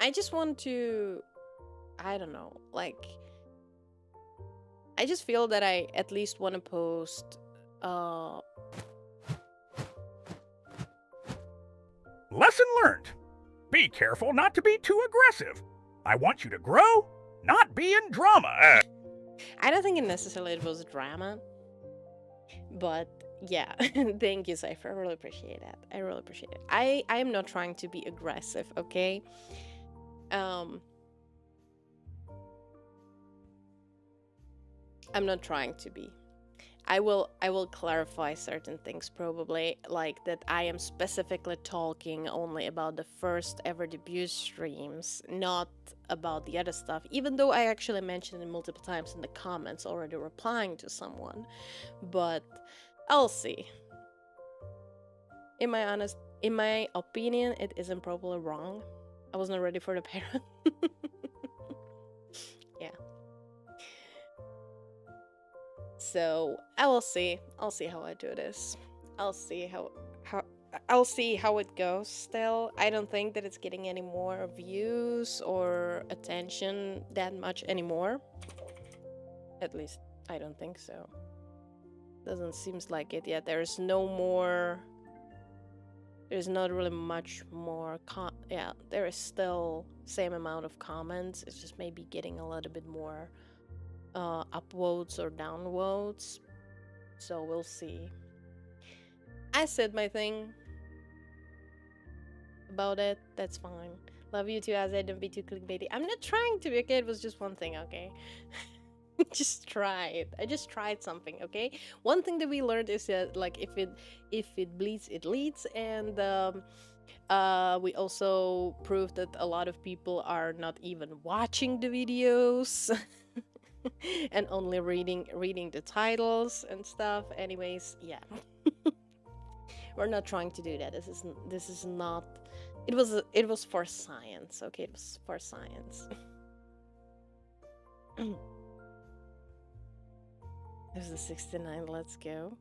I just want to, I don't know, like, I just feel that I at least want to post Lesson learned. Be careful not to be too aggressive. I want you to grow, not be in drama. I don't think it necessarily was drama, but yeah, thank you, Cypher. I really appreciate that. I really appreciate it. I am not trying to be aggressive, okay? I'm not trying to be. I will clarify certain things, probably, like that I am specifically talking only about the first ever debut streams, not about the other stuff, even though I actually mentioned it multiple times in the comments, already replying to someone. But I'll see. In my opinion, it isn't probably wrong. I was not ready for the parent. Yeah. So I will see. I'll see how I do this. I'll see how it goes. Still, I don't think that it's getting any more views or attention that much anymore. At least I don't think so. Doesn't seems like it yet. There's no more. There's not really much more. Yeah, there is still same amount of comments. It's just maybe getting a little bit more upvotes or downvotes. So we'll see. I said my thing about it. That's fine. Love you too, as I don't be too clickbaity. I'm not trying to be, okay? It was just one thing, okay? Just try it. I just tried something, okay? One thing that we learned is that, like, if it bleeds, it leads, and we also proved that a lot of people are not even watching the videos. And only reading the titles and stuff. Anyways, yeah. We're not trying to do that. This is not. It was for science, okay? It was for science. There's a 69. Let's go.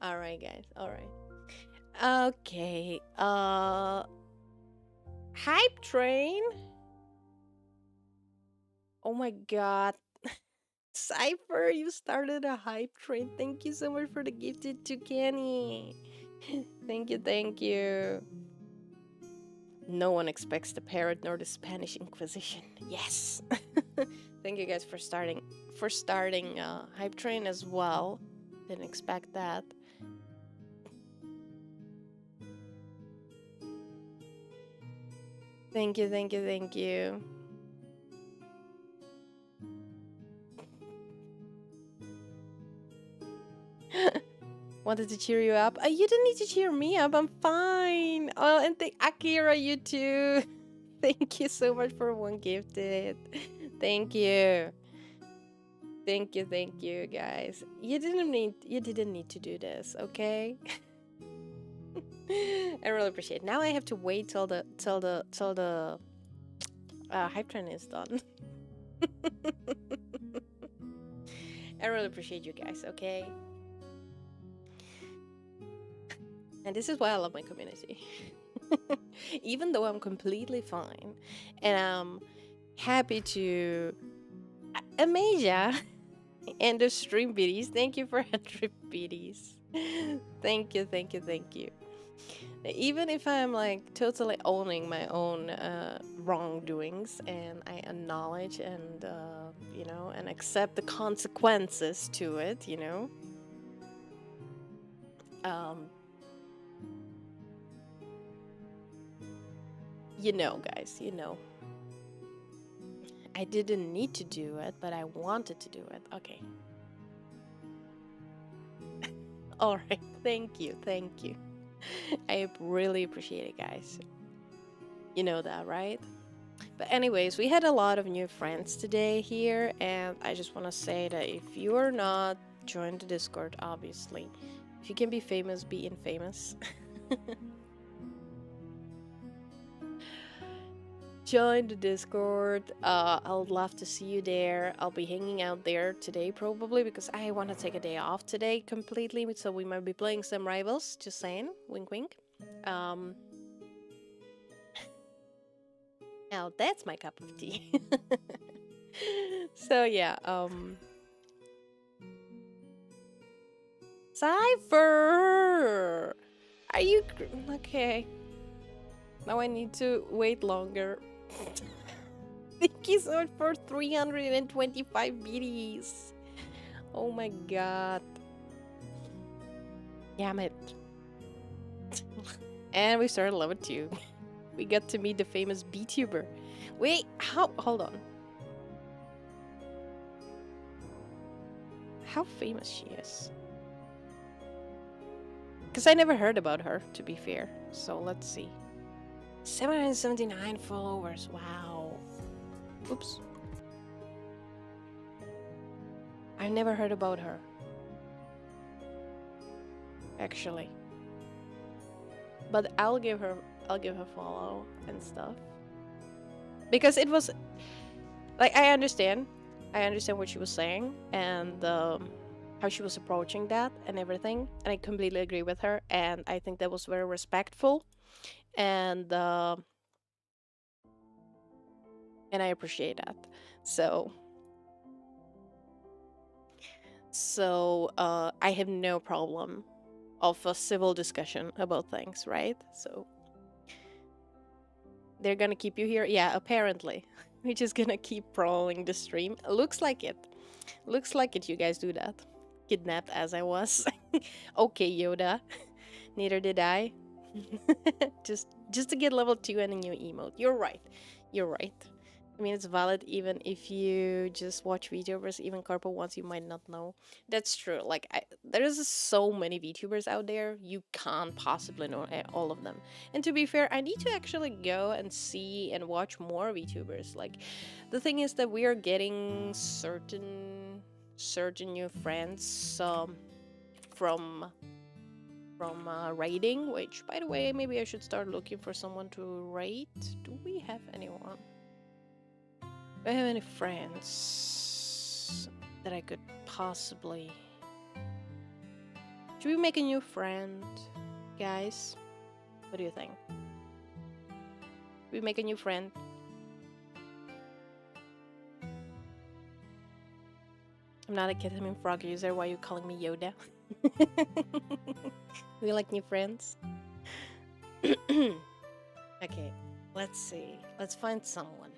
All right, guys. All right. Okay. Hype train. Oh my god. Cypher, you started a hype train. Thank you so much for the gifted to Kenny. Thank you, thank you. No one expects the parrot nor the Spanish Inquisition. Yes. Thank you guys for starting hype train as well. Didn't expect that. Thank you, thank you, thank you. Wanted to cheer you up. You didn't need to cheer me up. I'm fine. Oh, and Akira, you too. Thank you so much for one gifted. Thank you. Thank you, guys. You didn't need to do this, okay? I really appreciate it. Now I have to wait till the hype train is done. I really appreciate you guys, okay? And this is why I love my community. Even though I'm completely fine and I'm happy to Amasia and the stream biddies. Thank you for 100 biddies. Thank you. Even if I'm like totally owning my own wrongdoings and I acknowledge and you know, and accept the consequences to it, you know. You know, guys, you know. I didn't need to do it, but I wanted to do it. Okay. All right. Thank you. I really appreciate it, guys. You know that, right? But anyways, we had a lot of new friends today here, and I just want to say that if you are not joined the Discord, obviously, if you can be famous, be infamous. Join the Discord. I would love to see you there. I'll be hanging out there today probably because I want to take a day off today completely. So we might be playing some rivals. Just saying. Wink, wink. Now that's my cup of tea. So yeah. Cypher. Are you okay? Now I need to wait longer. Thank you so much for 325 BDs. Oh my god. Damn it. And we started level 2. We got to meet the famous VTuber. Wait, how? Hold on. How famous she is? Because I never heard about her, to be fair. So let's see. 779 followers. Wow. Oops. I never heard about her. Actually. But I'll give her follow and stuff. Because it was like I understand what she was saying and how she was approaching that and everything, and I completely agree with her, and I think that was very respectful, and I appreciate that. So I have no problem of a civil discussion about things, right? So they're gonna keep you here? Yeah, apparently. We're just gonna keep prolonging the stream. Looks like it. Looks like it, you guys do that. Kidnapped as I was. Okay, Yoda. Neither did I. just to get level 2 and a new emote. You're right. You're right. I mean, it's valid even if you just watch VTubers, even Carpo ones you might not know. That's true. Like, there's so many VTubers out there, you can't possibly know all of them. And to be fair, I need to actually go and see and watch more VTubers. Like, the thing is that we are getting certain new friends from raiding, which, by the way, maybe I should start looking for someone to raid. Do we have anyone? Do I have any friends that I could possibly... Should we make a new friend, guys? What do you think? Should we make a new friend? I'm not a ketamine frog user. Why are you calling me Yoda? We like new friends? Okay, let's see. Let's find someone.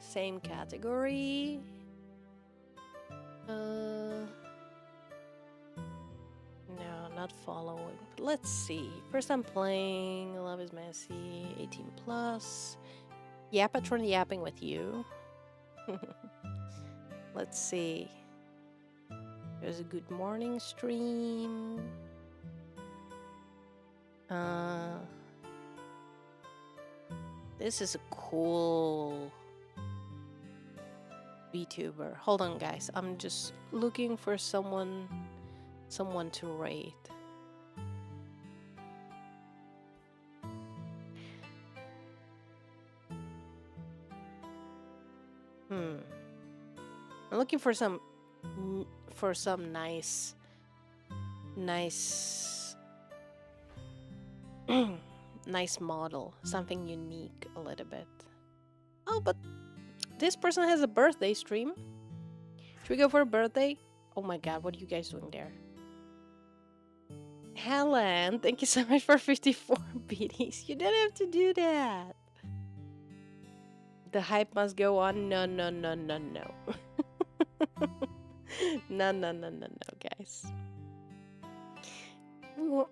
Same category. No, not following. But let's see. First I'm playing Love is Messy, 18 plus. Yapatron yapping with you. Let's see. There's a good morning stream. This is a cool VTuber. Hold on, guys. I'm just looking for someone to rate. I'm looking for some nice nice model, something unique a little bit. Oh, but this person has a birthday stream. Should we go for a birthday? Oh my god, what are you guys doing there? Helen, thank you so much for 54 BDs. You don't have to do that. The hype must go on. No. No, guys. We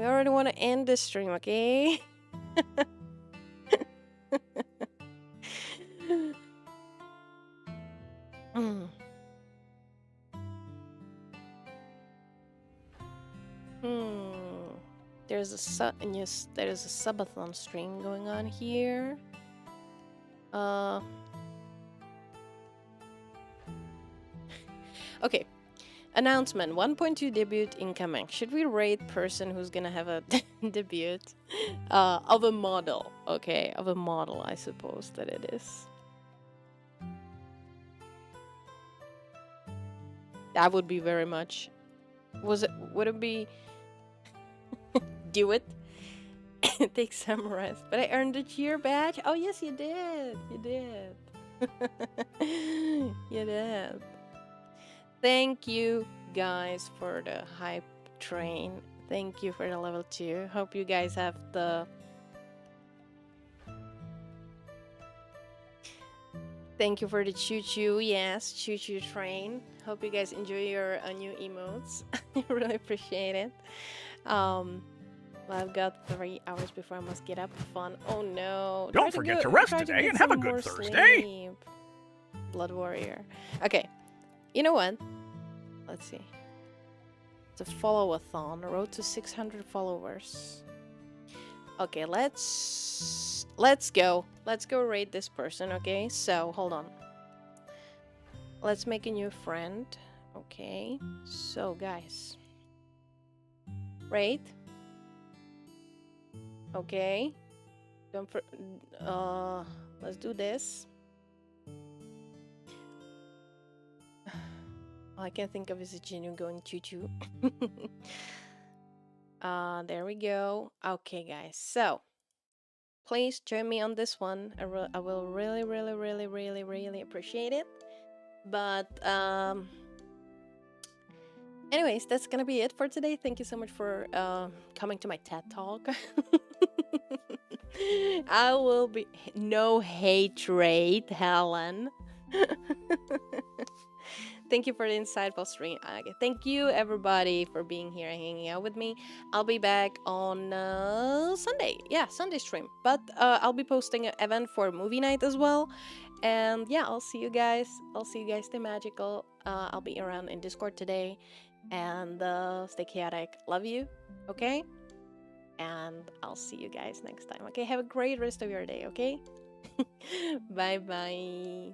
already want to end this stream, okay? There's a subathon stream going on here. Okay. Announcement 1.2 debut incoming. Should we rate person who's gonna have a debut? Of a model. Okay, of a model, I suppose that it is. That would be very much. Would it be do it? Take some rest. But I earned the cheer badge. Oh yes, you did. You did. You did. Thank you guys for the hype train. Thank you for the level 2. Hope you guys have the... Thank you for the choo-choo. Yes, choo-choo train. Hope you guys enjoy your new emotes. I really appreciate it. Well, I've got 3 hours before I must get up. Fun. Oh no. Don't forget to rest Try to today get and have a some good more Thursday. sleep. Blood warrior. Okay. You know what? Let's see. It's a follow-a-thon. Road to 600 followers. Okay, let's go. Let's go raid this person, okay? So, hold on. Let's make a new friend. Okay. So, guys. Raid. Okay. Don't let's do this. All I can think of is a Genu going choo-choo. There we go. Okay, guys. So, please join me on this one. I will really, really, really, really, really appreciate it. But, anyways, that's gonna be it for today. Thank you so much for coming to my TED Talk. I will be... No hatred, Helen. Thank you for the insightful stream. Thank you, everybody, for being here and hanging out with me. I'll be back on Sunday. Yeah, Sunday stream. But I'll be posting an event for movie night as well. And yeah, I'll see you guys. I'll see you guys. Stay magical. I'll be around in Discord today. And stay chaotic. Love you. Okay? And I'll see you guys next time. Okay? Have a great rest of your day. Okay? Bye-bye.